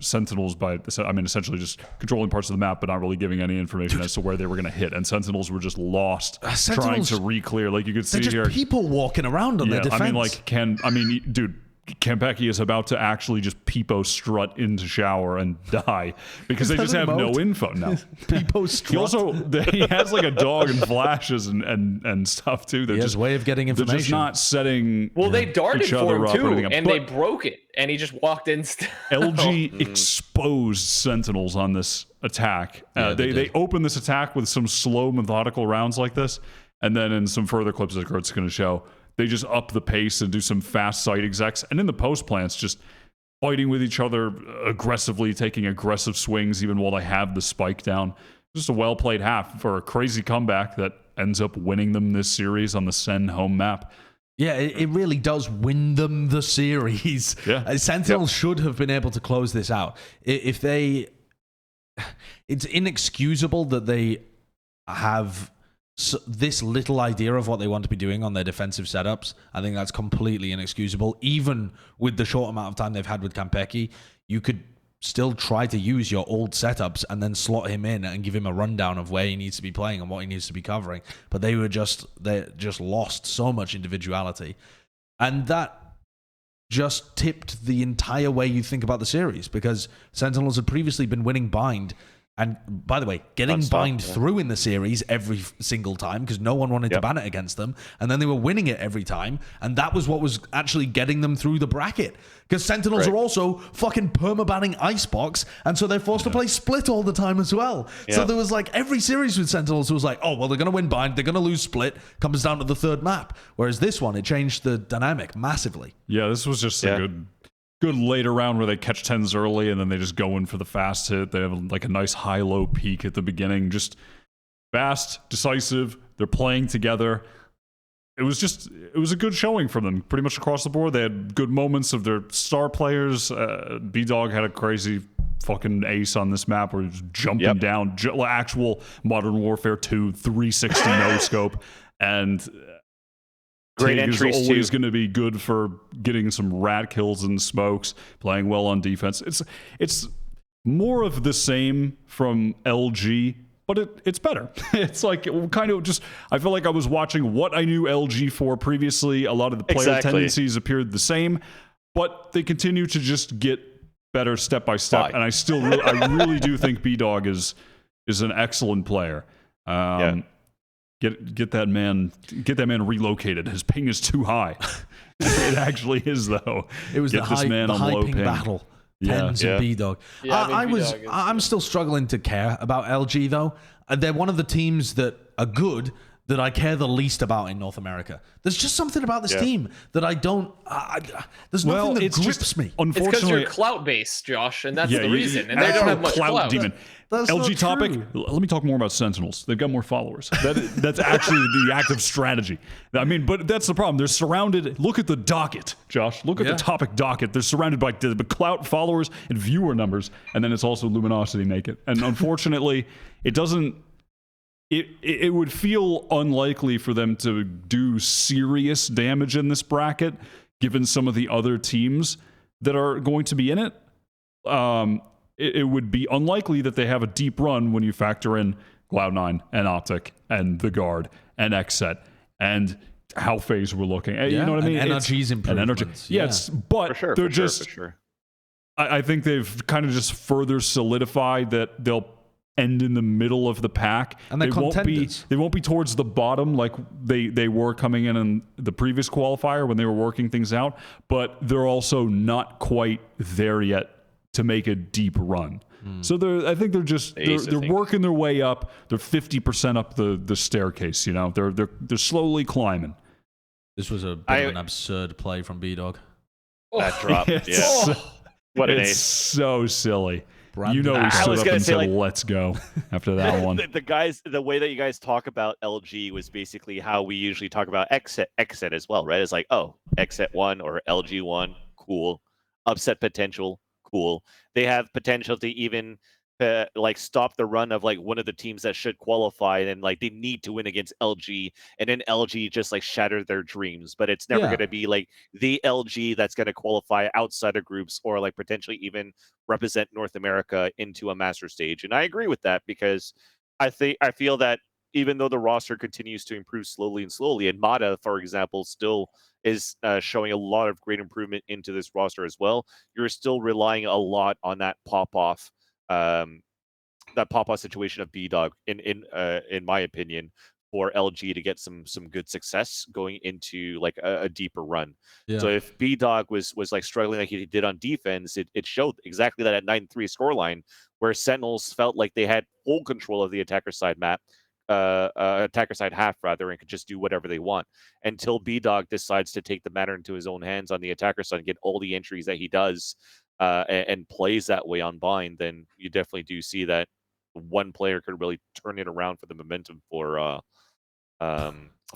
Sentinels by, I mean, essentially just controlling parts of the map, but not really giving any information as to where they were going to hit. And Sentinels were just lost, trying to re-clear. Like you could see here, people walking around on their defense. I mean, dude. Kempeki is about to actually just peepo strut into shower and die because they just have no info now. Peepo strut. He has like a dog and flashes and stuff too. They're just way of getting information. They're just not setting. Well, they darted for him too, and they broke it, and he just walked in. LG exposed Sentinels on this attack. They opened this attack with some slow, methodical rounds like this, and then in some further clips that Kurt's going to show, they just up the pace and do some fast site execs. And in the post plants, just fighting with each other aggressively, taking aggressive swings even while they have the spike down. Just a well-played half for a crazy comeback that ends up winning them this series on the Sen home map. Yeah, it really does win them the series. Yeah. Sentinels should have been able to close this out. If they... It's inexcusable that they have this little idea of what they want to be doing on their defensive setups. I think that's completely inexcusable. Even with the short amount of time they've had with Kampeki, you could still try to use your old setups and then slot him in and give him a rundown of where he needs to be playing and what he needs to be covering. But they just lost so much individuality. And that just tipped the entire way you think about the series, because Sentinels had previously been winning bind. And by the way, getting bind through in the series every single time because no one wanted to ban it against them. And then they were winning it every time. And that was what was actually getting them through the bracket. Because Sentinels are also fucking permabanning Icebox. And so they're forced to play Split all the time as well. So there was like every series with Sentinels was like, oh, well, they're going to win bind. They're going to lose Split. Comes down to the third map. Whereas this one, it changed the dynamic massively. Yeah, this was just a good later round where they catch 10s early and then they just go in for the fast hit. They have like a nice high-low peak at the beginning. Just fast, decisive. They're playing together. It was a good showing from them pretty much across the board. They had good moments of their star players. B-Dog had a crazy fucking ace on this map where he was jumping down. Actual Modern Warfare 2 360 no-scope. And... Great Tig is entries always too. going to be good for getting some rat kills and smokes, playing well on defense. It's more of the same from LG, but it's better. It's like kind of just, I feel like I was watching what I knew LG for previously. A lot of the player tendencies appeared the same, but they continue to just get better step by step. And I really do think B-Dog is an excellent player. Get that man relocated. His ping is too high. It actually is though. It was the high ping battle. Tens and B-Dog. Yeah, I'm still struggling to care about LG though. They're one of the teams that are good that I care the least about in North America. There's just something about this team that I don't... there's nothing that grips me. It's because you're clout-based, Josh, and that's the reason. And they don't have much clout. Demon. LG topic, let me talk more about Sentinels. They've got more followers. That's actually the active strategy. I mean, but that's the problem. They're surrounded... Look at the docket, Josh. Look at the topic docket. They're surrounded by the clout followers and viewer numbers, and then it's also Luminosity make it. And unfortunately, it doesn't... It would feel unlikely for them to do serious damage in this bracket, given some of the other teams that are going to be in it. It would be unlikely that they have a deep run when you factor in Cloud9 and Optic and the Guard and XSET and how FaZe were looking. You know what I mean? And NRG's improvements. But they're just... I think they've kind of just further solidified that they'll end in the middle of the pack, and they won't be towards the bottom like they were coming in the previous qualifier when they were working things out, but they're also not quite there yet to make a deep run. So I think they're working their way up. They're 50% up the staircase. You know, they're slowly climbing. This was a bit of an absurd play from B-Dog. That drop, what an ace! So silly. You know, we stood up and said, let's go after that one. The way that you guys talk about LG was basically how we usually talk about XSET as well, right? It's like, oh, XSET 1 or LG 1, cool. Upset potential, cool. They have potential to even like stop the run of like one of the teams that should qualify, and like they need to win against LG, and then LG just like shatter their dreams. But it's never going to be like the LG that's going to qualify outside of groups or like potentially even represent North America into a master stage. And I agree with that, because I feel that even though the roster continues to improve slowly, and Mata, for example, still is showing a lot of great improvement into this roster as well, you're still relying a lot on that pop-off situation of B-Dog, in my opinion, for LG to get some good success going into like a deeper run. So if B-Dog was like struggling like he did on defense, it showed exactly that at 9-3 scoreline, where Sentinels felt like they had full control of the attacker side map, attacker side half rather, and could just do whatever they want, until B-Dog decides to take the matter into his own hands on the attacker side and get all the entries that he does. and plays that way on Bind, then you definitely do see that one player could really turn it around for the momentum for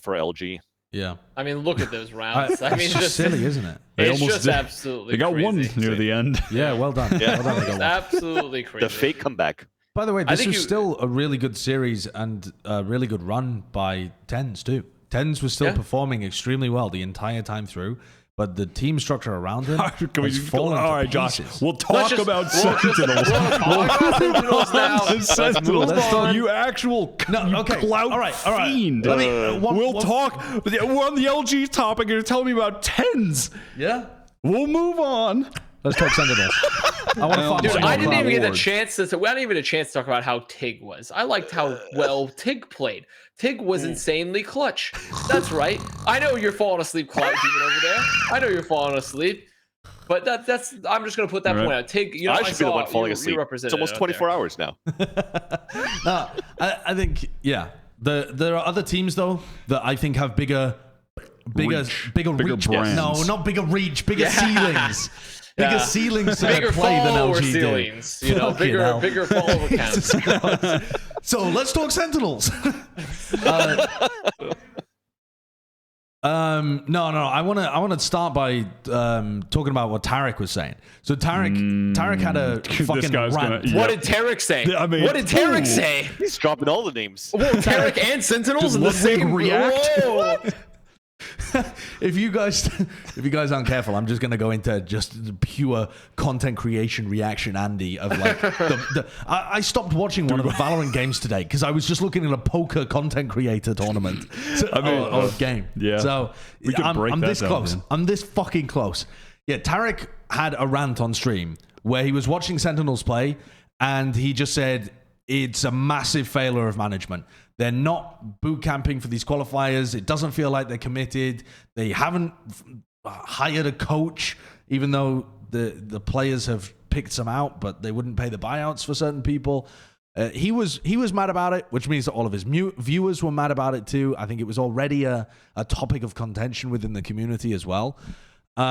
LG. Yeah. I mean, look at those rounds. I mean, it's just silly, isn't it? It's just absolutely They got crazy. one near the end. Yeah, well done. Yeah. Well done, they got one. Absolutely crazy. The fake comeback. By the way, this was still a really good series and a really good run by Tens too. Tens was still performing extremely well the entire time through, but the team structure around him has fallen to all right, pieces. Josh. We'll talk about Sentinels. Sentinels. You actual clout all right. fiend. We'll talk. We're on the LG topic. You're telling me about Tens. Yeah. We'll move on. Let's talk Sentinels. I didn't even get a chance to. We didn't even get a chance to talk about how Tig was. I liked how well Tig played. Tig was insanely clutch. That's right. I know you're falling asleep, Cloud Demon over there. I know you're falling asleep. But that's. I'm just gonna put that point out. Tig, you know, I should be the one falling asleep. It's almost 24 hours now. No, I think there are other teams though that I think have bigger reach. brands. No, not bigger reach, bigger ceilings. Bigger ceilings to their play than LG ceilings, do. You know, bigger follow accounts. So let's talk Sentinels. No. I want to start by talking about what Tarek was saying. So Tarek had a fucking rant. What did Tarek say? I mean, what did Tarek say? He's dropping all the names. Whoa, Tarek and Sentinels in the same react. Whoa. If you guys aren't careful, I'm just gonna go into just pure content creation reaction, Andy. Of like, I stopped watching one of the Valorant games today because I was just looking at a poker content creator tournament game. Yeah. So I'm this close. I'm this fucking close. Yeah. Tarek had a rant on stream where he was watching Sentinels play, and he just said it's a massive failure of management. They're not boot camping for these qualifiers. It doesn't feel like they're committed. They haven't hired a coach, even though the players have picked some out, but they wouldn't pay the buyouts for certain people. He was mad about it, which means that all of his viewers were mad about it too. I think it was already a topic of contention within the community as well. So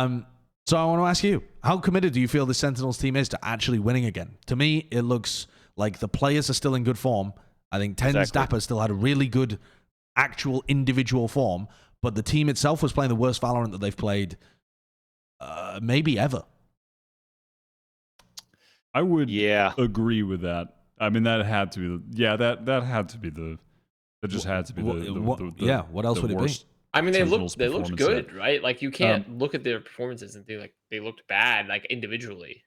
I want to ask you, how committed do you feel the Sentinels team is to actually winning again? To me, it looks like the players are still in good form. I think Tens Dapper still had a really good actual individual form, but the team itself was playing the worst Valorant that they've played maybe ever. I would agree with that. I mean, that had to be that had to be that just had to be what else would it be? I mean, they looked good, right? Like, you can't look at their performances and think like they looked bad, like individually.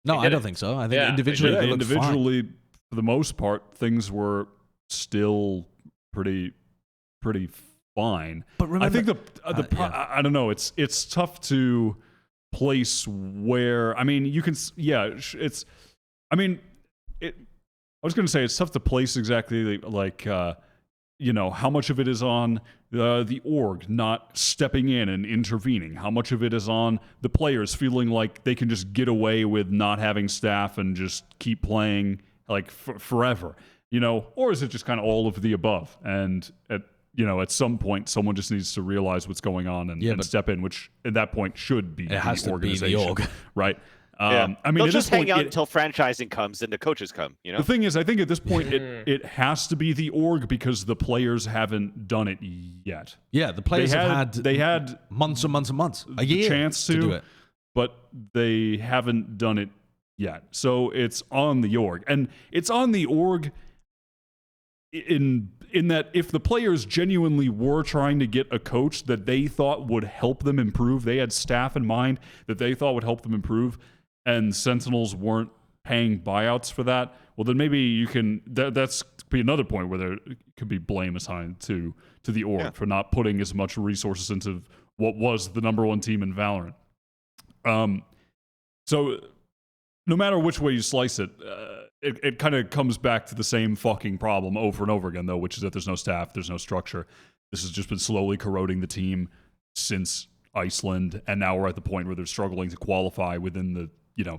No, I don't think so. I think individually they looked fine. For the most part, things were still pretty fine. But remember, I think I don't know. It's tough to place where. I mean, you can. It's. I mean, I was going to say it's tough to place exactly like how much of it is on the org not stepping in and intervening. How much of it is on the players feeling like they can just get away with not having staff and just keep playing like forever, or is it just kind of all of the above? And at some point, someone just needs to realize what's going on and step in, which at that point should be the organization, right? I mean, they'll just hang out until franchising comes and the coaches come. The thing is, I think at this point it has to be the org because the players haven't done it yet. Yeah, the players they had months and months and months, a year chance to do it, but they haven't done it yet. So it's on the org, and it's on the org in that if the players genuinely were trying to get a coach that they thought would help them improve, they had staff in mind that they thought would help them improve, and Sentinels weren't paying buyouts for that, well, then maybe you can that's be another point where there could be blame assigned to the org for not putting as much resources into what was the number one team in Valorant. So no matter which way you slice it, it kind of comes back to the same fucking problem over and over again, though, which is that there's no staff, there's no structure. This has just been slowly corroding the team since Iceland, and now we're at the point where they're struggling to qualify within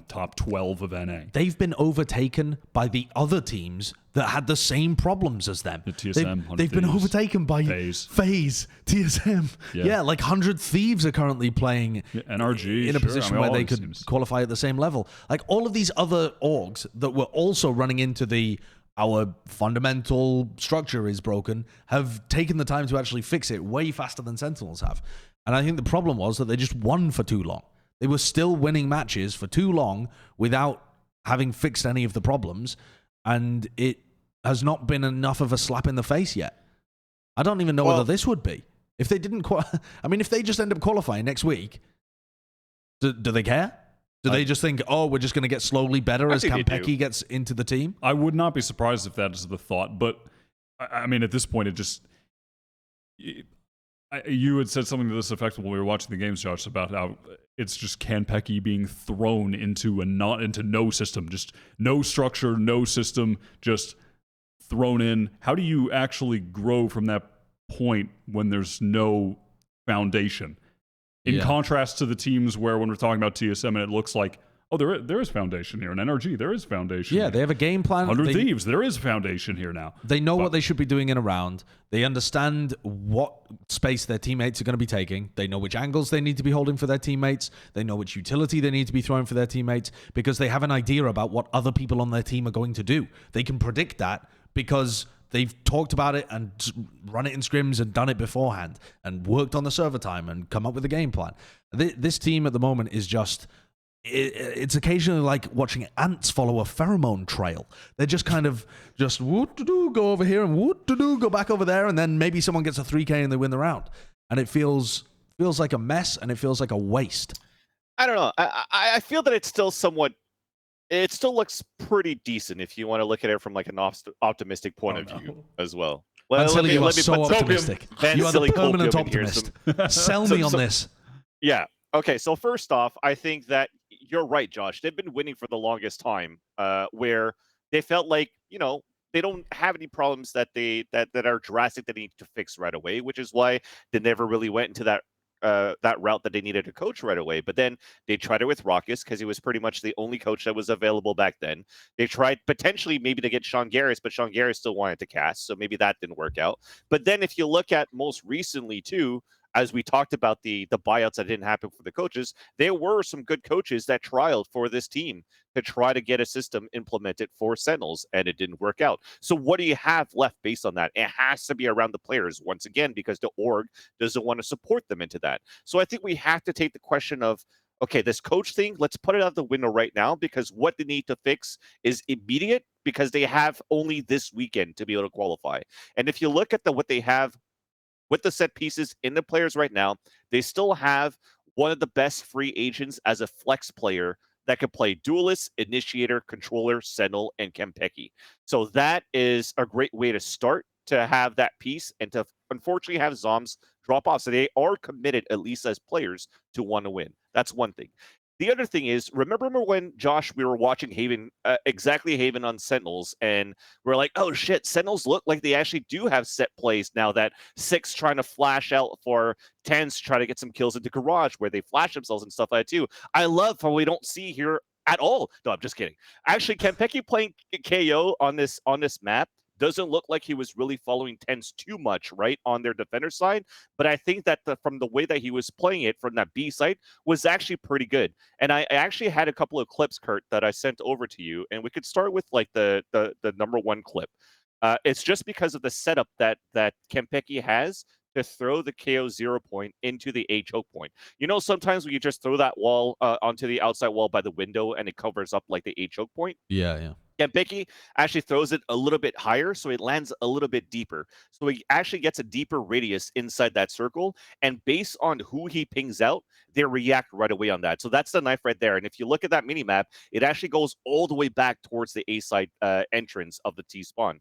top 12 of NA. They've been overtaken by the other teams that had the same problems as them. The TSM, they've been overtaken by FaZe, TSM. Yeah, like 100 Thieves are currently playing NRG, in a position where they could qualify at the same level. Like all of these other orgs that were also running into our fundamental structure is broken have taken the time to actually fix it way faster than Sentinels have. And I think the problem was that they just won for too long. They were still winning matches for too long without having fixed any of the problems, and it has not been enough of a slap in the face yet. I don't even know whether this would be. If they didn't if they just end up qualifying next week, do they care? Do they just think, oh, we're just going to get slowly better as Campeki gets into the team? I would not be surprised if that is the thought, but I mean, at this point, it just... You had said something to this effect when we were watching the games, Josh, about how it's just Campeki being thrown into no system, just no structure, no system, just thrown in. How do you actually grow from that point when there's no foundation? In contrast to the teams where when we're talking about TSM and it looks like, oh, there is foundation here. In NRG, there is foundation. Yeah, they have a game plan. 100 Thieves, there is foundation here now. They know what they should be doing in a round. They understand what space their teammates are going to be taking. They know which angles they need to be holding for their teammates. They know which utility they need to be throwing for their teammates because they have an idea about what other people on their team are going to do. They can predict that because they've talked about it and run it in scrims and done it beforehand and worked on the server time and come up with a game plan. This team at the moment is just... It's occasionally like watching ants follow a pheromone trail. They're just kind of whoop-de-doo, go over here and whoop-de-doo, go back over there, and then maybe someone gets a 3K and they win the round. And it feels like a mess, and it feels like a waste. I don't know. I feel that it's still somewhat... It still looks pretty decent if you want to look at it from like an optimistic point of view as well. Vansilli, you are so optimistic. You are the permanent optimist. Sell me on this. Yeah. Okay, so first off, I think that you're right, Josh. They've been winning for the longest time, where they felt like, they don't have any problems that are drastic that they need to fix right away, which is why they never really went into that route that they needed a coach right away. But then they tried it with Raucus because he was pretty much the only coach that was available back then. They tried potentially maybe to get Sean Garris, but Sean Garris still wanted to cast, so maybe that didn't work out. But then if you look at most recently too, as we talked about the buyouts that didn't happen for the coaches, there were some good coaches that trialed for this team to try to get a system implemented for Sentinels, and it didn't work out. So what do you have left based on that? It has to be around the players, once again, because the org doesn't want to support them into that. So I think we have to take the question of, okay, this coach thing, let's put it out the window right now, because what they need to fix is immediate, because they have only this weekend to be able to qualify. And if you look at what they have with the set pieces in the players right now, they still have one of the best free agents as a flex player that can play Duelist, Initiator, Controller, Sentinel, and Campeki. So that is a great way to start, to have that piece and to unfortunately have Zombs drop off. So they are committed, at least as players, to want to win. That's one thing. The other thing is, remember when, Josh, we were watching Haven, exactly Haven on Sentinels, and we're like, oh shit, Sentinels look like they actually do have set plays now, that 6 trying to flash out for 10s to try to get some kills into Garage, where they flash themselves and stuff like that too. I love how we don't see here at all. No, I'm just kidding. Actually, Campeki playing KO on this map doesn't look like he was really following 10s too much, right, on their defender side. But I think that from the way that he was playing it from that B side was actually pretty good. And I actually had a couple of clips, Kurt, that I sent over to you. And we could start with like the number one clip. It's just because of the setup that Campeki has to throw the KO 0 point into the A choke point. Sometimes when you just throw that wall onto the outside wall by the window and it covers up like the A choke point. Yeah. Campeki actually throws it a little bit higher, so it lands a little bit deeper. So he actually gets a deeper radius inside that circle, and based on who he pings out, they react right away on that. So that's the knife right there. And if you look at that mini-map, it actually goes all the way back towards the A side entrance of the T-spawn.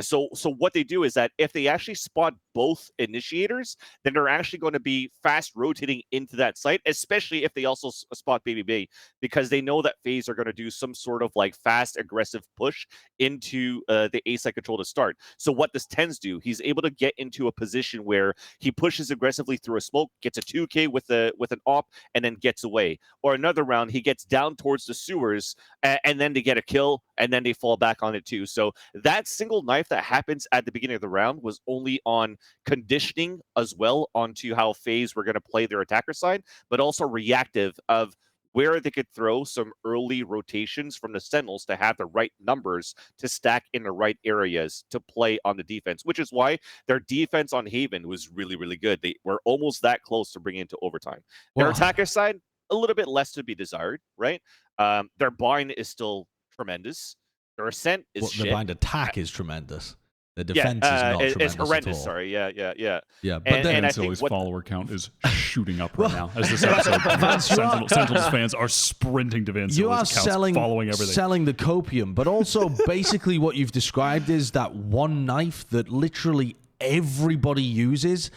So what they do is that if they actually spot both initiators, then they're actually going to be fast rotating into that site, especially if they also spot Babybay, because they know that FaZe are going to do some sort of like fast, aggressive push into the A site control to start. So what does TenZ do? He's able to get into a position where he pushes aggressively through a smoke, gets a 2K with an op, and then gets away. Or another round, he gets down towards the sewers, and then they get a kill, and then they fall back on it too. So that single knife that happens at the beginning of the round was only on conditioning as well onto how FaZe were going to play their attacker side, but also reactive of where they could throw some early rotations from the Sentinels to have the right numbers to stack in the right areas to play on the defense, which is why their defense on Haven was really, really good. They were almost that close to bringing it to overtime. Their attacker side, a little bit less to be desired, right? Their bind is still tremendous. Their ascent is shit. The bind attack is tremendous. The defense is not tremendous. It's horrendous. At all. Sorry, yeah. But then Vansilli's follower count is shooting up right now as this episode. Sentinels fans are sprinting to Vansilli's accounts, following everything. Selling the copium, but also basically what you've described is that one knife that literally everybody uses,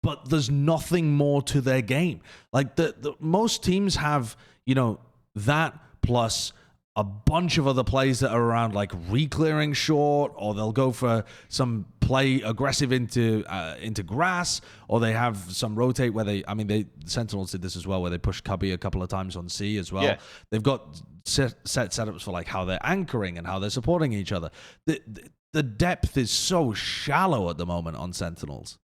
but there's nothing more to their game. Like the most teams have, that plus a bunch of other plays that are around, like re-clearing short, or they'll go for some play aggressive into grass, or they have some rotate where the Sentinels did this as well, where they pushed Cubby a couple of times on C as well. Yeah. They've got set setups for like how they're anchoring and how they're supporting each other. The depth is so shallow at the moment on Sentinels.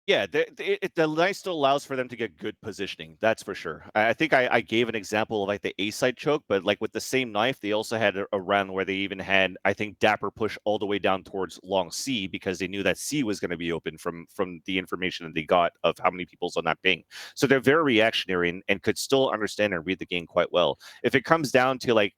Yeah, the knife still allows for them to get good positioning. That's for sure. I think I gave an example of like the A side choke, but like with the same knife, they also had a round where they even had, I think, Dapper push all the way down towards long C because they knew that C was going to be open from the information that they got of how many people's on that ping. So they're very reactionary and could still understand and read the game quite well. If it comes down to like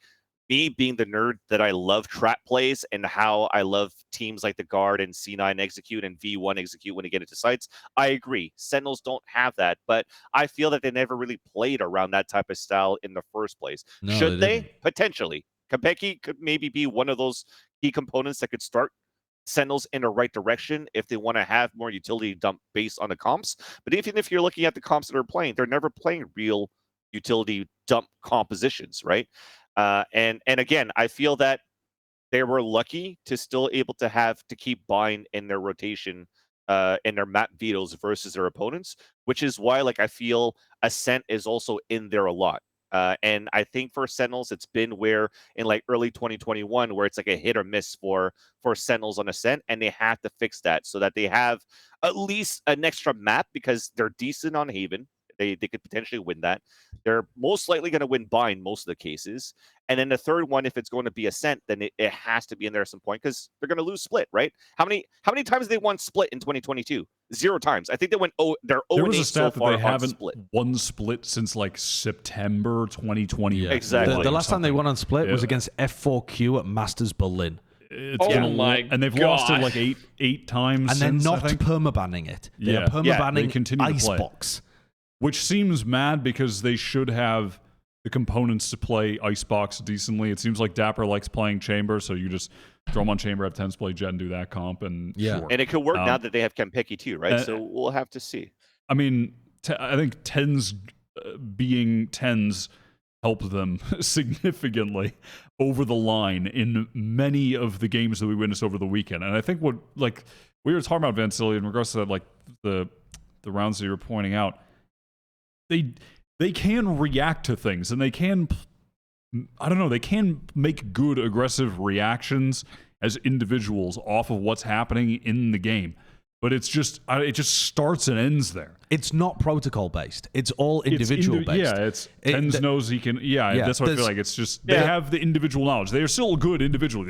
me being the nerd that I love trap plays and how I love teams like the Guard and C9 execute and V1 execute when they get into sites, I agree. Sentinels don't have that, but I feel that they never really played around that type of style in the first place. No, should they? Potentially. Konpeki could maybe be one of those key components that could start Sentinels in the right direction if they want to have more utility dump based on the comps. But even if you're looking at the comps that are playing, they're never playing real utility dump compositions, right? And again, I feel that they were lucky to still able to have to keep bind in their rotation in their map vetoes versus their opponents, which is why like I feel Ascent is also in there a lot. And I think for Sentinels, it's been where in like early 2021, where it's like a hit or miss for Sentinels on Ascent, and they have to fix that so that they have at least an extra map because they're decent on Haven. They could potentially win that. They're most likely going to win bind most of the cases. And then the third one, if it's going to be Ascent, then it has to be in there at some point because they're going to lose Split, right? How many times have they won Split in 2022? 0 times. I think they went they're 0-8 there was a stat so far that they haven't Split. won Split since like September 2020. Yeah. Exactly. The last time they won on Split was against F4Q at Masters Berlin. It's and they've lost it like eight times. And since, they're not permabanning it. They're permabanning Icebox. Which seems mad because they should have the components to play Icebox decently. It seems like Dapper likes playing Chamber, so you just throw them on Chamber, have TenZ play Jett and do that comp, and sure. And it could work now that they have Konpeki too, right? So we'll have to see. I mean, I think TenZ being TenZ helped them significantly over the line in many of the games that we witnessed over the weekend. And I think what like we were talking about Vansilli in regards to that, like the rounds that you were pointing out. They can react to things, and they can, they can make good aggressive reactions as individuals off of what's happening in the game. But it just starts and ends there. It's not protocol based. It's all individual based. It's TenZ knows he can. Yeah, that's what I feel like. It's just they have the individual knowledge. They are still good individually.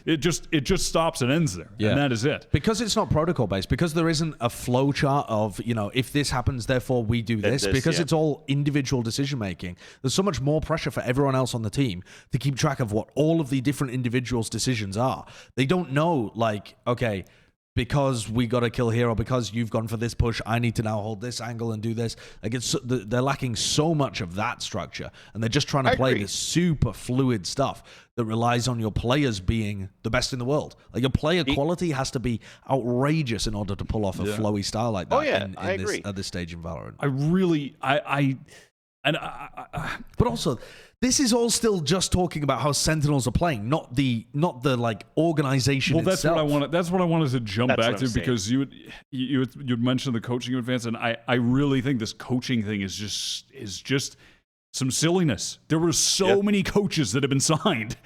It just stops and ends there, and that is it. Because it's not protocol based. Because there isn't a flow chart of if this happens, therefore we do this. Because it's all individual decision making. There's so much more pressure for everyone else on the team to keep track of what all of the different individuals' decisions are. They don't know, like, okay, because we got to kill here, or because you've gone for this push, I need to now hold this angle and do this. Like they're lacking so much of that structure, and they're just trying to play this super fluid stuff that relies on your players being the best in the world. Like your player quality has to be outrageous in order to pull off a flowy style like that. I agree. At this stage in Valorant. But also, this is all still just talking about how Sentinels are playing, not the like organization. Well, itself. That's what I wanted to jump back to, because you'd mentioned the coaching advance, and I really think this coaching thing is just some silliness. There were so many coaches that have been signed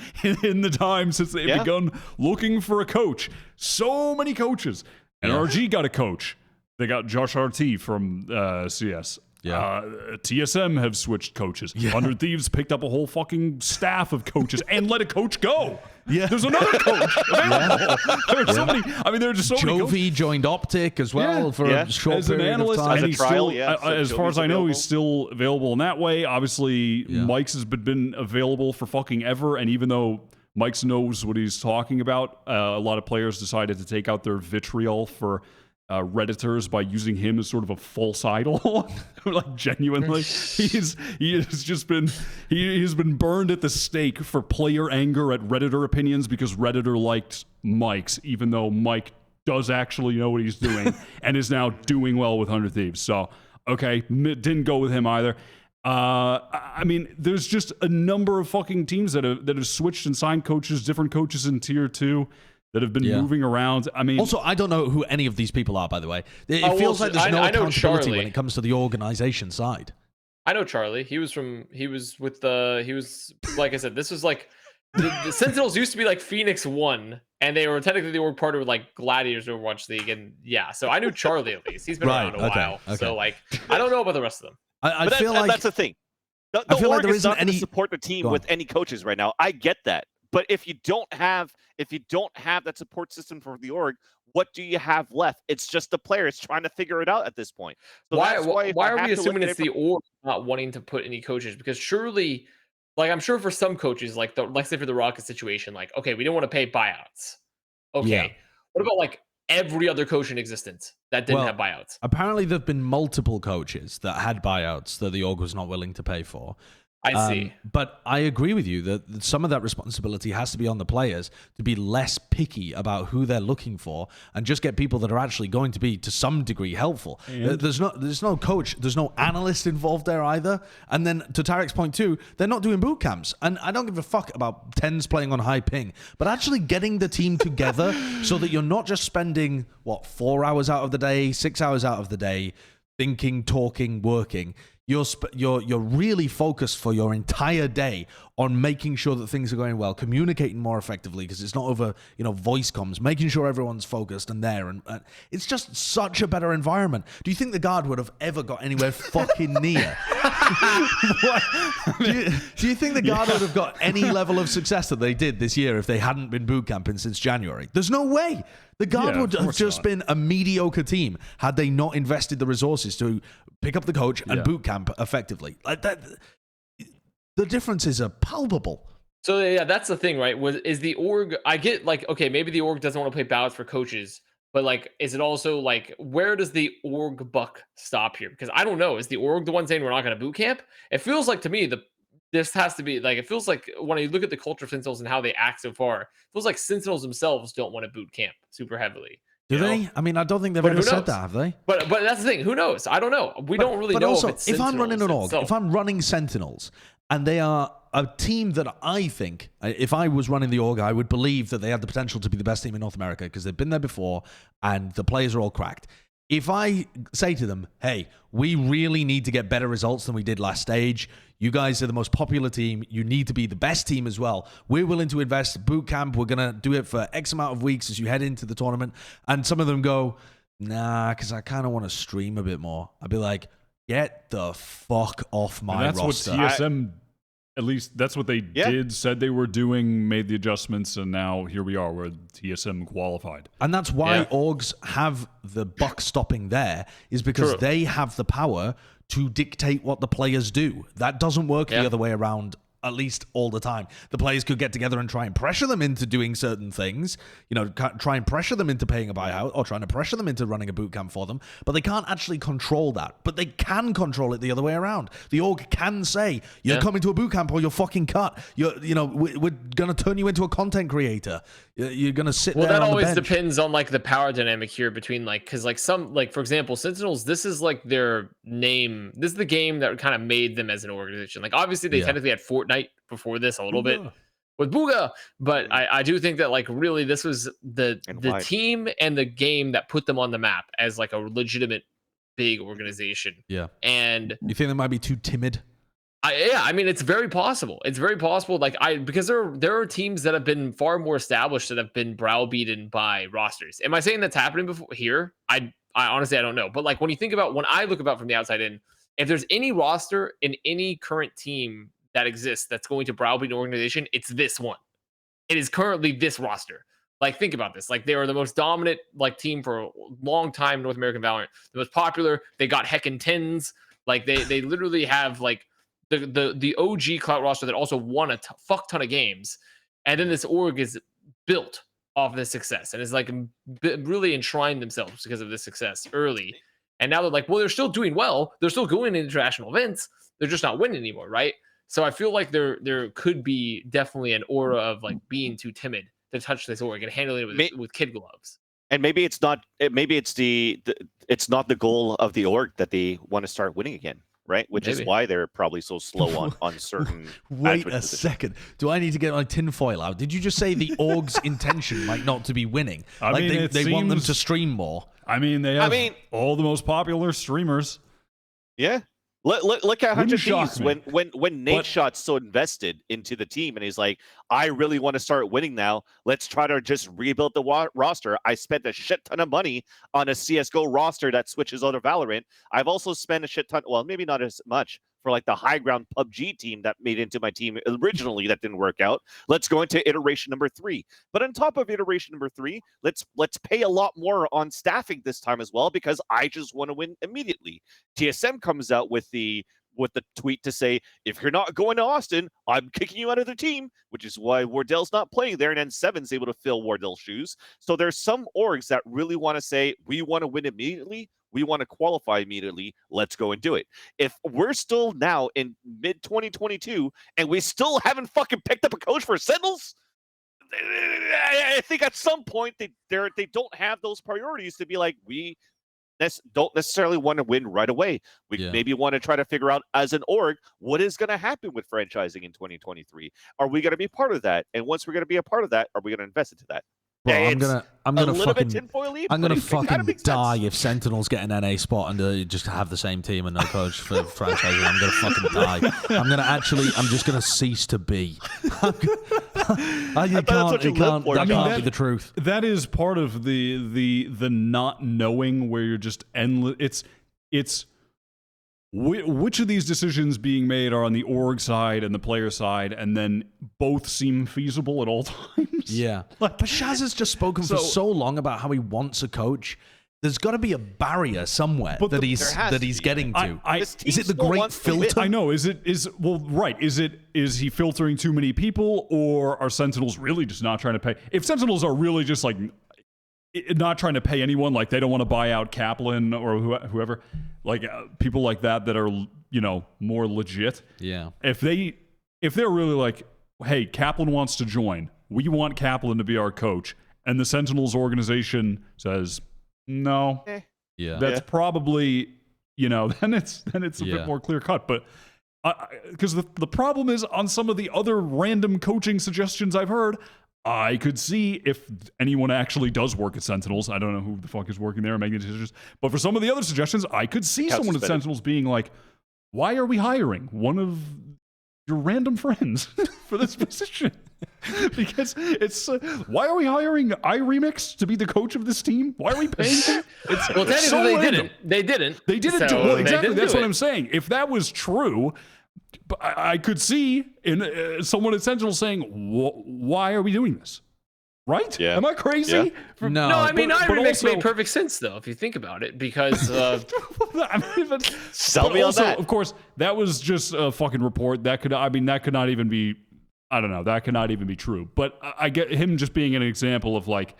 in the time since they've begun looking for a coach. So many coaches, and RG got a coach. They got Josh RT from CS. TSM have switched coaches. 100 Thieves picked up a whole fucking staff of coaches and let a coach go. There's another coach available. There's so many. I mean, there are just so many coaches. Jovi joined Optic as well for a short as an period analyst, of time. and he's trial, still, as far as I know, he's still available in that way. Obviously, Mike's has been available for fucking ever, and even though Mike's knows what he's talking about, a lot of players decided to take out their vitriol for Redditors by using him as sort of a false idol. Like, genuinely, he's been burned at the stake for player anger at Redditor opinions because Redditor liked Mike's, even though Mike does actually know what he's doing and is now doing well with 100 Thieves. So okay, didn't go with him either. I mean, there's just a number of fucking teams that have switched and signed coaches, different coaches in tier 2 that have been moving around. I mean, also, I don't know who any of these people are, by the way. It feels like there's no accountability when it comes to the organization side. I know Charlie. He was like I said, this was like the Sentinels used to be like Phoenix 1, and they were technically part of like Gladiators Overwatch League, and so I knew Charlie at least. He's been around a while, so like I don't know about the rest of them. I feel like that's the thing. The org is not going to support the team with any coaches right now. I get that. But if you don't have that support system for the org, what do you have left? It's just the players trying to figure it out at this point. So why are we assuming it's the org not wanting to put any coaches? Because surely, like I'm sure for some coaches, like say for the Rocket situation, like okay, we don't want to pay buyouts. Okay, what about like every other coach in existence that didn't have buyouts? Apparently, there've been multiple coaches that had buyouts that the org was not willing to pay for. I see. But I agree with you that some of that responsibility has to be on the players to be less picky about who they're looking for and just get people that are actually going to be, to some degree, helpful. There's no coach, there's no analyst involved there either. And then to Tarek's point too, they're not doing boot camps. And I don't give a fuck about 10s playing on high ping, but actually getting the team together so that you're not just spending, 4 hours out of the day, 6 hours out of the day, thinking, talking, working. You're really focused for your entire day on making sure that things are going well, communicating more effectively because it's not over voice comms, making sure everyone's focused and there, and it's just such a better environment. Do you think the guard would have ever got anywhere fucking near? Do you think the guard would have got any level of success that they did this year if they hadn't been boot camping since January? There's no way. The guard would have just been a mediocre team had they not invested the resources to pick up the coach and boot camp effectively. Like that, the differences are palpable. So that's the thing, right? Is the org? I get like, okay, maybe the org doesn't want to play ballots for coaches, but like, is it also like, where does the org buck stop here? Because I don't know. Is the org the one saying we're not going to boot camp? It feels like to me this has to be like, it feels like when you look at the culture of Sentinels and how they act so far, it feels like Sentinels themselves don't want to boot camp super heavily. Do they? I mean, I don't think they've ever said that, have they? But that's the thing. Who knows? I don't know. We don't really know. Also, if it's if I'm running an org, itself. if I'm running Sentinels, and they are a team that I think, if I was running the org, I would believe that they have the potential to be the best team in North America because they've been there before and the players are all cracked. If I say to them, hey, we really need to get better results than we did last stage. You guys are the most popular team. You need to be the best team as well. We're willing to invest boot camp. We're going to do it for X amount of weeks as you head into the tournament. And some of them go, nah, because I kind of want to stream a bit more. I'd be like, get the fuck off my roster. That's what TSM, at least that's what they did, said they were doing, made the adjustments, and now here we are where TSM qualified. And that's why orgs have the buck stopping there, is because they have the power to dictate what the players do. That doesn't work the other way around at least all the time. The players could get together and try and pressure them into doing certain things, try and pressure them into paying a buyout or trying to pressure them into running a boot camp for them, but they can't actually control that. But they can control it the other way around. The org can say, you're coming to a boot camp or you're fucking cut. We're going to turn you into a content creator. You're going to sit there on the bench. Well, that always depends on like the power dynamic here between because for example, Sentinels, this is like their name. This is the game that kind of made them as an organization. Like obviously they technically had Fortnite before this a little bit with Booga, but I do think that like really this was the team and the game that put them on the map as like a legitimate big organization. Yeah. And you think they might be too timid? I mean, it's very possible. It's very possible. Because there are teams that have been far more established that have been browbeaten by rosters. Am I saying that's happening before here? I honestly, I don't know. But like when I look about from the outside in, if there's any roster in any current team that exists that's going to browbeat an organization, it's this one. It is currently this roster. Like, think about this. Like, they were the most dominant like team for a long time in North American Valorant. The most popular. They got heckin' tens. Like, they literally have like the OG Clout roster that also won a fuck ton of games, and then this org is built off this success and is like really enshrined themselves because of this success early. And now they're like, well, they're still doing well. They're still going to international events. They're just not winning anymore, right? So I feel like there could be definitely an aura of like being too timid to touch this org and handling it with kid gloves. And maybe it's not. Maybe it's it's not the goal of the org that they want to start winning again. Right, which is why they're probably so slow on certain. Wait a second. Do I need to get my tinfoil out? Did you just say the org's intention might not to be winning? I mean, they want them to stream more. I mean, they have all the most popular streamers. Yeah. Look at how Thieves when Nate Shot's so invested into the team and he's like, I really want to start winning now. Let's try to just rebuild the roster. I spent a shit ton of money on a CSGO roster that switches out of Valorant. I've also spent a shit ton, well, maybe not as much, for like the high ground PUBG team that made into my team originally that didn't work out. Let's go into iteration number 3. But on top of iteration number 3, let's pay a lot more on staffing this time as well, because I just want to win immediately. TSM comes out with the tweet to say, if you're not going to Austin, I'm kicking you out of the team, which is why Wardell's not playing there, and then Seven's able to fill Wardell's shoes. So there's some orgs that really want to say, we want to win immediately. We want to qualify immediately. Let's go and do it. If we're still now in mid-2022 and we still haven't fucking picked up a coach for Sentinels, I think at some point they don't have those priorities to be like, we don't necessarily want to win right away. We maybe want to try to figure out as an org what is going to happen with franchising in 2023. Are we going to be part of that? And once we're going to be a part of that, are we going to invest into that? Bro, I'm gonna fucking die if Sentinels get an NA spot and just have the same team and no coach for franchising. I'm gonna fucking die. I'm just gonna cease to be. That can't be the truth. That is part of the not knowing, where you're just endless. It's which of these decisions being made are on the org side and the player side, and then both seem feasible at all times. Yeah. But Shaz has just spoken for so long about how he wants a coach. There's got to be a barrier somewhere that he's getting to. Is it the great filter? I know. Is he filtering too many people, or are Sentinels really just not trying to pay? If Sentinels are really just like not trying to pay anyone, like they don't want to buy out Kaplan or whoever, like people like that are, more legit. Yeah. If they're really like, hey, Kaplan wants to join, we want Kaplan to be our coach, and the Sentinels organization says no, that's probably, then it's a bit more clear cut. But because the problem is, on some of the other random coaching suggestions I've heard, I could see if anyone actually does work at Sentinels. I don't know who the fuck is working there and making decisions. But for some of the other suggestions, I could see someone at Sentinels being like, why are we hiring one of your random friends for this position? Because it's why are we hiring iRemix to be the coach of this team? Why are we paying him? Well, technically they didn't. They didn't. Well, exactly. That's what I'm saying. If that was true, I could see in someone at Sentinel saying, why are we doing this? Right? Yeah. Am I crazy? Yeah. No, I mean, but iRemix also- made perfect sense though, if you think about it, because Sell me on also, that. of course, that was just a fucking report. That could not even be. I don't know. That could not even be true. But I get him just being an example of like.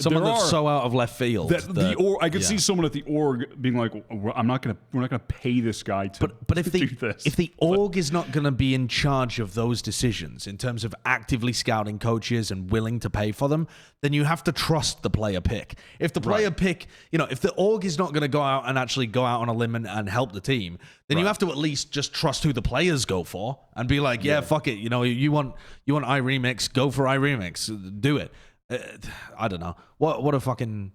Someone that's so out of left field. I could see someone at the org being like, we're not gonna pay this guy to But if do this. if the org is not going to be in charge of those decisions in terms of actively scouting coaches and willing to pay for them, then you have to trust the player pick. If the player pick, if the org is not going to go out and actually go out on a limb and help the team, then you have to at least just trust who the players go for and be like, yeah, fuck it. You want iRemix, go for iRemix, do it. I don't know. What a fucking.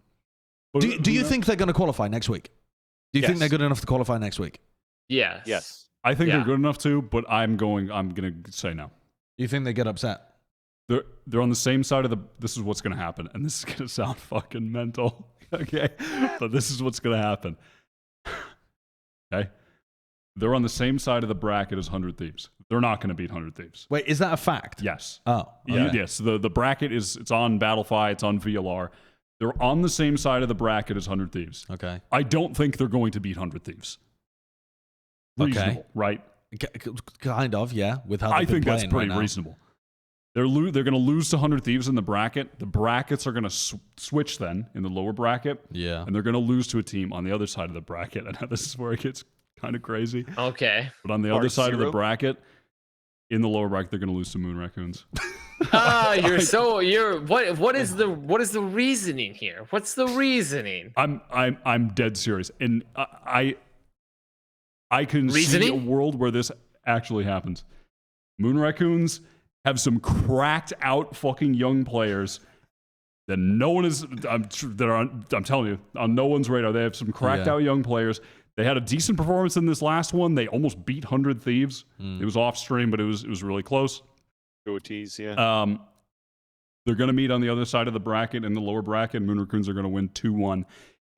Do you think they're going to qualify next week? Do you think they're good enough to qualify next week? yes. I think they're good enough to, but I'm gonna say no. You think they get upset? They're on the same side of the. This is what's gonna happen, and this is gonna sound fucking mental, okay? But this is what's gonna happen. Okay, they're on the same side of the bracket as 100 Thieves. They're not gonna beat 100 Thieves. Wait, is that a fact? Yes. Oh, yeah. Yes. The bracket it's on Battlefy. It's on VLR. They're on the same side of the bracket as 100 Thieves. Okay. I don't think they're going to beat 100 Thieves. Reasonable, right? Kind of, yeah. With how I think that's pretty right reasonable. They're going to lose to 100 Thieves in the bracket. The brackets are going to switch then in the lower bracket. Yeah. And they're going to lose to a team on the other side of the bracket. And this is where it gets kind of crazy. Okay. But on the other side of the bracket, in the lower bracket, they're going to lose to Moon Raccoons. What is the reasoning here? What's the reasoning? I'm dead serious. And I can see a world where this actually happens. Moon Raccoons have some cracked out fucking young players that no one is. I'm telling you, on no one's radar. They have some cracked out young players. They had a decent performance in this last one. They almost beat 100 Thieves. It was off stream, but it was really close. Goatees, yeah. They're going to meet on the other side of the bracket in the lower bracket. Moon Raccoons are going to win 2-1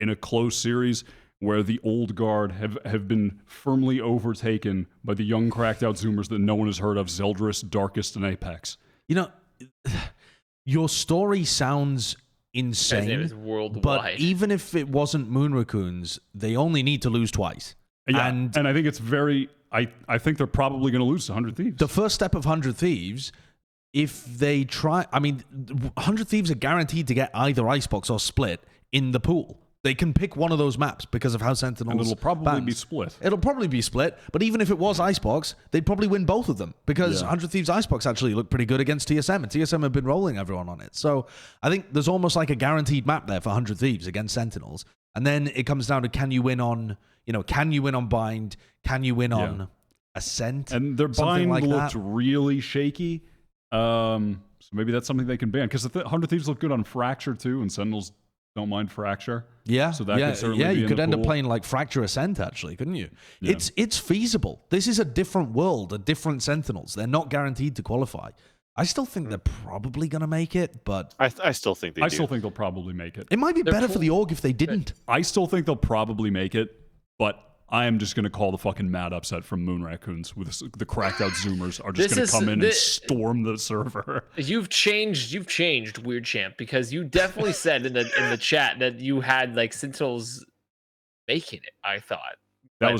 in a close series where the old guard have been firmly overtaken by the young cracked out Zoomers that no one has heard of, Zeldris, Darkest, and Apex. Your story sounds insane. It is worldwide. But even if it wasn't Moon Raccoons, they only need to lose twice. Yeah, and I think it's very. I think they're probably going to lose to 100 Thieves. The first step of 100 Thieves, if they try, 100 Thieves are guaranteed to get either Icebox or Split in the pool. They can pick one of those maps because of how Sentinels. And it'll probably be Split. It'll probably be Split, but even if it was Icebox, they'd probably win both of them because 100 Thieves Icebox actually looked pretty good against TSM, and TSM have been rolling everyone on it. So I think there's almost like a guaranteed map there for 100 Thieves against Sentinels. And then it comes down to can you win on Bind? Can you win on Ascent? And their Bind looked really shaky. So maybe that's something they can ban because 100 Thieves look good on Fracture too, and Sentinels don't mind Fracture. Yeah. So that could certainly be you could end up pool. playing like Fracture Ascent actually, couldn't you? Yeah. It's feasible. This is a different world, a different Sentinels. They're not guaranteed to qualify. I still think they're probably going to make it, but I still think they do. I still think they'll probably make it. It might be better for the org if they didn't. I still think they'll probably make it, but I am just going to call the fucking mad upset from Moon Raccoons with the cracked out Zoomers are just going to come in and storm the server. You've changed, Weird Champ, because you definitely said in the chat that you had like Sentinels making it. I thought that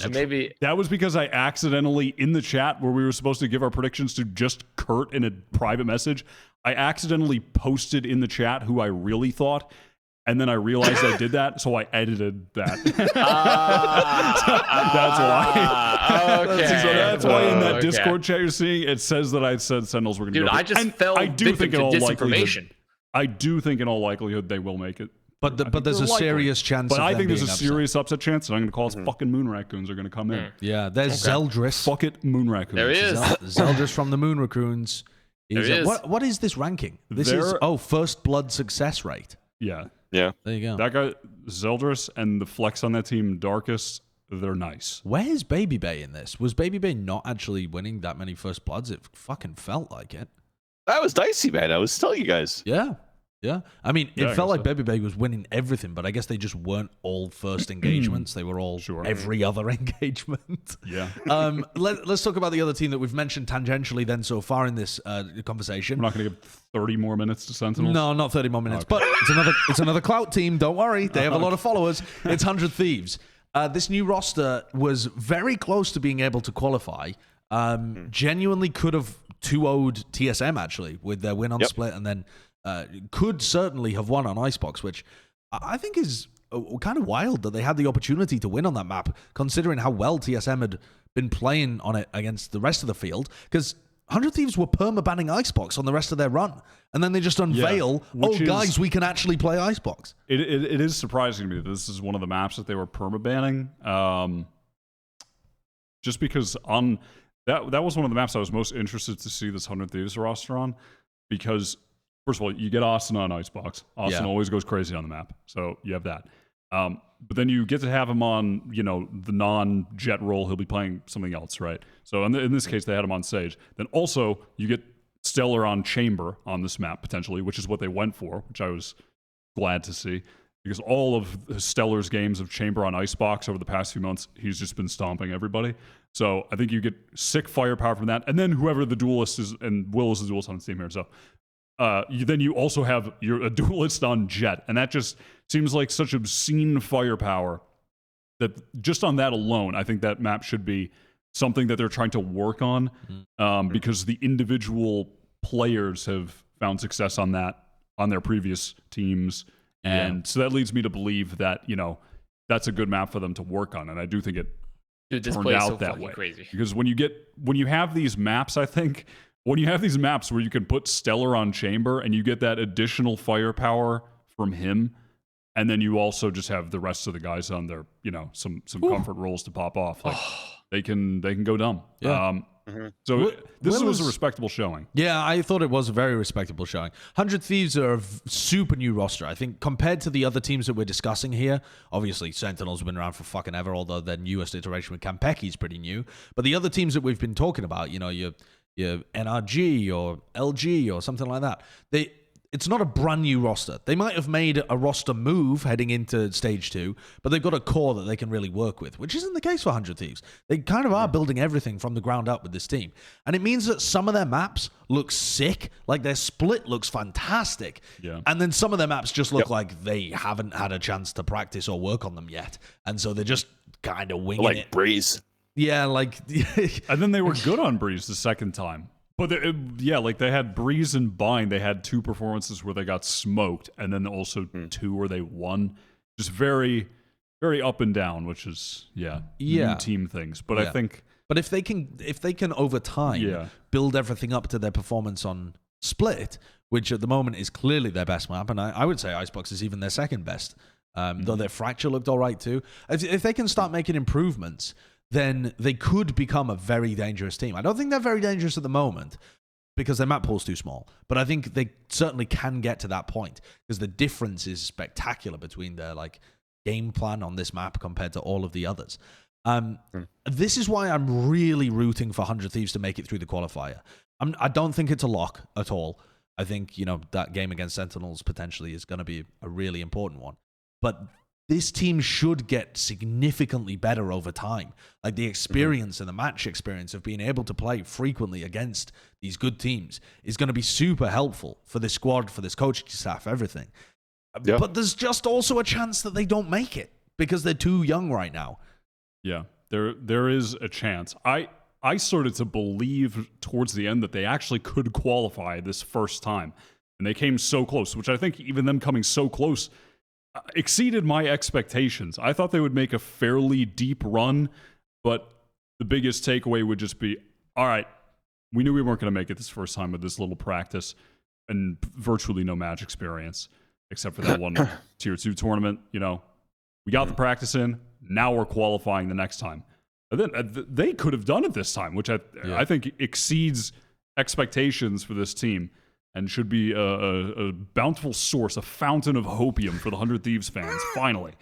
was because I accidentally in the chat where we were supposed to give our predictions to just Kurt in a private message, I accidentally posted in the chat who I really thought. And then I realized I did that, so I edited that. That's why. Okay. So that's why in that Discord chat you're seeing, it says that I said Sentinels were going to go. Dude, I just fell victim to disinformation. I do think in all likelihood they will make it. But there's a serious chance. But of I them think there's a being serious upset chance, and I'm going to call us fucking Moon Raccoons are going to come in. Yeah, there's Zeldris. Fuck it, Moon Raccoons. There he is. Zeldris from the Moon Raccoons. What is this ranking? This is first blood success rate. Yeah. Yeah. There you go. That guy, Zeldris, and the flex on that team, Darkest, they're nice. Where's Babybay in this? Was Babybay not actually winning that many first bloods? It fucking felt like it. That was dicey, man. I was telling you guys. Yeah. Yeah, I mean, it felt like Babybay was winning everything, but I guess they just weren't all first engagements. They were all every other engagement. Yeah. Let's talk about the other team that we've mentioned tangentially then so far in this conversation. We're not going to give 30 more minutes to Sentinels? No, not 30 more minutes, but it's another clout team. Don't worry. They have a lot of followers. It's 100 Thieves. This new roster was very close to being able to qualify. Genuinely could have 2-0'd TSM, actually, with their win on Split, and then could certainly have won on Icebox, which I think is kind of wild that they had the opportunity to win on that map, considering how well TSM had been playing on it against the rest of the field, because 100 Thieves were perma-banning Icebox on the rest of their run, and then they just unveil, guys, we can actually play Icebox. It is surprising to me that this is one of the maps that they were perma-banning, just because on... That was one of the maps I was most interested to see this 100 Thieves roster on, because first of all, you get Austin on Icebox. Austin always goes crazy on the map, so you have that. But then you get to have him on, the non-Jett role. He'll be playing something else, right? So in this case, they had him on Sage. Then also, you get Stellar on Chamber on this map, potentially, which is what they went for, which I was glad to see. Because all of Stellar's games of Chamber on Icebox over the past few months, he's just been stomping everybody. So I think you get sick firepower from that. And then whoever the duelist is, and Will is the duelist on the team here, so... then you also have a duelist on Jett, and that just seems like such obscene firepower that just on that alone, I think that map should be something that they're trying to work on, because the individual players have found success on that on their previous teams, and so that leads me to believe that that's a good map for them to work on, and I do think it turned out that way. Crazy. Because when you have these maps, I think. When you have these maps where you can put Stellar on Chamber and you get that additional firepower from him, and then you also just have the rest of the guys on their, some comfort roles to pop off. Like they can go dumb. Yeah. So this was a respectable showing. Yeah, I thought it was a very respectable showing. 100 Thieves are a super new roster. I think compared to the other teams that we're discussing here, obviously Sentinels have been around for fucking ever, although their newest iteration with Campeki is pretty new. But the other teams that we've been talking about, your NRG or LG or something like that. It's not a brand new roster. They might have made a roster move heading into Stage 2, but they've got a core that they can really work with, which isn't the case for 100 Thieves. They kind of are building everything from the ground up with this team. And it means that some of their maps look sick, like their split looks fantastic. Yeah. And then some of their maps just look like they haven't had a chance to practice or work on them yet. And so they're just kind of winging it. Like Breeze. Yeah, and then they were good on Breeze the second time. But they had Breeze and Bind. They had 2 performances where they got smoked, and then also 2 where they won. Just very, very up and down, which is new team things. But I think, but if they can over time build everything up to their performance on Split, which at the moment is clearly their best map, and I would say Icebox is even their second best, though their Fracture looked all right too. If they can start making improvements, then they could become a very dangerous team. I don't think they're very dangerous at the moment because their map pool's too small, but I think they certainly can get to that point because the difference is spectacular between their game plan on this map compared to all of the others. This is why I'm really rooting for 100 Thieves to make it through the qualifier. I don't think it's a lock at all. I think that game against Sentinels potentially is going to be a really important one, but this team should get significantly better over time. Like the experience and the match experience of being able to play frequently against these good teams is going to be super helpful for this squad, for this coaching staff, everything. Yeah. But there's just also a chance that they don't make it because they're too young right now. Yeah, there is a chance. I started to believe towards the end that they actually could qualify this first time. And they came so close, which I think even them coming so close exceeded my expectations. I thought they would make a fairly deep run, but the biggest takeaway would just be, all right, we knew we weren't going to make it this first time with this little practice and virtually no match experience, except for that one Tier 2 tournament. We got the practice in, now we're qualifying the next time. And then they could have done it this time, which I think exceeds expectations for this team. And should be a bountiful source, a fountain of hopium for the 100 Thieves fans, finally.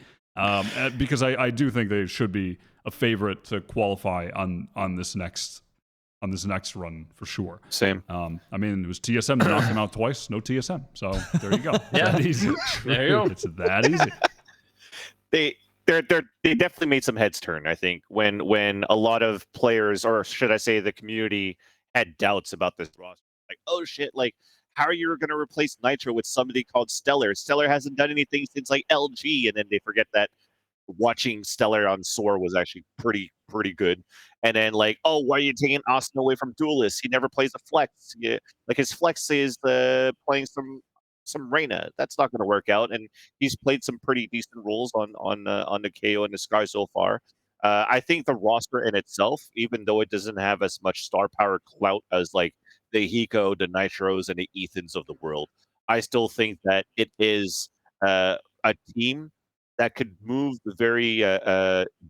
Because I do think they should be a favorite to qualify on this next on this next run for sure. Same. I mean, it was TSM that knocked him out twice. No TSM. So there you go. Yeah. That easy. There you go. It's that easy. They definitely made some heads turn. I think when a lot of players, or should I say, the community, had doubts about this roster. Like, oh shit, like how are you going to replace Nitro with somebody called Stellar? Stellar hasn't done anything since like LG, and then they forget that watching Stellar on Soar was actually pretty good. And then like, oh, why are you taking Austin away from Duelist? He never plays a flex. Yeah, like his flex is playing some Reyna. That's not going to work out. And he's played some pretty decent roles on the KO and the Sky so far. I think the roster in itself, even though it doesn't have as much star power clout as like the Hiko, the Nitros, and the Ethans of the world, I still think that it is a team that could move very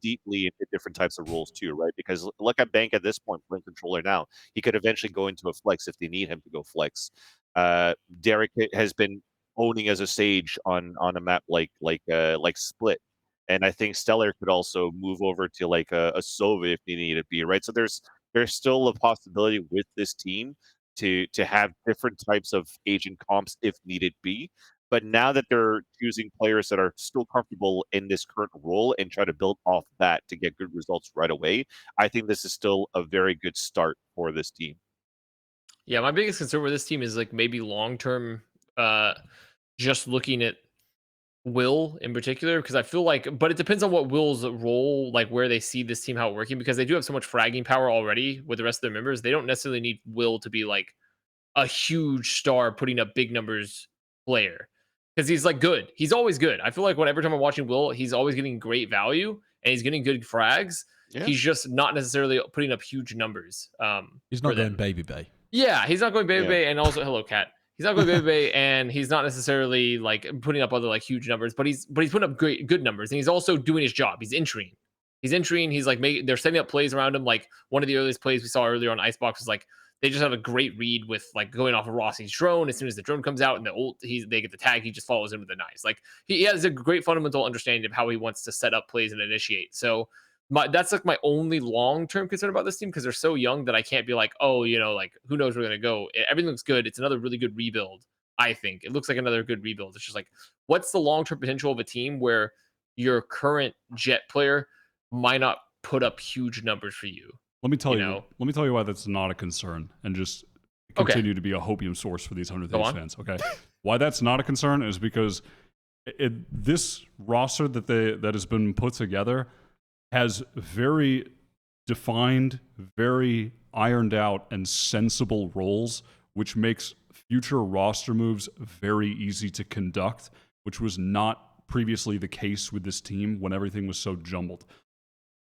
deeply into different types of roles too, right? Because look at Bank at this point, playing controller now. He could eventually go into a flex if they need him to go flex. Derek has been owning as a Sage on a map like Split, and I think Stellar could also move over to like a Sova if they need to be, right? So there's still a possibility with this team to have different types of agent comps if needed be. But now that they're choosing players that are still comfortable in this current role and try to build off that to get good results right away, I think this is still a very good start for this team. Yeah, my biggest concern with this team is like maybe long term, just looking at Will in particular, because I feel like, but it depends on what Will's role, like where they see this team, how it working, because they do have so much fragging power already with the rest of their members. They don't necessarily need Will to be like a huge star putting up big numbers player, because he's like good. He's always good. I feel like every time I'm watching Will, he's always getting great value and he's getting good frags. Yeah. He's just not necessarily putting up huge numbers. He's not going Babybay. Yeah, he's not going Babybay, and also hello cat. He's not going Babybay, and he's not necessarily like putting up other like huge numbers, but he's putting up good numbers, and he's also doing his job. He's entering. He's like they're setting up plays around him. Like one of the earliest plays we saw earlier on Icebox was like they just have a great read with like going off of Rossi's drone. As soon as the drone comes out and they get the tag, he just follows in with a nice. Like he has a great fundamental understanding of how he wants to set up plays and initiate. So that's like my only long-term concern about this team, because they're so young that I can't be like, oh, like who knows where we're going to go. Everything looks good. It's another really good rebuild. I think it looks like another good rebuild. It's just like, what's the long-term potential of a team where your current Jett player might not put up huge numbers for you? Let me tell you. Let me tell you why that's not a concern, and just continue to be a hopium source for these 100 Thieves fans. Okay, why that's not a concern is because this roster that has been put together has very defined, very ironed out, and sensible roles, which makes future roster moves very easy to conduct, which was not previously the case with this team when everything was so jumbled.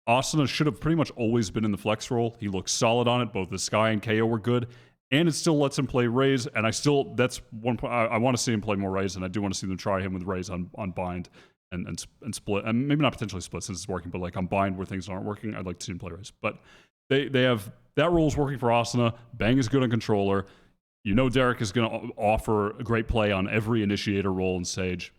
Asuna should have pretty much always been in the flex role. He looks solid on it. Both the Sky and KO were good, and it still lets him play Raze. And that's one point I want to see him play more Raze, and I do want to see them try him with Raze on Bind and Split, and maybe not potentially Split since it's working, but like on Bind where things aren't working, I'd like to see him play Raze. But they have that role is working for Asuna. Bang is good on controller. Derek is going to offer a great play on every initiator role in Sage.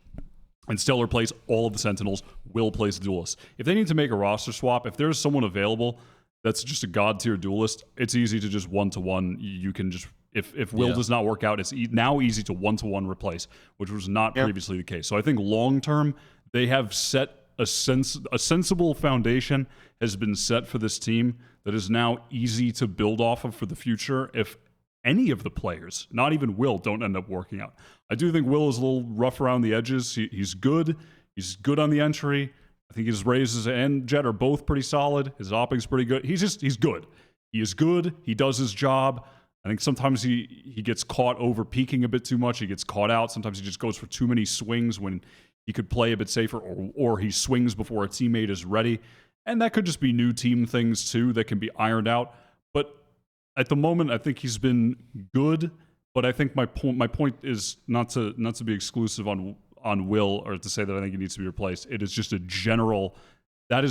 And Stellar plays all of the Sentinels. Will plays Duelist. If they need to make a roster swap, if there's someone available that's just a god tier Duelist, it's easy to just 1-to-1. You can just if Will does not work out, it's now easy to 1-to-1 replace, which was not previously the case. So I think long term they have set a sensible foundation has been set for this team that is now easy to build off of for the future. If any of the players, not even Will, don't end up working out. I do think Will is a little rough around the edges. He's good. He's good on the entry. I think his raises and Jett are both pretty solid. His opping's pretty good. He's good. He is good. He does his job. I think sometimes he gets caught over peaking a bit too much. He gets caught out. Sometimes he just goes for too many swings when he could play a bit safer, or he swings before a teammate is ready. And that could just be new team things too that can be ironed out. But at the moment, I think he's been good. But I think my point is not to be exclusive on Will, or to say that I think he needs to be replaced. It is just a general. That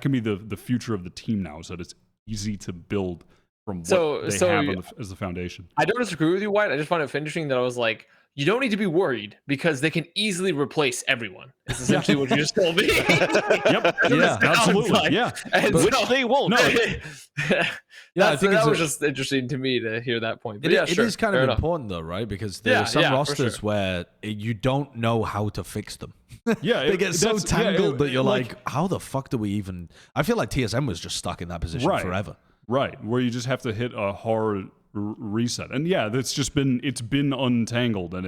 can be the future of the team now, is that it's easy to build from what they have as the foundation. I don't disagree with you, Wyatt. I just find it interesting that I was like, you don't need to be worried because they can easily replace everyone. It's essentially what you just told me. Yep. Yeah. Absolutely. Like, yeah. Which they won't. No. Yeah, I think that was just interesting to me to hear that point. But it is kind of important though, right? Because there are some rosters where you don't know how to fix them. Yeah, they get so tangled that you're like, how the fuck do we even? I feel like TSM was just stuck in that position forever. Right, where you just have to hit a hard reset, and yeah, it's been untangled, and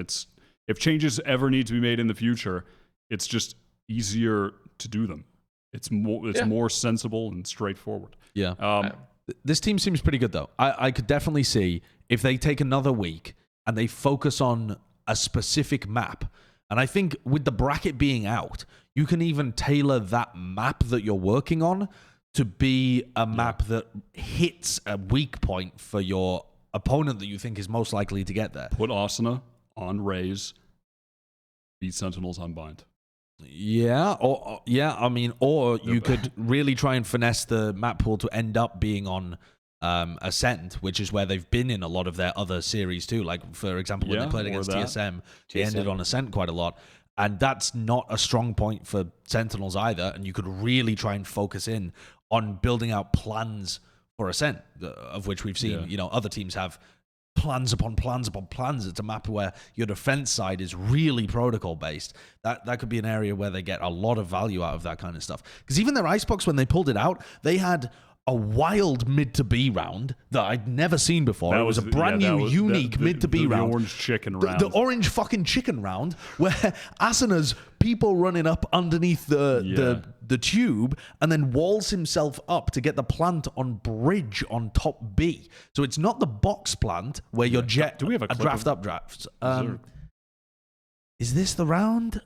if changes ever need to be made in the future, it's just easier to do them. It's more sensible and straightforward. Yeah. This team seems pretty good, though. I could definitely see if they take another week and they focus on a specific map. And I think with the bracket being out, you can even tailor that map that you're working on to be a map that hits a weak point for your opponent that you think is most likely to get there. Put Asuna on Raze, beat Sentinels on Bind. Yeah, or you could really try and finesse the map pool to end up being on Ascent, which is where they've been in a lot of their other series too. Like, for example, when they played against TSM, they ended on Ascent quite a lot. And that's not a strong point for Sentinels either. And you could really try and focus in on building out plans for Ascent, of which we've seen, other teams have plans upon plans upon plans. It's a map where your defense side is really protocol based. That could be an area where they get a lot of value out of that kind of stuff. Because even their Icebox, when they pulled it out, they had a wild mid to B round that I'd never seen before. It was a brand new, unique mid to B round. The orange chicken round. The orange fucking chicken round, where Asuna's people running up underneath the tube and then walls himself up to get the plant on bridge on top B. So it's not the box plant where your Jett Do we have a draft up drafts. Is this the round?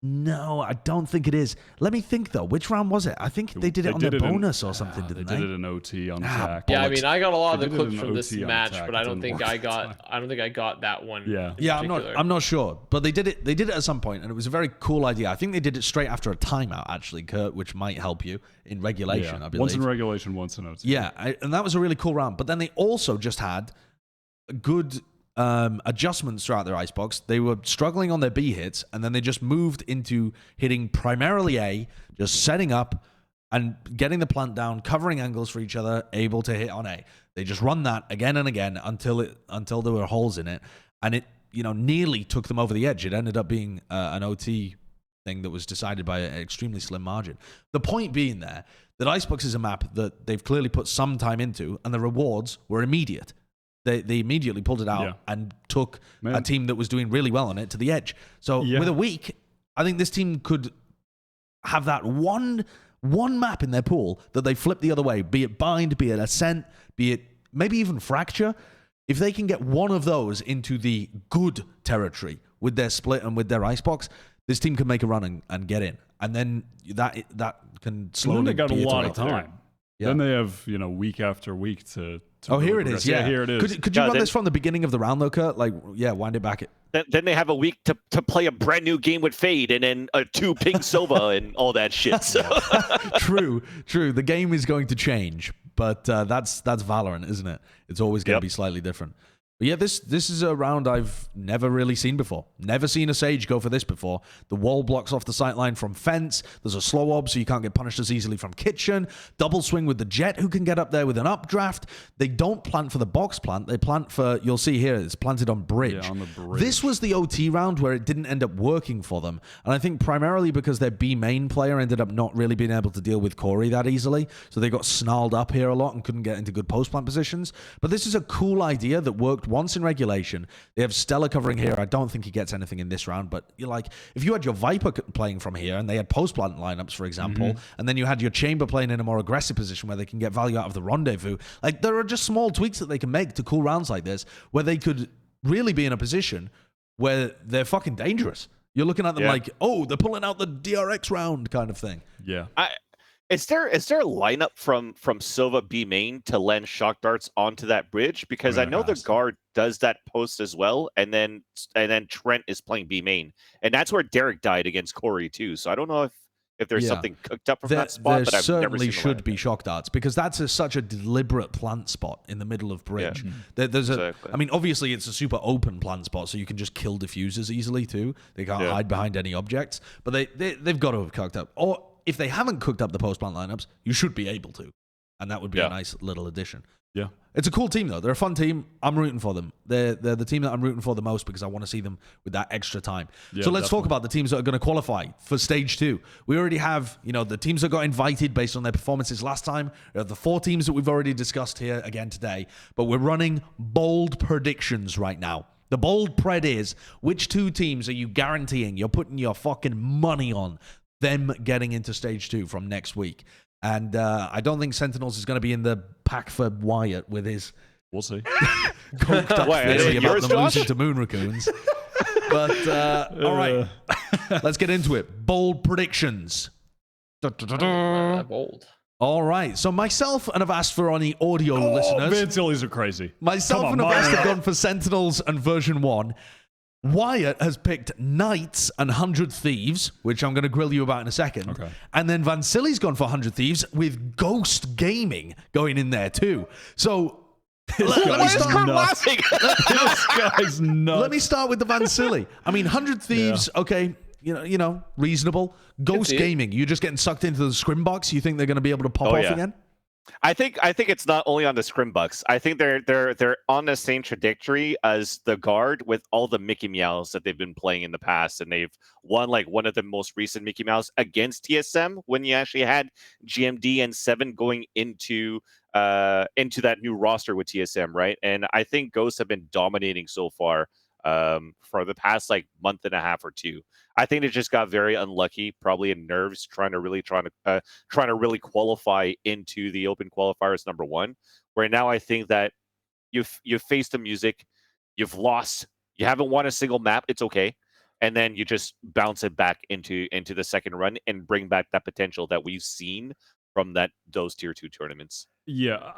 No, I don't think it is. Let me think, though. Which round was it? I think they did it on their bonus or something, didn't they? They did it in OT on Jack. Yeah, I mean, I got a lot of the clips from this match, but I don't think I got that one. Yeah, I'm not sure. But they did it at some point, and it was a very cool idea. I think they did it straight after a timeout, actually, Kurt, which might help you in regulation, I believe. Once in regulation, once in OT. Yeah, and that was a really cool round. But then they also just had good adjustments throughout their Icebox. They were struggling on their B hits, and then they just moved into hitting primarily A, just setting up and getting the plant down, covering angles for each other, able to hit on A. They just run that again and again until there were holes in it, and it nearly took them over the edge. It ended up being an OT thing that was decided by an extremely slim margin. The point being there that Icebox is a map that they've clearly put some time into, and the rewards were immediate. They immediately pulled it out and took a team that was doing really well on it to the edge. So with a week, I think this team could have that one map in their pool that they flip the other way, be it Bind, be it Ascent, be it maybe even Fracture. If they can get one of those into the good territory with their split and with their Icebox, this team can make a run and get in. And then that can slowly. And then they got a lot of time. Yeah. Then they have week after week to really here it is. Yeah, here it is. Could you run this from the beginning of the round though, Kurt? Like, wind it back. Then they have a week to play a brand new game with Fade, and then a 2 ping Sova and all that shit. So. True. The game is going to change, but that's Valorant, isn't it? It's always going to be slightly different. But yeah, this is a round I've never really seen before. Never seen a Sage go for this before. The wall blocks off the sight line from Fence. There's a slow ob, so you can't get punished as easily from Kitchen. Double swing with the Jett, who can get up there with an updraft. They don't plant for the box plant. They plant for, you'll see here, it's planted on bridge. Yeah, on the bridge. This was the OT round where it didn't end up working for them. And I think primarily because their B main player ended up not really being able to deal with Corey that easily. So they got snarled up here a lot and couldn't get into good post plant positions. But this is a cool idea that worked once in regulation. They have Stella covering here. I don't think he gets anything in this round, but you're like, if you had your Viper playing from here and they had post plant lineups, for example, and then you had your Chamber playing in a more aggressive position where they can get value out of the rendezvous, like there are just small tweaks that they can make to cool rounds like this where they could really be in a position where they're fucking dangerous. You're looking at them like, oh, they're pulling out the DRX round kind of thing. Yeah. Is there a lineup from Sova B main to land shock darts onto that bridge? Because I know the guard does that post as well, and then Trent is playing B main, and that's where Derek died against Corey too. So I don't know if if there's something cooked up from that spot. But I've certainly never seen should be shock darts because that's such a deliberate plant spot in the middle of bridge. There's I mean, obviously it's a super open plant spot, so you can just kill diffusers easily too. They can't hide behind any objects, but they've got to have cooked up. Or if they haven't cooked up the post plant lineups, you should be able to, and that would be a nice little addition. Yeah, it's a cool team though. They're a fun team. I'm rooting for them. They're the team that I'm rooting for the most because I want to see them with that extra time. So let's talk about the teams that are going to qualify for stage 2. We already have, the teams that got invited based on their performances last time. The 4 teams that we've already discussed here again today. But we're running bold predictions right now. The bold pred is, which 2 teams are you guaranteeing you're putting your fucking money on them getting into stage 2 from next week? And I don't think Sentinels is going to be in the pack for Wyatt with his... We'll see. Coked up theory about them losing to Moon Raccoons. But, all right. Let's get into it. Bold predictions. Bold. All right. So myself and Avast for any audio listeners... Vansillis are crazy. Myself and Avast have gone for Sentinels and Version1. Wyatt has picked Knights and 100 Thieves, which I'm going to grill you about in a second. Okay. And then Vansilli's gone for 100 Thieves with Ghost Gaming going in there too. So let me start laughing. This guy's nuts. Let me start with the Vansilli. I mean, 100 Thieves, okay, reasonable. Ghost Gaming, you're just getting sucked into the scrim box. You think they're going to be able to pop off again? I think it's not only on the scrim bucks. I think they're on the same trajectory as the Guard with all the Mickey Meows that they've been playing in the past, and they've won like one of the most recent Mickey Meows against TSM when you actually had GMD and 7 going into that new roster with TSM, right? And I think Ghosts have been dominating so far for the past like month and a half or 2. I think they just got very unlucky, probably in nerves, trying to really qualify into the open qualifiers number 1. Where now I think that you've faced the music, you've lost, you haven't won a single map, it's okay, and then you just bounce it back into the second run and bring back that potential that we've seen from those tier 2 tournaments. Yeah,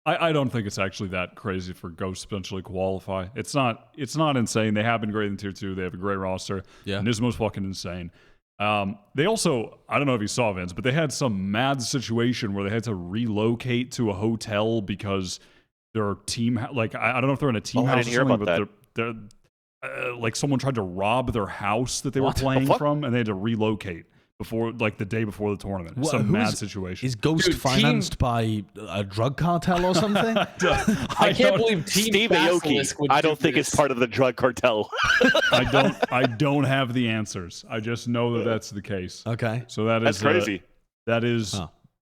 I don't think it's actually that crazy for Ghosts to potentially qualify. It's not insane. They have been great in tier 2. They have a great roster. Yeah. And Nismo's fucking insane. They also, I don't know if you saw, Vince, but they had some mad situation where they had to relocate to a hotel because their team, like, I don't know if they're in a team house or something, but they're like someone tried to rob their house that they were playing from, and they had to relocate before, like, the day before the tournament. What, some mad situation. Is Ghost financed by a drug cartel or something? I can't believe Steve Aoki. I don't think it's part of the drug cartel. I don't have the answers. I just know that that's the case. Okay. So that's crazy. That is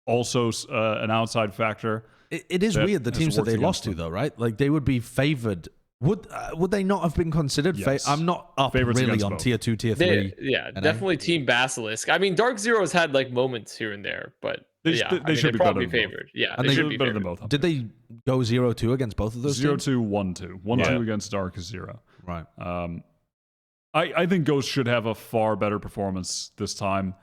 also an outside factor. It is weird, the teams that they lost to, though, right? Like, they would be favored. Would they not have been considered? Yes. I'm not up Favorites really on both. tier 2, tier 3. Definitely Team Basilisk. I mean, Dark Zero's had like moments here and there, but they should be probably favored. Yeah, and they should be better than both. Did they go 0-2 against both of those? 0-2, 1-2. 1-2 against Dark is 0. Right. I think Ghost should have a far better performance this time.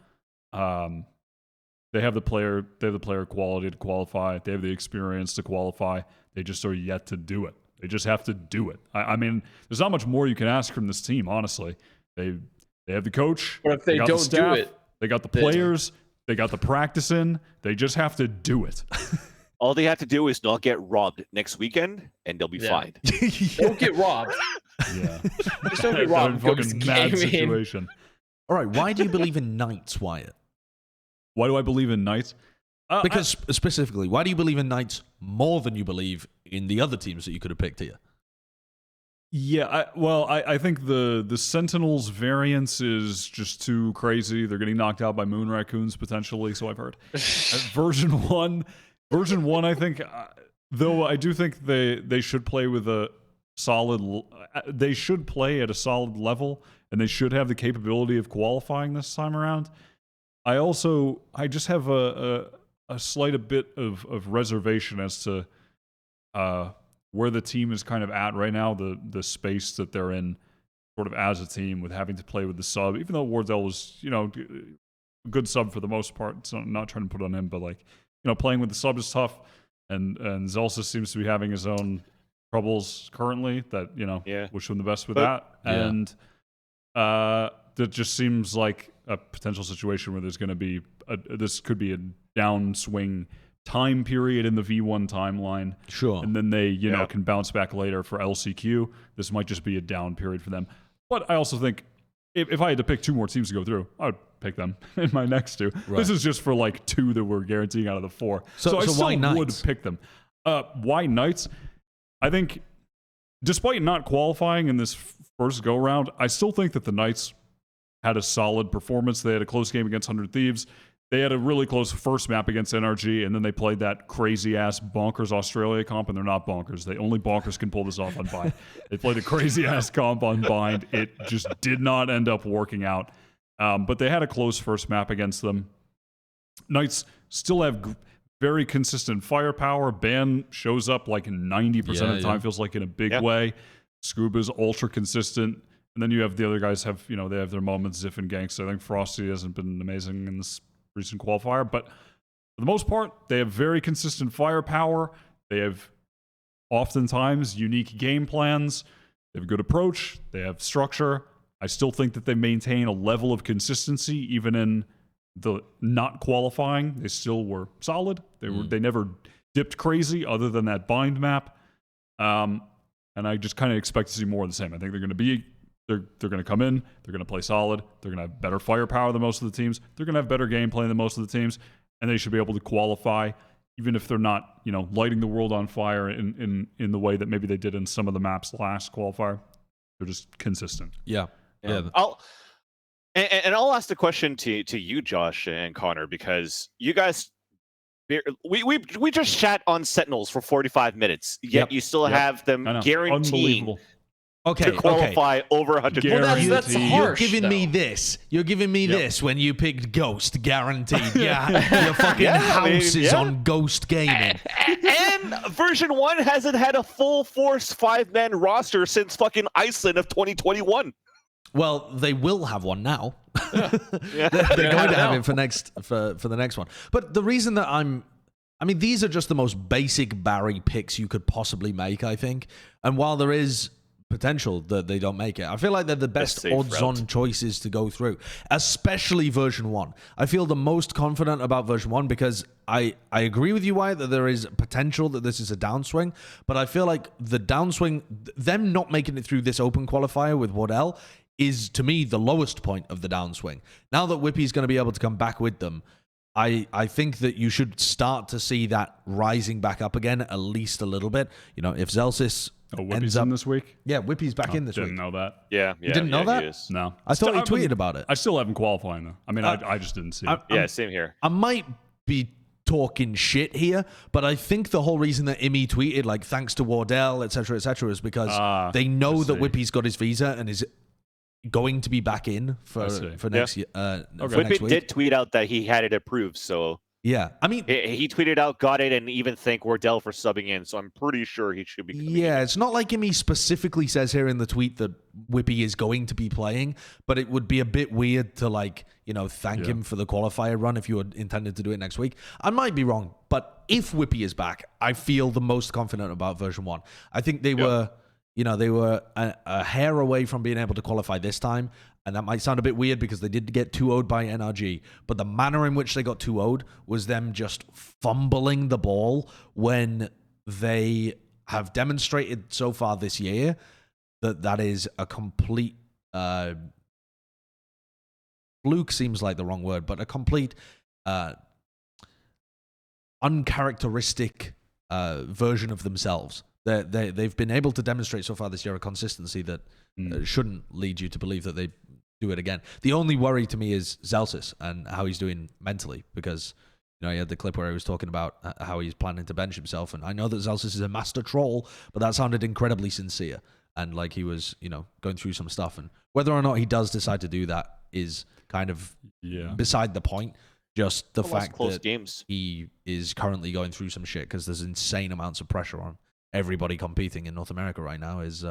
They have the player quality to qualify. They have the experience to qualify. They just are yet to do it. They just have to do it. I mean, there's not much more you can ask from this team, honestly. They have the coach. But if they don't the staff, do it, they got the players. They got the practice in. They just have to do it. All they have to do is not get robbed next weekend, and they'll be fine. Don't get robbed. Yeah. Just don't get robbed. Fucking mad situation. All right. Why do you believe in Knights, Wyatt? Why do I believe in Knights? Because specifically, why do you believe in Knights more than you believe in the other teams that you could have picked here? Yeah, I think the Sentinels variance is just too crazy. They're getting knocked out by Moon Raccoons potentially, so I've heard. Version1, I think, though I do think they should play with a solid. They should play at a solid level, and they should have the capability of qualifying this time around. I just have a slight bit of reservation as to where the team is kind of at right now, the space that they're in sort of as a team with having to play with the sub, even though Wardell was, a good sub for the most part, so I'm not trying to put on him, but like, playing with the sub is tough, and Zelsa seems to be having his own troubles currently that, wish him the best with that. And that just seems like a potential situation where there's going to be this could be a downswing time period in the V1 timeline. Sure. And then they, can bounce back later for LCQ. This might just be a down period for them. But I also think if I had to pick 2 more teams to go through, I would pick them in my next 2. Right. This is just for like 2 that we're guaranteeing out of the 4. So I still would pick them. Why Knights? I think despite not qualifying in this first go-round, I still think that the Knights had a solid performance. They had a close game against 100 Thieves. They had a really close first map against NRG, and then they played that crazy-ass bonkers Australia comp, and they're not bonkers. Only bonkers can pull this off on Bind. They played a crazy-ass comp on Bind. It just did not end up working out. But they had a close first map against them. Knights still have very consistent firepower. Ban shows up like 90% of the time, feels like in a big way. Scuba's ultra consistent. And then you have the other guys have, they have their moments, Ziff and Gangsta. I think Frosty hasn't been amazing in this recent qualifier, but for the most part, they have very consistent firepower. They have oftentimes unique game plans. They have a good approach. They have structure. I still think that they maintain a level of consistency even in the not qualifying. They still were solid. They never dipped crazy other than that Bind map. And I just kind of expect to see more of the same. I think they're going to be They're going to come in. They're going to play solid. They're going to have better firepower than most of the teams. They're going to have better gameplay than most of the teams, and they should be able to qualify, even if they're not, lighting the world on fire in the way that maybe they did in some of the maps last qualifier. They're just consistent. Yeah. I'll ask the question to you, Josh and Connor, because you guys, we just chat on Sentinels for 45 minutes. Yet you still have them guaranteeing. To qualify over 100. Well, that's harsh. You're giving me this. You're giving me this when you picked Ghost, guaranteed. Yeah, your fucking house is on Ghost Gaming. And Version 1 hasn't had a full force 5-man roster since fucking Iceland of 2021. Well, they will have one now. They're going to have it for the next one. But the reason that these are just the most basic Barry picks you could possibly make, I think. And while there is potential that they don't make it, I feel like they're the best odds-on choices to go through, especially Version 1. I feel the most confident about Version 1 because I agree with you, Wyatt, that there is potential that this is a downswing, but I feel like the downswing, them not making it through this open qualifier with Wardell is, to me, the lowest point of the downswing. Now that Whippy's going to be able to come back with them, I think that you should start to see that rising back up again, at least a little bit. If Zelsis Whippy's in this week? Yeah, Whippy's back in this week. Didn't know that. Yeah. You didn't know that? No. I thought he tweeted about it. I still haven't qualified though. I mean, I just didn't see it. Same here. I might be talking shit here, but I think the whole reason that Imi tweeted, like, thanks to Wardell, etc., is because they know that Whippy's got his visa and is going to be back in for next year. Whippy did tweet out that he had it approved, so... Yeah, I mean... He tweeted out, got it, and even thanked Wardell for subbing in, so I'm pretty sure he should be coming in. It's not like he specifically says here in the tweet that Whippy is going to be playing, but it would be a bit weird to, thank him for the qualifier run if you had intended to do it next week. I might be wrong, but if Whippy is back, I feel the most confident about Version 1. I think they were... they were a hair away from being able to qualify this time. And that might sound a bit weird because they did get 2-0'd by NRG. But the manner in which they got 2-0'd was them just fumbling the ball when they have demonstrated so far this year that is a complete... fluke seems like the wrong word, but a complete uncharacteristic version of themselves. They've been able to demonstrate so far this year a consistency that shouldn't lead you to believe that they do it again. The only worry to me is Zelsis and how he's doing mentally, because he had the clip where he was talking about how he's planning to bench himself, and I know that Zelsis is a master troll, but that sounded incredibly sincere and like he was going through some stuff, and whether or not he does decide to do that is kind of beside the point. Just the fact that he is currently going through some shit because there's insane amounts of pressure on everybody competing in North America right now is,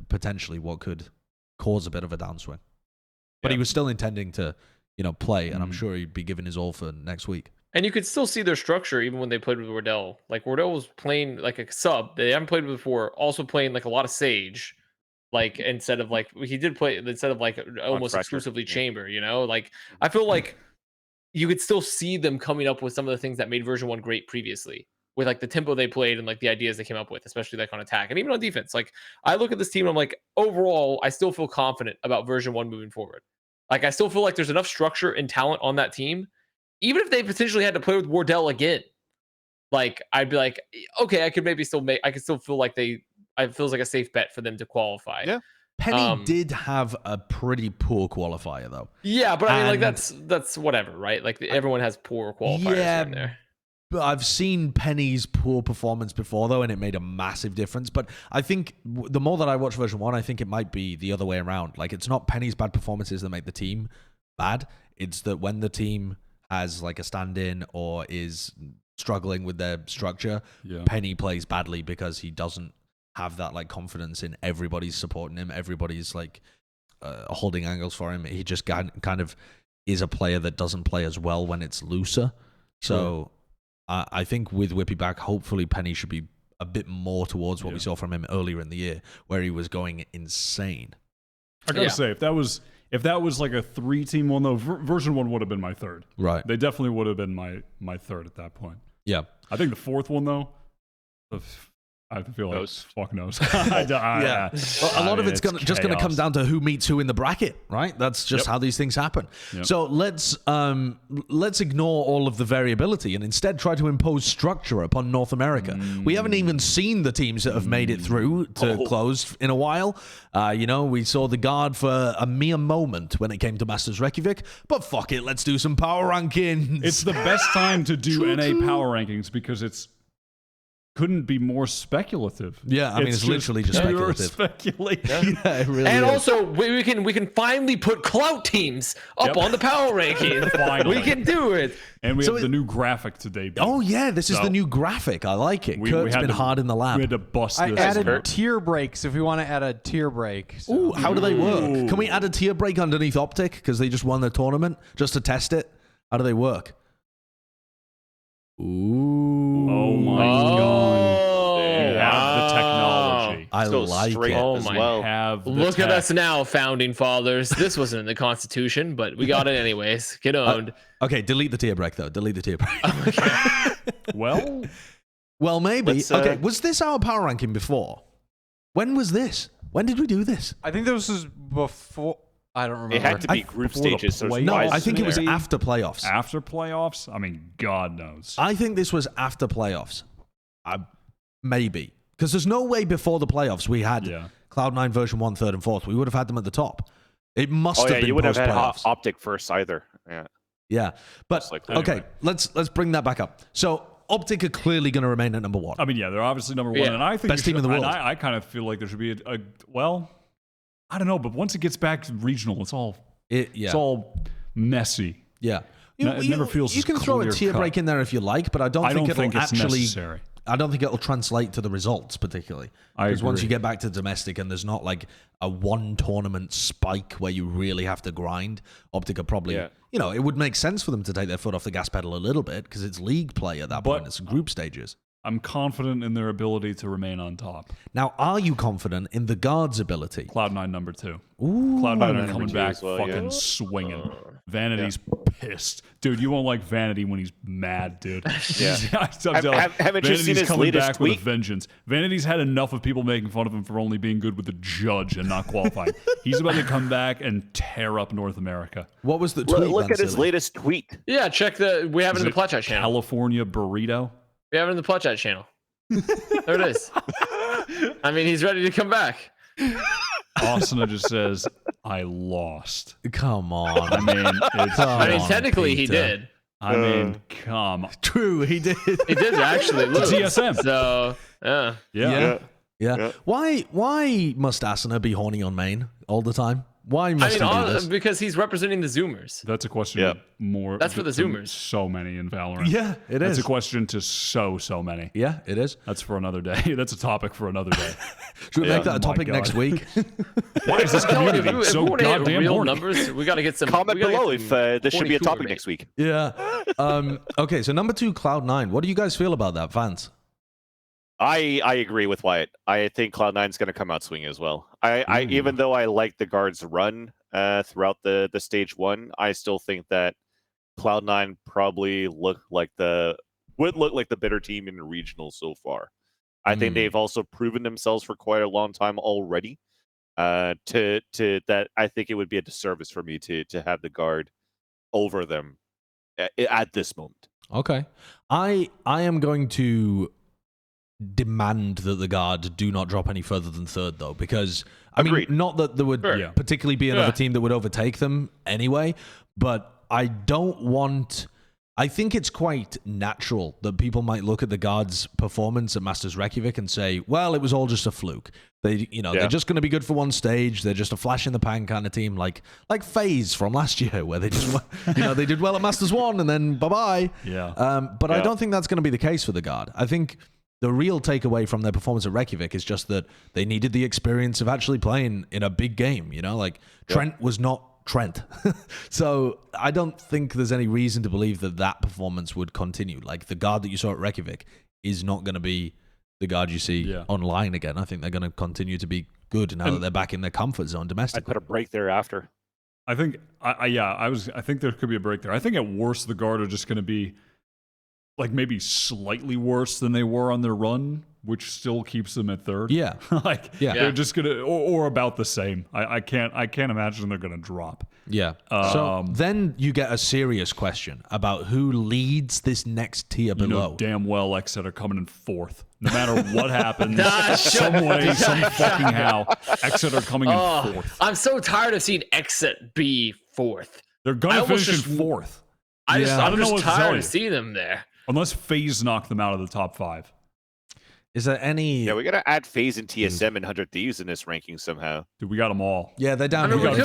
potentially what could cause a bit of a downswing. But he was still intending to, play, and I'm sure he'd be giving his all for next week. And you could still see their structure even when they played with Wardell. Like, Wardell was playing like a sub. They haven't played with before. Also playing like a lot of Sage. Like instead of like almost exclusively chamber, you know? Like I feel like you could still see them coming up with some of the things that made version 1 great previously, with like the tempo they played and like the ideas they came up with, especially like on attack and even on defense. Like I look at this team and I'm like, overall, I still feel confident about version 1 moving forward. Like I still feel like there's enough structure and talent on that team, even if they potentially had to play with Wardell again. Like I'd be like, okay, I could still feel like it feels like a safe bet for them to qualify. Yeah. Penny did have a pretty poor qualifier though. Yeah, but I mean, like that's whatever, right? Like everyone has poor qualifiers in there. But I've seen Penny's poor performance before though, and it made a massive difference. But I think the more that I watch version 1, I think it might be the other way around. Like it's not Penny's bad performances that make the team bad. It's that when the team has like a stand-in or is struggling with their structure, Penny plays badly because he doesn't have that like confidence in everybody's supporting him, everybody's like holding angles for him. He just kind of is a player that doesn't play as well when it's looser. So I think with Whippy back, hopefully Penny should be a bit more towards what we saw from him earlier in the year, where he was going insane. I gotta say, if that was like a 3-team one though, version 1 would have been my third. Right. They definitely would have been my third at that point. Yeah. I think the 4th one though, I feel like fuck knows. Well, a lot of it's just gonna come down to who meets who in the bracket, right? That's just how these things happen. So let's ignore all of the variability and instead try to impose structure upon North America. We haven't even seen the teams that have made it through to close in a while. We saw the Guard for a mere moment when it came to Masters Reykjavik, but fuck it, let's do some power rankings. It's the best time to do NA power rankings because it's couldn't be more speculative. Yeah, I mean, it's literally just speculative. Speculation. Yeah, it really and is. also, we can finally put clout teams up on the power ranking. Finally. We can do it. And we have the new graphic to debut. Oh, yeah, this is the new graphic. I like it. Kurt's been hard in the lab. We had to bust I this. added tier breaks if we want to add a tier break. So. Ooh, how do they work? Can we add a tier break underneath Optic because they just won the tournament just to test it? How do they work? Ooh. Oh my god. They have the technology. I like it. Oh as my well. Look at us now, founding fathers. This wasn't in the Constitution, but we got it anyways. Get owned. Okay, delete the tier break though. Delete the tier break. Well, maybe. Okay, was this our power ranking before? When was this? When did we do this? I think this was before. I don't remember. It had to be group stages. So no, I think it was after playoffs. After playoffs? I mean, God knows. I think this was after playoffs. Maybe. Because there's no way before the playoffs we had Cloud9 version 1, 3rd, and 4th. We would have had them at the top. It must have been you would have had post-playoffs. Optic first either. Yeah. But, okay, let's bring that back up. So, Optic are clearly going to remain at number 1. I mean, they're obviously number 1. And I think best team in the world. And I kind of feel like there should be I don't know, but once it gets back to regional, it's all messy. Yeah. It never feels You can throw a tier break in there if you like, but I don't think it'll actually necessary. I don't think it'll translate to the results particularly. Because once you get back to domestic and there's not like a one tournament spike where you really have to grind, Optic are probably, it would make sense for them to take their foot off the gas pedal a little bit because it's league play at that point. It's group stages. I'm confident in their ability to remain on top. Now, are you confident in the Guard's ability? Cloud9 number 2. Ooh. Cloud9 are coming back fucking swinging. Vanity's pissed. Dude, you won't like Vanity when he's mad, dude. Haven't you seen his coming latest back tweet? with a vengeance. Vanity's had enough of people making fun of him for only being good with the judge and not qualifying. He's about to come back and tear up North America. What was the tweet? Look at his latest tweet. Yeah, check we have it in the Plat Chat channel. California burrito? We have it in the Plat Chat channel. There it is. I mean, he's ready to come back. Austin just says, I lost. Come on. I mean, technically he did. I mean, come on. True, he did. He did actually lose. TSM. So, yeah. Why must Asuna be horny on main all the time? Why must he do this? Because he's representing the Zoomers. That's a question more. That's for the Zoomers. So many in Valorant. Yeah, it is. That's a question to so many. Yeah, it is. That's for another day. That's a topic for another day. Should we make that a topic next week? Why is this community so goddamn real horny? numbers? We got to get some. Comment below if there should be a topic next week. Yeah. Okay, so number 2, Cloud9. What do you guys feel about that, fans? I agree with Wyatt. I think Cloud9's going to come out swinging as well. I even though I like the guards' run throughout the stage 1, I still think that Cloud9 probably would look like the better team in the regional so far. I think they've also proven themselves for quite a long time already. To that, I think it would be a disservice for me to have the guard over them at this moment. Okay, I am going to demand that the guard do not drop any further than 3rd, though, because I mean, not that there would particularly be another team that would overtake them anyway, but I don't want. I think it's quite natural that people might look at the guards' performance at Masters Reykjavik and say, well, it was all just a fluke. They, they're just going to be good for one stage. They're just a flash in the pan kind of team, like FaZe from last year, where they just, they did well at Masters 1 and then bye-bye. Yeah. But I don't think that's going to be the case for the guard. I think the real takeaway from their performance at Reykjavik is just that they needed the experience of actually playing in a big game. Trent was not Trent. So I don't think there's any reason to believe that performance would continue. Like, the guard that you saw at Reykjavik is not going to be the guard you see online again. I think they're going to continue to be good now that they're back in their comfort zone domestically. I put a break there after. I think, I think there could be a break there. I think at worst the guard are just going to be like maybe slightly worse than they were on their run, which still keeps them at 3rd. Yeah. They're just gonna or about the same. I can't imagine they're gonna drop. Yeah. So then you get a serious question about who leads this next tier below. Damn well Exet are coming in 4th. No matter what happens, some way, some fucking how, Exet are coming in 4th. I'm so tired of seeing Exet be 4th. They're gonna finish in 4th. I'm just tired of seeing them there. Unless FaZe knock them out of the top 5. Is there any... Yeah, we got to add FaZe and TSM and 100 Thieves in this ranking somehow. Dude, we got them all. Yeah, they're down. We got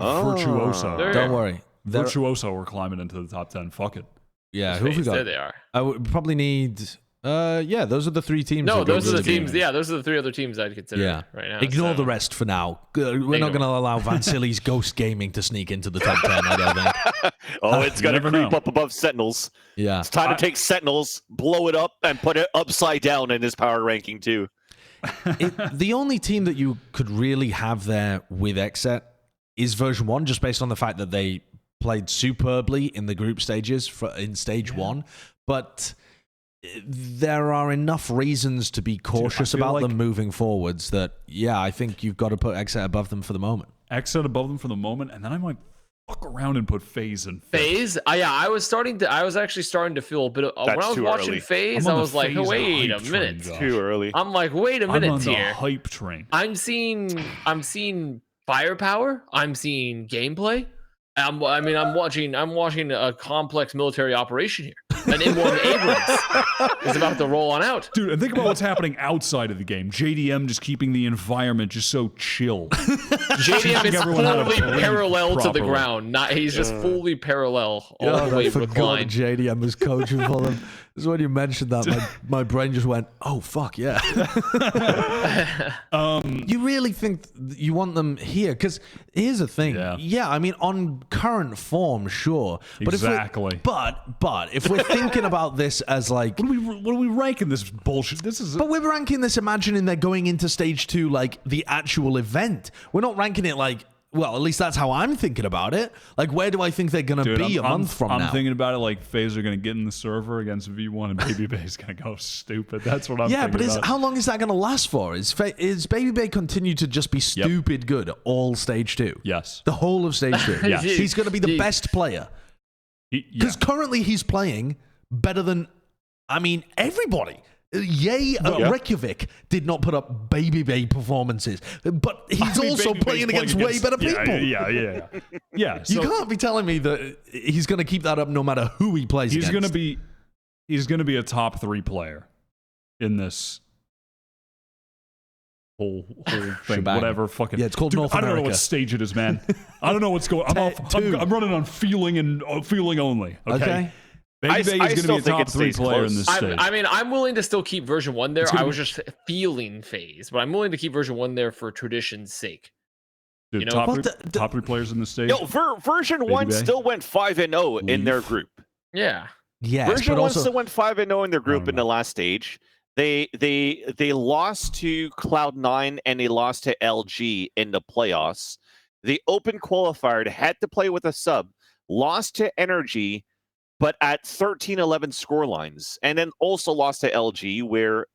Virtuoso. Don't worry. Virtuoso, we're climbing into the top 10. Fuck it. Yeah, who have we got? There they are. I would probably need... those are the 3 teams. No, those are the teams. Yeah, those are the 3 other teams I'd consider right now. Ignore the rest for now. We're not going to allow Vansilli's Ghost Gaming to sneak into the top 10, I don't think. It's going to creep up above Sentinels. Yeah. It's time to take Sentinels, blow it up, and put it upside down in this power ranking too. The only team that you could really have there with Exet is Version1, just based on the fact that they played superbly in the group stages in stage 1. But... there are enough reasons to be cautious about them moving forwards that, I think you've got to put Exet above them for the moment. Exet above them for the moment, and then I might fuck around and put FaZe in 5th. FaZe? I was actually starting to feel a bit of... when I was watching FaZe, I was like, wait a minute. Too early. I'm like, wait a minute I'm on here. the hype train. I'm seeing firepower. I'm seeing gameplay. I'm watching a complex military operation here. And M1 Abrams is about to roll on out. Dude, and think about what's happening outside of the game. JDM just keeping the environment just so chill. JDM is fully parallel to the ground. He's just fully parallel all the way reclined. JDM was coaching for them. This is when you mentioned that, my brain just went, oh, fuck, yeah. You really think you want them here? Because here's the thing. Yeah, I mean, on current form, sure. But exactly. But if we're thinking about this as like... What are we ranking this bullshit? But we're ranking this imagining they're going into stage 2 like the actual event. We're not ranking it like... Well, at least that's how I'm thinking about it. Like, where do I think they're going to be a month from now? I'm thinking about it like FaZe are going to get in the server against V1 and Babybay is going to go stupid. That's what I'm thinking about. Yeah, but how long is that going to last for? Is Babybay continue to just be stupid good all stage 2? Yes. The whole of stage 2? Yes. He's going to be the best player. Because currently he's playing better than, everybody. Reykjavik did not put up Babybay performances, but he's also playing against way better people. Yeah. You can't be telling me that he's going to keep that up no matter who he plays against. He's going to be a top 3 player in this whole thing. Shebang. Whatever fucking. Yeah, it's called North I don't America. know what stage it is, man. I don't know what's going on. I'm running on feeling and feeling only. Okay. Babybay is going to be a top 3 player in this stage. I'm willing to still keep Version1 there. I was just feeling FaZe, but I'm willing to keep Version1 there for tradition's sake. Dude, top 3 players in the stage. Version1 still went 5-0 in their group. Yeah. Yes, Version1 still went 5-0 in their group in the last stage. They lost to Cloud9 and they lost to LG in the playoffs. The open qualifier had to play with a sub, lost to Energy, but at 13-11 scorelines, and then also lost to LG, where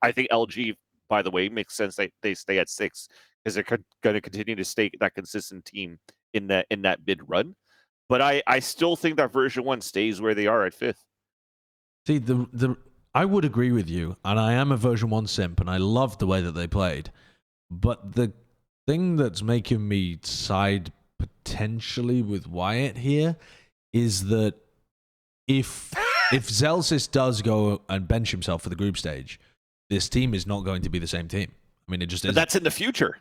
I think LG, by the way, makes sense that they stay at 6 because they're going to continue to stay that consistent team in that mid run. But I still think that Version1 stays where they are at 5th. See, I would agree with you, and I am a Version1 simp, and I love the way that they played. But the thing that's making me side potentially with Wyatt here is that if Zellsis does go and bench himself for the group stage, this team is not going to be the same team. I mean, it just is. That's in the future.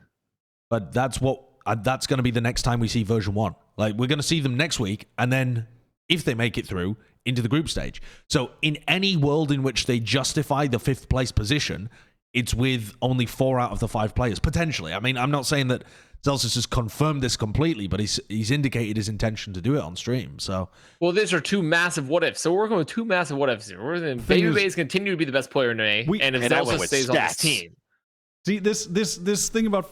But that's what that's going to be the next time we see Version1. Like, we're going to see them next week, and then if they make it through, into the group stage. So in any world in which they justify the 5th place position, it's with only 4 out of the 5 players, potentially. I mean, I'm not saying that Zellsis has confirmed this completely, but he's indicated his intention to do it on stream. So, well, these are 2 massive what ifs. So we're working with 2 massive what ifs here. Babybay is continue to be the best player in A, and if Zellsis stays on this team. See, this thing about...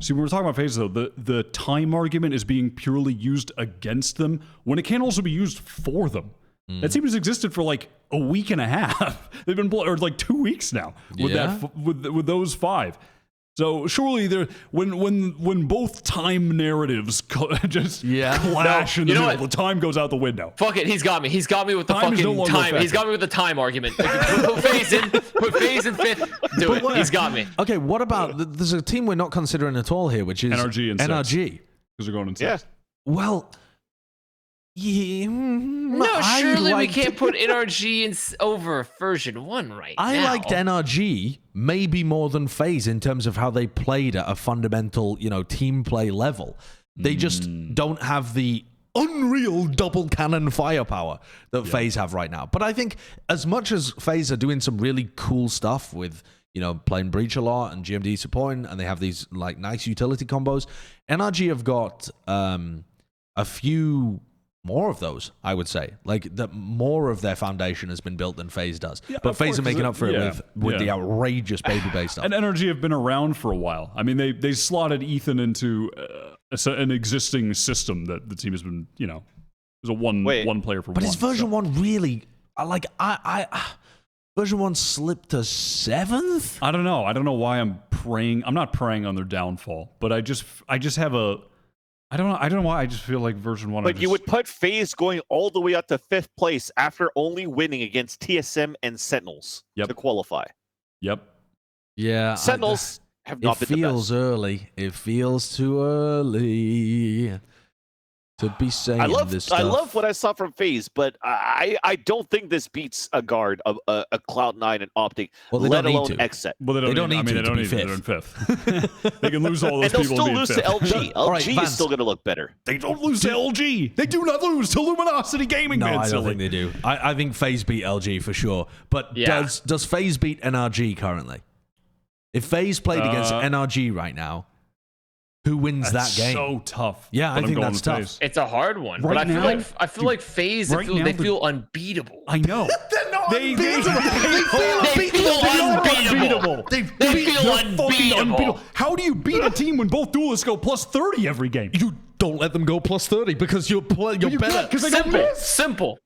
See, when we're talking about FaZe, though, the time argument is being purely used against them when it can also be used for them. That team has existed for like a week and a half. They've been or like 2 weeks now with those 5. So surely there, when both time narratives just clash in the middle, the time goes out the window. Fuck it, he's got me. He's got me with the fucking time. He's got me with the time argument. Put FaZe in 5th. Do it. He's got me. Okay, what about there's a team we're not considering at all here, which is NRG and NRG because they're going in 6. Yeah. Well. Yeah, no, surely we can't put NRG in over Version1 right now. I liked NRG maybe more than FaZe in terms of how they played at a fundamental, team play level. They just don't have the unreal double cannon firepower that FaZe have right now. But I think as much as FaZe are doing some really cool stuff with, playing Breach a lot and GMD supporting, and they have these like nice utility combos, NRG have got a few more of those, I would say. Like, that more of their foundation has been built than FaZe does. Yeah, but FaZe are making up for it with the outrageous Babybay stuff. And NRG have been around for a while. I mean, they slotted Ethan into an existing system that the team has been, it was a one player for one. But is Version1 really... Version1 slipped to 7th? I don't know. I don't know why I'm praying. I'm not praying on their downfall, but I just have a... I don't know why I just feel like Version1. But you would put FaZe going all the way up to 5th place after only winning against TSM and Sentinels to qualify. Yep. Yeah. Sentinels have not been the best. It feels early. It feels too early to be saying this stuff. I love what I saw from FaZe, but I don't think this beats a guard, a Cloud9 and Optic, let alone XSET. Well, they don't need to. They don't need to. They're in 5th. They can lose all those and people. And they'll still lose to LG. LG is still going to look better. They don't lose to LG. They do not lose to Luminosity Gaming. No, I don't think they do. I think FaZe beat LG for sure. But does FaZe beat NRG currently? If FaZe played against NRG right now, who wins that game? So tough. Yeah, I think that's tough. It's a hard one, but I feel like FaZe. They feel unbeatable. I know. They're not unbeatable. They feel unbeatable. How do you beat a team when both duelists go plus 30 every game? You don't let them go plus 30 because you're better. Simple.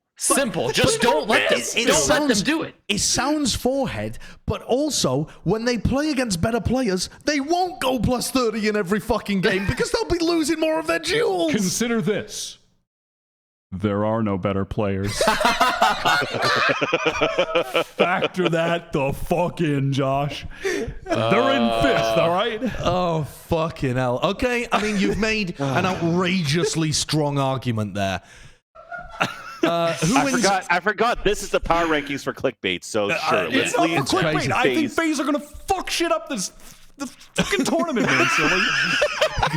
Just don't let them. Let them do it. It sounds forehead, but also when they play against better players, they won't go plus 30 in every fucking game because they'll be losing more of their duels. Consider this. There are no better players. Factor that the fuck in, Josh. They're in 5th, all right? Oh, fucking hell. Okay, I mean, you've made an outrageously strong argument there. I forgot. This is the power rankings for clickbait. So sure, it's not for clickbait. I think FaZe are gonna fuck shit up the fucking tournament, man. Silly.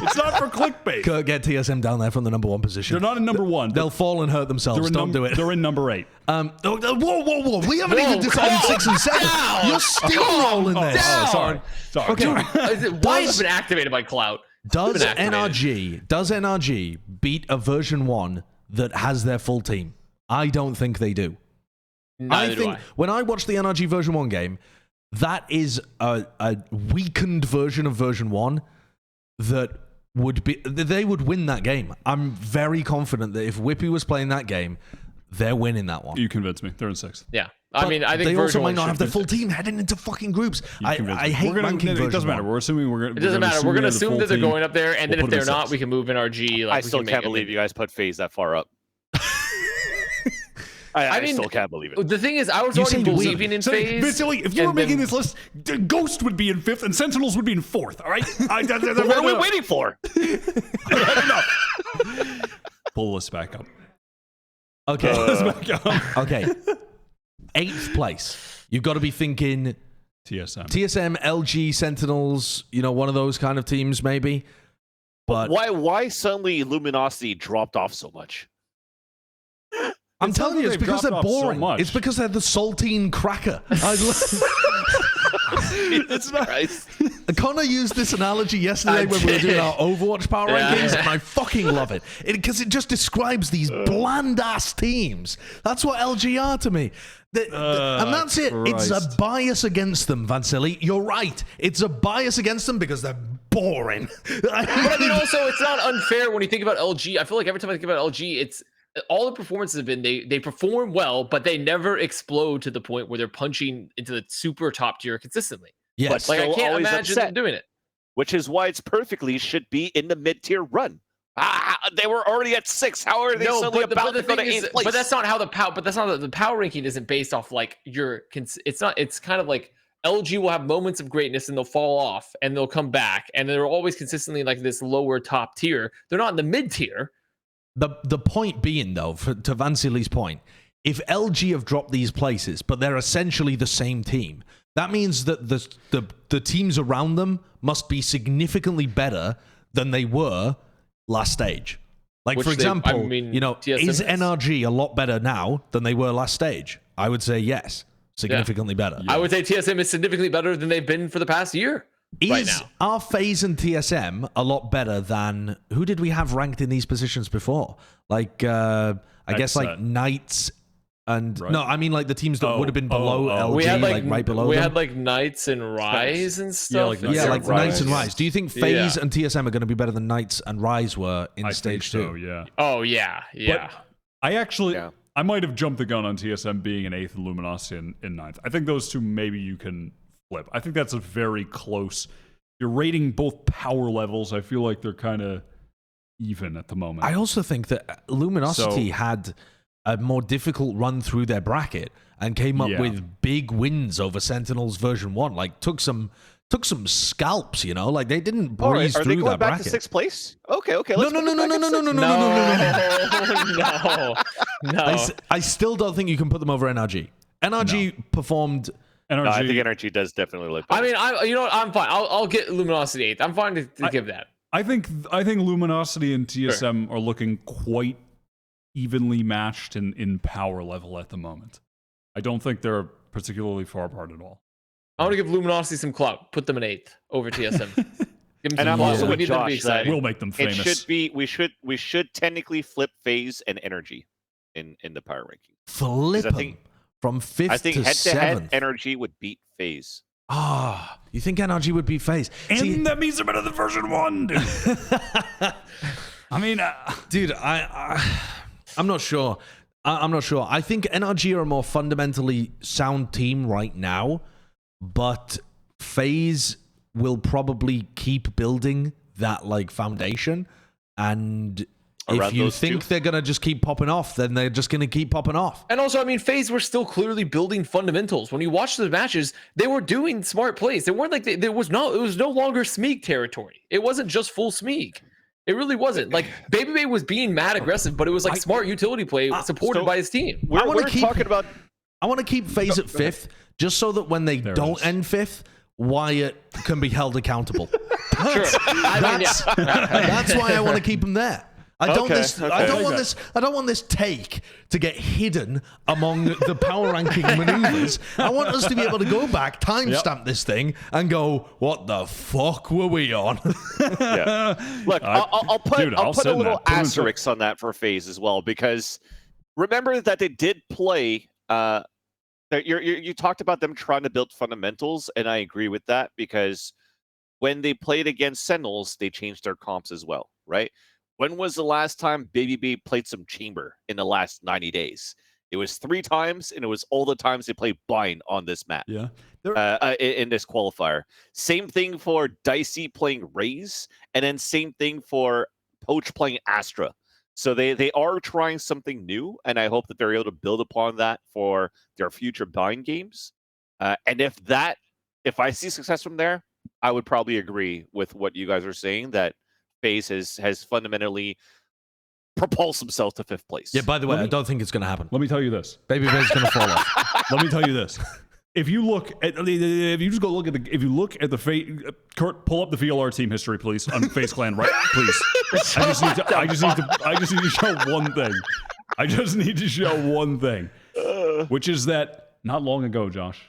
It's not for clickbait. Get TSM down there from the number 1 position. They're not in number 1. They'll fall and hurt themselves. Don't do it. They're in number 8. Whoa! We haven't even decided 6 and 7. You're steamrolling this. Sorry. Okay. Why has been activated by Clout? Does NRG beat a Version1 that has their full team? I don't think they do. Neither do I. When I watched the NRG Version1 game, that is a weakened version of version 1 that they would win that game. I'm very confident that if Whippy was playing that game, they're winning that one. You convinced me. They're in 6th. Yeah. I mean, I think they also might not should have their full team heading into fucking groups. I hate ranking It doesn't matter. We're assuming we're going to. It doesn't matter. We're going to assume that they're going up there, and then if they're not, we can move in RG. I still can't believe you guys put FaZe that far up. I mean, still can't believe it. The thing is, I was already believing in FaZe. Vansilli, if you were making this list, Ghost would be in 5th and Sentinels would be in 4th. All right. What are we waiting for? I don't know. Pull the list back up. Okay. Okay. 8th place. You've got to be thinking TSM, LG, Sentinels, one of those kind of teams maybe. But why suddenly Luminosity dropped off so much? I'm telling you, it's because they're boring. It's because they're the saltine cracker. It's nice. Connor used this analogy yesterday when we were doing our Overwatch power rankings, and I fucking love it. Because it just describes these bland-ass teams. That's what LG are to me. And that's it. Christ. It's a bias against them, Vansilli. You're right. It's a bias against them because they're boring. But I mean, also, it's not unfair when you think about LG. I feel like every time I think about LG, it's all the performances have been they perform well, but they never explode to the point where they're punching into the super top tier consistently. Yes, like I can't imagine them doing it. Which is why it's perfectly should be in the mid tier run. They were already at 6. How are they suddenly about to go to 8th place? But that's not how the power. But that's not the power ranking isn't based off like your. It's not. It's kind of like LG will have moments of greatness and they'll fall off and they'll come back and they're always consistently like this lower top tier. They're not in the mid tier. The point being, though, to Vansilli's point, if LG have dropped these places, but they're essentially the same team, that means that the teams around them must be significantly better than they were last stage. Like, for example, is NRG a lot better now than they were last stage? I would say yes, significantly better. I would say TSM is significantly better than they've been for the past year. Are FaZe and TSM a lot better than who did we have ranked in these positions before? Like, I guess like Knights and no, I mean like the teams that would have been below LG, we had like right below. We them. had like Knights and Rise and stuff. Yeah, like Knights and Rise. Do you think FaZe and TSM are going to be better than Knights and Rise were in stage 2? So, yeah. Oh yeah. But I actually. Yeah. I might have jumped the gun on TSM being in 8th and Luminosity in 9th. I think those two maybe you can flip. I think that's a very close. You're rating both power levels. I feel like they're kind of even at the moment. I also think that Luminosity had a more difficult run through their bracket and came up with big wins over Sentinels version 1. Like took some scalps, like they didn't breeze through that bracket. Are they going back to 6th place? Okay. No. I still don't think you can put them over NRG. NRG performed. No, I think NRG does definitely look better. I mean, you know what? I'm fine. I'll get Luminosity 8th. I'm fine to give that. I think Luminosity and TSM are looking quite evenly matched in power level at the moment. I don't think they're particularly far apart at all. I want to give Luminosity some clout. Put them in 8th over TSM. Give them and I'm also with Josh. We'll make them famous. It should be. We should technically flip FaZe and Energy in the power ranking. Flip them from 5th to 7th. I think head-to-head Energy would beat FaZe. You think NRG would beat FaZe? And that means they're better than version 1, dude. I mean, dude, I'm not sure. I'm not sure. I think NRG are a more fundamentally sound team right now, but FaZe will probably keep building that like foundation, and if you think they're going to just keep popping off, then they're just going to keep popping off. And also, I mean, FaZe were still clearly building fundamentals. When you watch the matches, they were doing smart plays. They weren't like it was no longer Smeeg territory. It wasn't just full Smeeg. It really wasn't. Like Babybay was being mad aggressive, but it was like smart utility play supported by his team. I want to keep FaZe at 5th just so that when they don't end 5th, Wyatt can be held accountable. That's why I want to keep him there. I don't want this take to get hidden among the power ranking maneuvers. I want us to be able to go back, timestamp this thing, and go, "What the fuck were we on?" Look, I'll put a little asterisk on that for FaZe as well, because remember that they did play You talked about them trying to build fundamentals, and I agree with that because when they played against Sentinels, they changed their comps as well, right? When was the last time Babybay played some Chamber in the last 90 days? It was 3 times, and it was all the times they played Bind on this map. Yeah. In this qualifier. Same thing for Dicey playing Raze, and then same thing for Poach playing Astra. So they are trying something new, and I hope that they're able to build upon that for their future Bind games. And if I see success from there, I would probably agree with what you guys are saying, that FaZe has fundamentally propulsed himself to 5th place. Yeah, by the way, I don't think it's going to happen. Let me tell you this. Babybay's going to fall off. Let me tell you this. If you look at, if you just go look at the, if you look at the Kurt, pull up the VLR team history, please, on FaZe Clan, right? Please. I just need to show one thing. I just need to show one thing, which is that not long ago, Josh,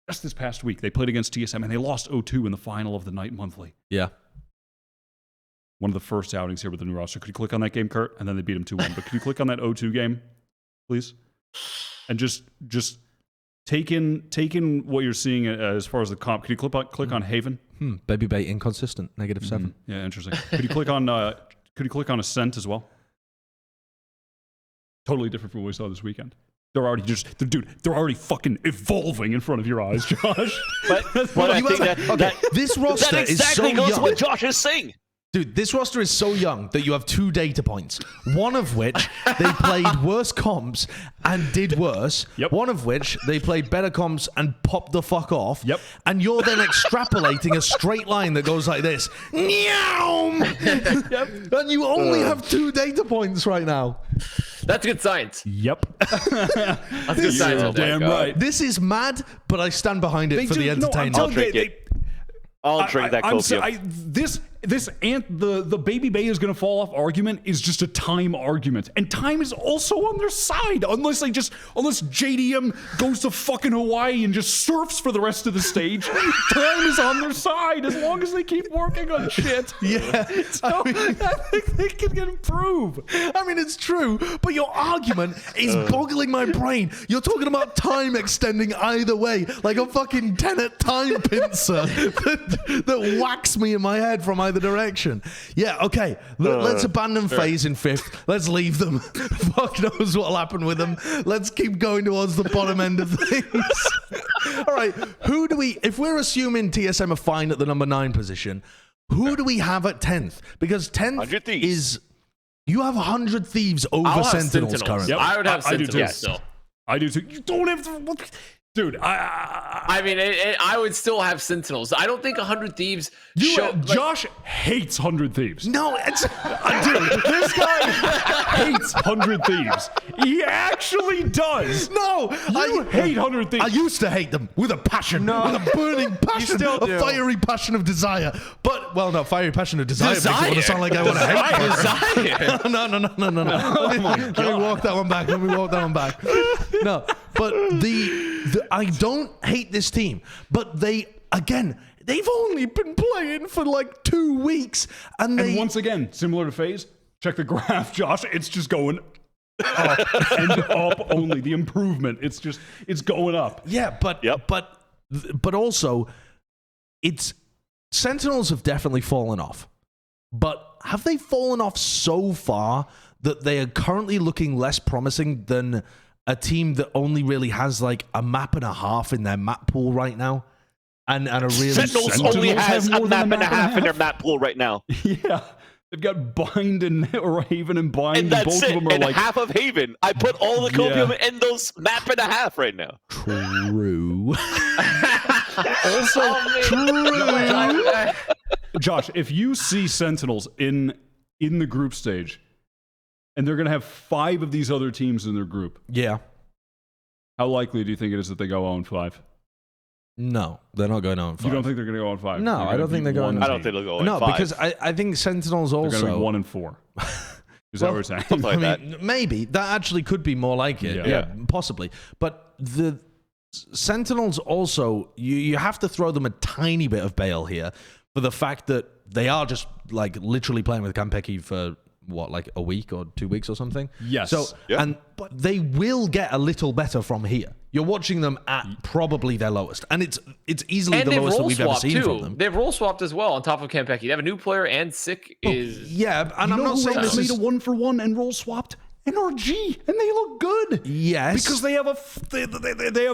just this past week, they played against TSM and they lost 0-2 in the final of the Night Monthly. Yeah. One of the first outings here with the new roster. Could you click on that game, Kurt? And then they beat him 2-1. But could you click on that 0-2 game, please? And just take in what you're seeing as far as the comp. Could you click on Haven? Babybay inconsistent, -7. Yeah, interesting. Could you click on Ascent as well? Totally different from what we saw this weekend. They're already they're already fucking evolving in front of your eyes, Josh. But I think this roster that exactly is so goes young. what Josh is saying. Dude, this roster is so young that you have 2 data points. One of which they played worse comps and did worse. Yep. One of which they played better comps and popped the fuck off. Yep. And you're then extrapolating a straight line that goes like this. Yep. And you only have 2 data points right now. That's good science. Yep. That's good science. You're damn right. This is mad, but I stand behind it for the entertainment. I'll drink it. I'll drink that copium. The Babybay is going to fall off argument is just a time argument, and time is also on their side unless JDM goes to fucking Hawaii and just surfs for the rest of the stage. Time is on their side as long as they keep working on shit. Yeah, so I think they can improve. I mean, it's true, but your argument is boggling my brain. You're talking about time extending either way, like a fucking Tenet time pincer that whacks me in my head from either direction. Yeah, okay. Let's abandon FaZe in 5th. Let's leave them. Fuck knows what'll happen with them. Let's keep going towards the bottom end of things. All right, who do we, if we're assuming TSM are fine at the number 9 position, who do we have at 10th? Because 10th is, you have 100 Thieves over Sentinels currently. Yep. I would have Sentinels still. I do too. You don't have to... Dude, I mean, I would still have Sentinels. I don't think 100 Thieves. Josh hates 100 Thieves. No, it's dude. This guy hates 100 Thieves. He actually does. No, I hate 100 Thieves. I used to hate them with a passion, with a burning passion, a fiery passion of desire. But no, fiery passion of desire makes it want to sound like I want to hate desire. No. Let me walk that one back. No, but I don't hate this team, but they've only been playing for like 2 weeks, and once again, similar to FaZe, check the graph, Josh. It's just going up and up only. The improvement, it's going up. Yeah, but also, it's Sentinels have definitely fallen off, but have they fallen off so far that they are currently looking less promising than a team that only really has like a map and a half in their map pool right now? And a really... Sentinels only has a map and a half in their map pool right now. Yeah. They've got Bind or Haven and Bind. And that's both it. of them are and like... half of Haven. I put all the copium in those map and a half right now. True. Also true. Josh, if you see Sentinels in the group stage, and they're going to have 5 of these other teams in their group. Yeah. How likely do you think it is that they go 0-5? No, they're not going 0-5. You don't think they're going to go 0-5? No, I don't think they're going. I don't think they'll go 0-5. No, because I think Sentinels also. They're going to be 1-4. Is that what you're saying? Like that. Maybe that actually could be more like it. Yeah, possibly. But the Sentinels also, you have to throw them a tiny bit of bail here for the fact that they are just like literally playing with Kampeki for like a week or 2 weeks or something. Yes. So but they will get a little better from here. you're watching them at probably their lowest, and it's easily the lowest that we've ever seen from them. They've role swapped as well on top of Campeki. They have a new player, and Sick is yeah, and I'm not saying this made a 1-for-1 and role swapped NRG, and they look good. Yes, because they have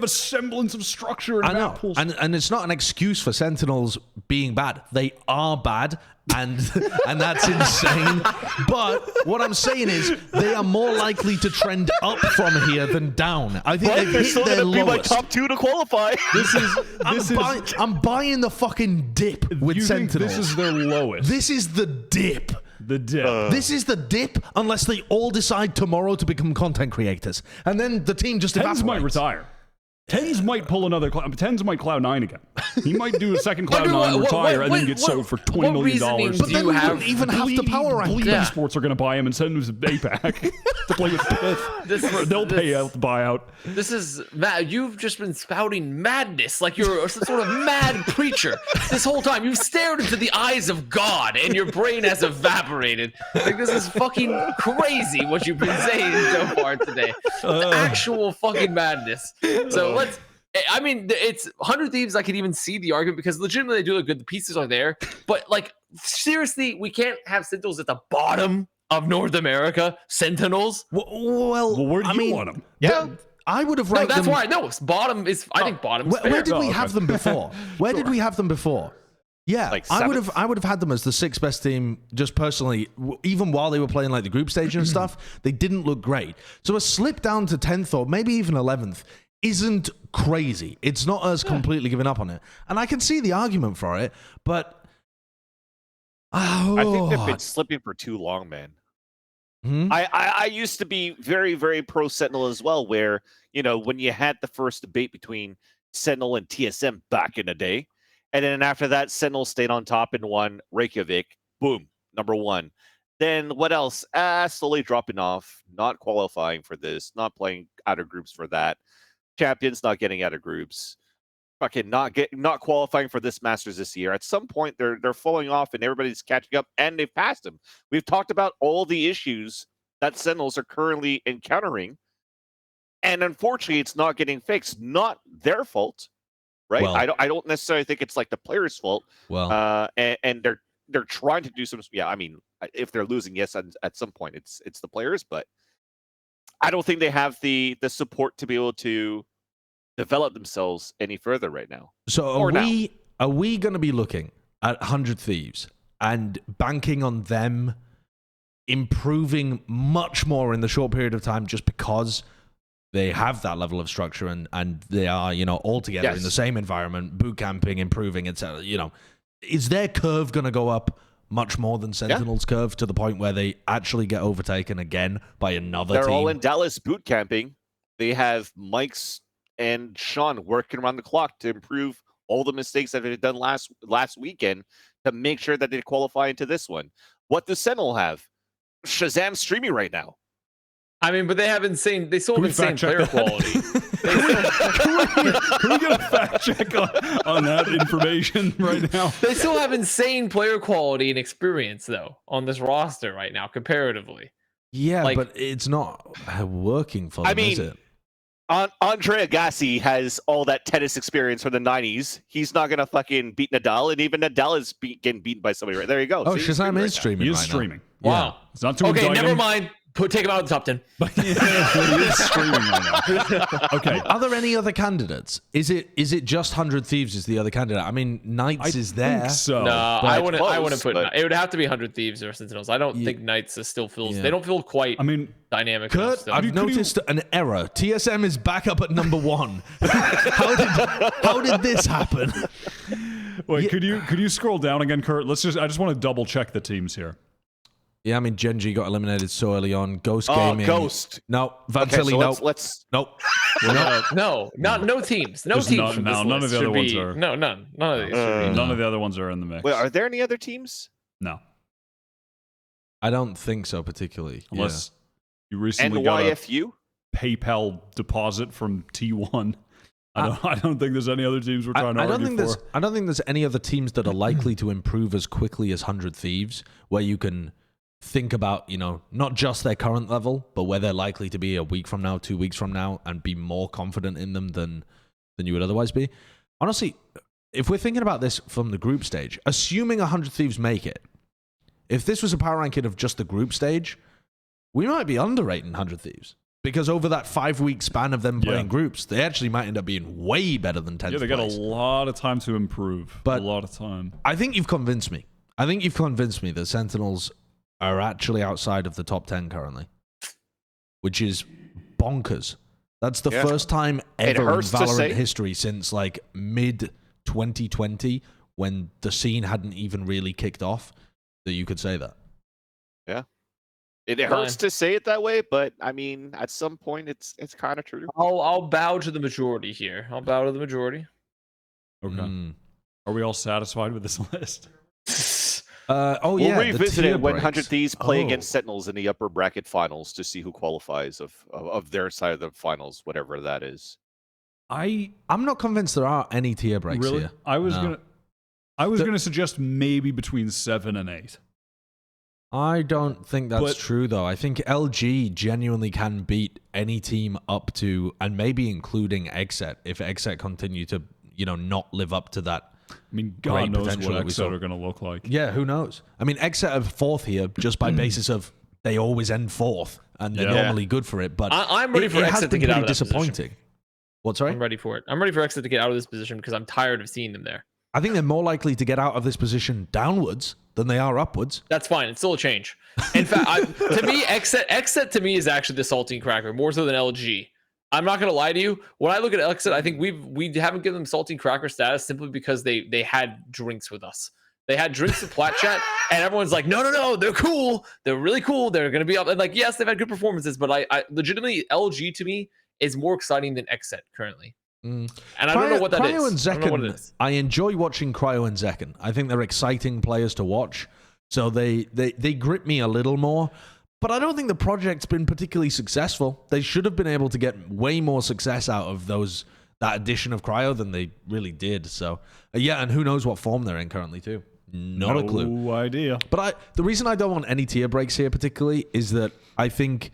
a semblance of structure. And I know, and it's not an excuse for Sentinels being bad. They are bad, and that's insane. But what I'm saying is, they are more likely to trend up from here than down. I think they've hit their lowest. Be like top 2 to qualify. I'm buying the fucking dip with Sentinels. This is their lowest. This is the dip. The dip. This is the dip, unless they all decide tomorrow to become content creators, and then the team just evaporates. Tens might retire. Tens might pull another. Tens might Cloud9 again. He might do a second Cloud9, retire, and then get sold for $20 million. But then we don't even have to power rank. Esports are going to buy him and send him to APAC to play with Pith. They'll pay out the buyout. This is Matt. You've just been spouting madness like you're some sort of mad preacher this whole time. You've stared into the eyes of God, and your brain has evaporated. Like, this is fucking crazy what you've been saying so far today. It's actual fucking madness. So I mean, it's 100 Thieves. I could even see the argument because legitimately they do look good. The pieces are there, but like seriously, we can't have Sentinels at the bottom of North America. Sentinels. Well, where do you want them? Yeah, I would have ranked them. That's why I know bottom is. I think bottom. Where did we have them before? Where did we have them before? Yeah, like I would have had them as the 6th best team. Just personally, even while they were playing like the group stage and stuff, they didn't look great. So a slip down to 10th or maybe even 11th. Isn't crazy. It's not us completely giving up on it. And I can see the argument for it, but I think they've been slipping for too long, man. I used to be very, very pro Sentinel as well, where, you know, when you had the first debate between Sentinel and TSM back in the day, and then after that, Sentinel stayed on top and won Reykjavik. Boom, #1. Then what else? Slowly dropping off, not qualifying for this, not playing outer groups for that. Champions not getting out of groups, fucking not qualifying for this Masters this year. At some point, they're falling off, and everybody's catching up, and they've passed them. We've talked about all the issues that Sentinels are currently encountering, and unfortunately, it's not getting fixed. Not their fault, right? Well, I don't necessarily think it's like the players' fault. Well, and they're trying to do some. Yeah, I mean, if they're losing, yes, at some point, it's the players, but I don't think they have the support to be able to develop themselves any further right now. So are we going to be looking at 100 Thieves and banking on them improving much more in the short period of time just because they have that level of structure and they are, you know, all together in the same environment, boot camping, improving, etc. You know, is their curve going to go up much more than Sentinel's curve to the point where they actually get overtaken again by another team? They're all in Dallas boot camping. They have Mike's and Sean working around the clock to improve all the mistakes that they've done last weekend to make sure that they qualify into this one. What does Sentinel have? Shazam streaming right now. I mean, but they have insane. They still have insane player quality. Can we get a fact check on that information right now? They still have insane player quality and experience, though, on this roster right now, comparatively. Yeah, like, but it's not working for them, is it? Andre Agassi has all that tennis experience from the 90s. He's not going to fucking beat Nadal, and even Nadal is getting beaten by somebody. There you go. Oh, Shazam is streaming. He is streaming. Wow. Yeah. It's not too okay, never mind. Take him out of the top 10. He is streaming right now. Okay. Are there any other candidates? Is it just 100 Thieves is the other candidate? I mean, Knights is there. Think so. No, I wouldn't put it would have to be 100 Thieves or Sentinels. I don't think Knights still feels they don't feel quite dynamic. Kurt, I've noticed an error. TSM is back up at #1. How did this happen? Wait, could you scroll down again, Kurt? I just want to double check the teams here. Yeah, I mean, Gen.G got eliminated so early on. Ghost Gaming. Ghost. No. Vansilli, so no. Let's Nope. No teams. No teams. None of the other ones are. No, none. None of these. None of the other ones are in the mix. Wait, are there any other teams? No. I don't think so, particularly. Unless you recently got a PayPal deposit from T1. I don't think there's any other teams we're trying to argue for. I don't think there's any other teams that are likely to improve as quickly as 100 Thieves, where you can think about, you know, not just their current level, but where they're likely to be a week from now, 2 weeks from now, and be more confident in them than you would otherwise be. Honestly, if we're thinking about this from the group stage, assuming 100 Thieves make it, if this was a power ranking of just the group stage, we might be underrating 100 Thieves. Because over that 5-week span of them playing groups, they actually might end up being way better than 10th place. Yeah, they got a lot of time to improve. But a lot of time. I think you've convinced me. I think you've convinced me that Sentinels are actually outside of the top 10 currently, which is bonkers. That's the first time ever in Valorant history since like mid-2020 when the scene hadn't even really kicked off that you could say that. Yeah. It hurts to say it that way, but I mean, at some point, it's kind of true. I'll bow to the majority here. I'll bow to the majority. Okay. Are we all satisfied with this list? We'll revisit it when 100 Thieves play against Sentinels in the upper bracket finals to see who qualifies of their side of the finals, whatever that is. I'm not convinced there are any tier breaks here. I was gonna suggest maybe between 7 and 8. I don't think that's true, though. I think LG genuinely can beat any team up to, and maybe including Exet, if Exet continue to, you know, not live up to that. I mean, God knows what Exet are going to look like. Yeah, who knows? I mean, Exet are 4th here just by basis of they always end 4th, and they're normally good for it. But I'm ready for Exet to get out of that disappointing. Position. What, sorry? I'm ready for it. I'm ready for Exet to get out of this position because I'm tired of seeing them there. I think they're more likely to get out of this position downwards than they are upwards. That's fine. It's still a change. In fact, to me, Exet to me is actually the saltine cracker more so than LG. I'm not gonna lie to you. When I look at Exet, I think we haven't given them saltine cracker status simply because they had drinks with us. They had drinks with Plat Chat, and everyone's like, no, they're cool. They're really cool. They're gonna be up. And like, yes, they've had good performances, but I legitimately LG to me is more exciting than Exet currently. And I don't know what that Cryo is. And Zekken, I enjoy watching Cryo and Zekken. I think they're exciting players to watch. So they grip me a little more. But I don't think the project's been particularly successful. They should have been able to get way more success out of that addition of Cryo than they really did. So yeah, and who knows what form they're in currently too. Not a clue. No idea. But the reason I don't want any tier breaks here particularly is that I think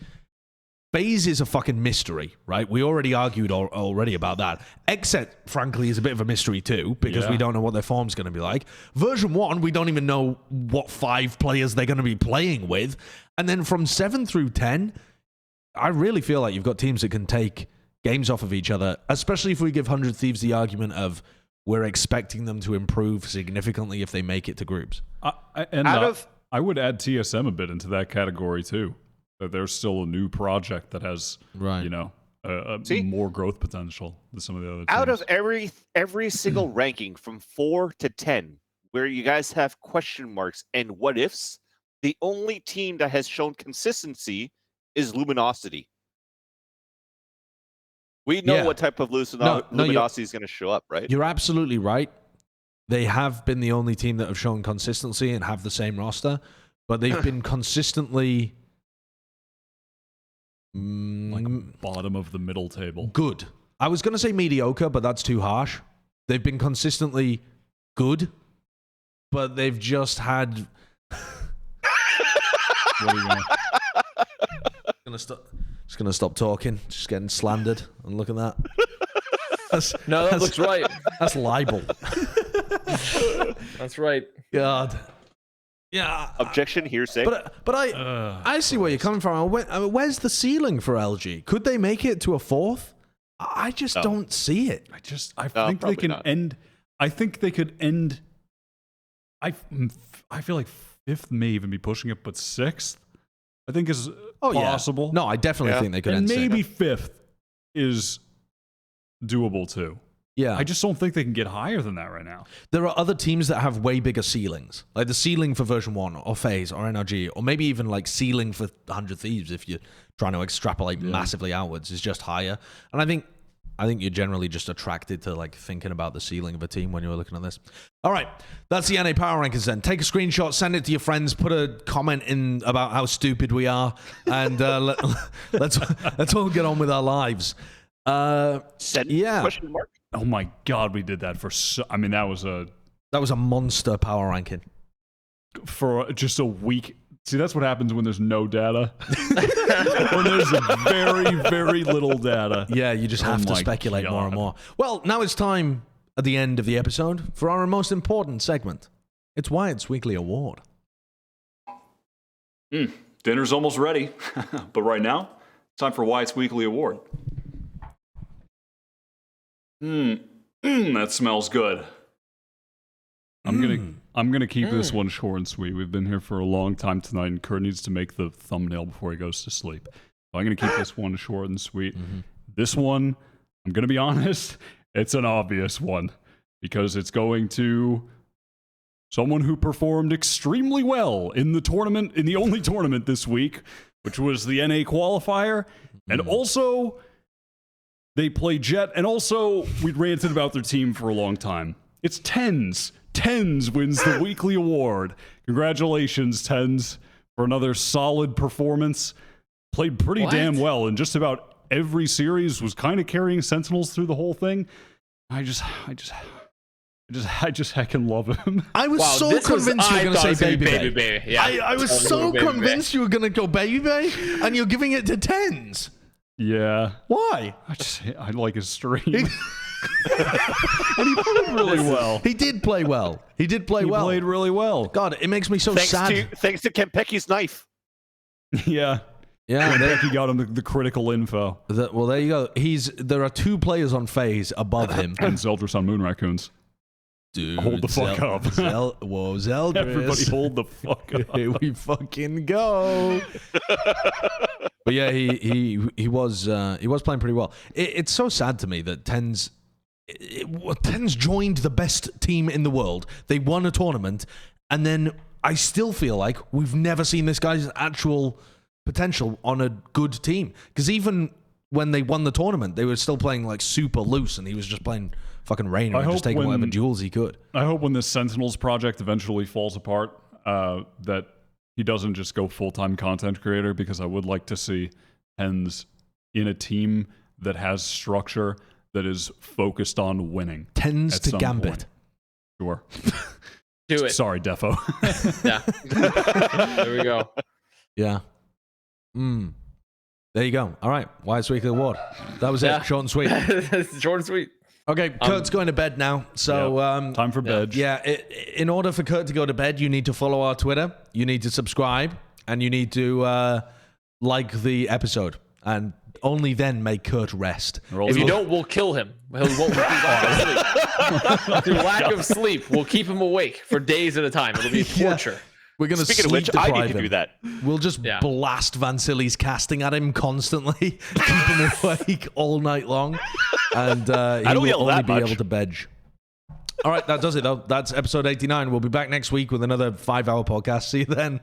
FaZe is a fucking mystery, right? We already argued already about that. Exet, frankly, is a bit of a mystery too, because we don't know what their form's going to be like. Version1, we don't even know what 5 players they're going to be playing with. And then from 7 through 10, I really feel like you've got teams that can take games off of each other, especially if we give 100 Thieves the argument of we're expecting them to improve significantly if they make it to groups. I would add TSM a bit into that category too. There's still a new project that has, you know, more growth potential than some of the other teams. Out of every single ranking from 4 to 10, where you guys have question marks and what ifs, the only team that has shown consistency is Luminosity. We know what type of Luminosity is going to show up, right? You're absolutely right. They have been the only team that have shown consistency and have the same roster, but they've been consistently like bottom of the middle table. Good. I was going to say mediocre, but that's too harsh. They've been consistently good, but they've just had... What are you going to... Just going to stop talking. Just getting slandered. And look at that. That looks right. That's libel. That's right. God. Yeah. Objection, hearsay. But I see where you're coming from. Where's the ceiling for LG? Could they make it to a 4th? I just don't see it. I think they can end. I think they could end. I feel like 5th may even be pushing it, but 6th I think is possible. No, I definitely think they could end 6th. Maybe 5th is doable too. Yeah. I just don't think they can get higher than that right now. There are other teams that have way bigger ceilings. Like the ceiling for Version1 or FaZe or NRG, or maybe even like ceiling for 100 Thieves if you're trying to extrapolate massively outwards is just higher. And I think you're generally just attracted to like thinking about the ceiling of a team when you're looking at this. All right, that's the NA Power Rankings then. Take a screenshot, send it to your friends, put a comment in about how stupid we are, and let's all get on with our lives. Question mark? Oh my God, we did that for that was a monster power ranking for just a week. See, that's what happens when there's no data. When there's very, very little data. Yeah, you just have to speculate more and more. Well, now it's time at the end of the episode for our most important segment. It's Wyatt's Weekly Award. Dinner's almost ready. But right now, it's time for Wyatt's Weekly Award. That smells good. I'm gonna keep this one short and sweet. We've been here for a long time tonight, and Kurt needs to make the thumbnail before he goes to sleep. So I'm gonna keep this one short and sweet. This one, I'm gonna be honest, it's an obvious one because it's going to someone who performed extremely well in the tournament, in the only tournament this week, which was the NA qualifier, and also they played Jett, and also we'd ranted about their team for a long time. It's Tens. Tens wins the weekly award. Congratulations, Tens, for another solid performance. Played pretty damn well in just about every series, was kind of carrying Sentinels through the whole thing. I just heckin' love him. I was so convinced you were going to say Babybay. Yeah, I was so convinced you were going to go Babybay, and you're giving it to Tens. Yeah. Why? I like his stream. And he played really well. He did play well. He played really well. God, it makes me so sad. Thanks to Kempeki's knife. Yeah. Yeah, Kempeki got him the critical info. Well, there you go. There are 2 players on FaZe above him. And Zeldris on Moon Raccoons. Dude, hold the fuck up. Whoa, Zeldris. Everybody hold the fuck up. Here we fucking go. But yeah, he was playing pretty well. It's so sad to me that Tens joined the best team in the world. They won a tournament, and then I still feel like we've never seen this guy's actual potential on a good team. Because even when they won the tournament, they were still playing like super loose, and he was just playing fucking Rainer and just taking whatever duels he could. I hope when this Sentinels project eventually falls apart, that he doesn't just go full-time content creator, because I would like to see Tens in a team that has structure, that is focused on winning. Tens to Gambit. Point. Sure. Do it. Sorry, Defo. Yeah. There we go. Yeah. There you go. All right. Wyatt's Weekly Award. That was it. Short and sweet. Short and sweet. Okay, Kurt's going to bed now. So time for bed. Yeah. In order for Kurt to go to bed, you need to follow our Twitter. You need to subscribe, and you need to like the episode. And only then make Kurt rest. If you don't, we'll kill him. He won't sleep. Through lack of sleep, we'll keep him awake for days at a time. It'll be torture. We're going to Speaking of which, I need to do that. We'll just blast Vansilli's casting at him constantly, keep him awake all night long, and he will only be able to bedge. All right, that does it, though. That's episode 89. We'll be back next week with another 5-hour podcast. See you then.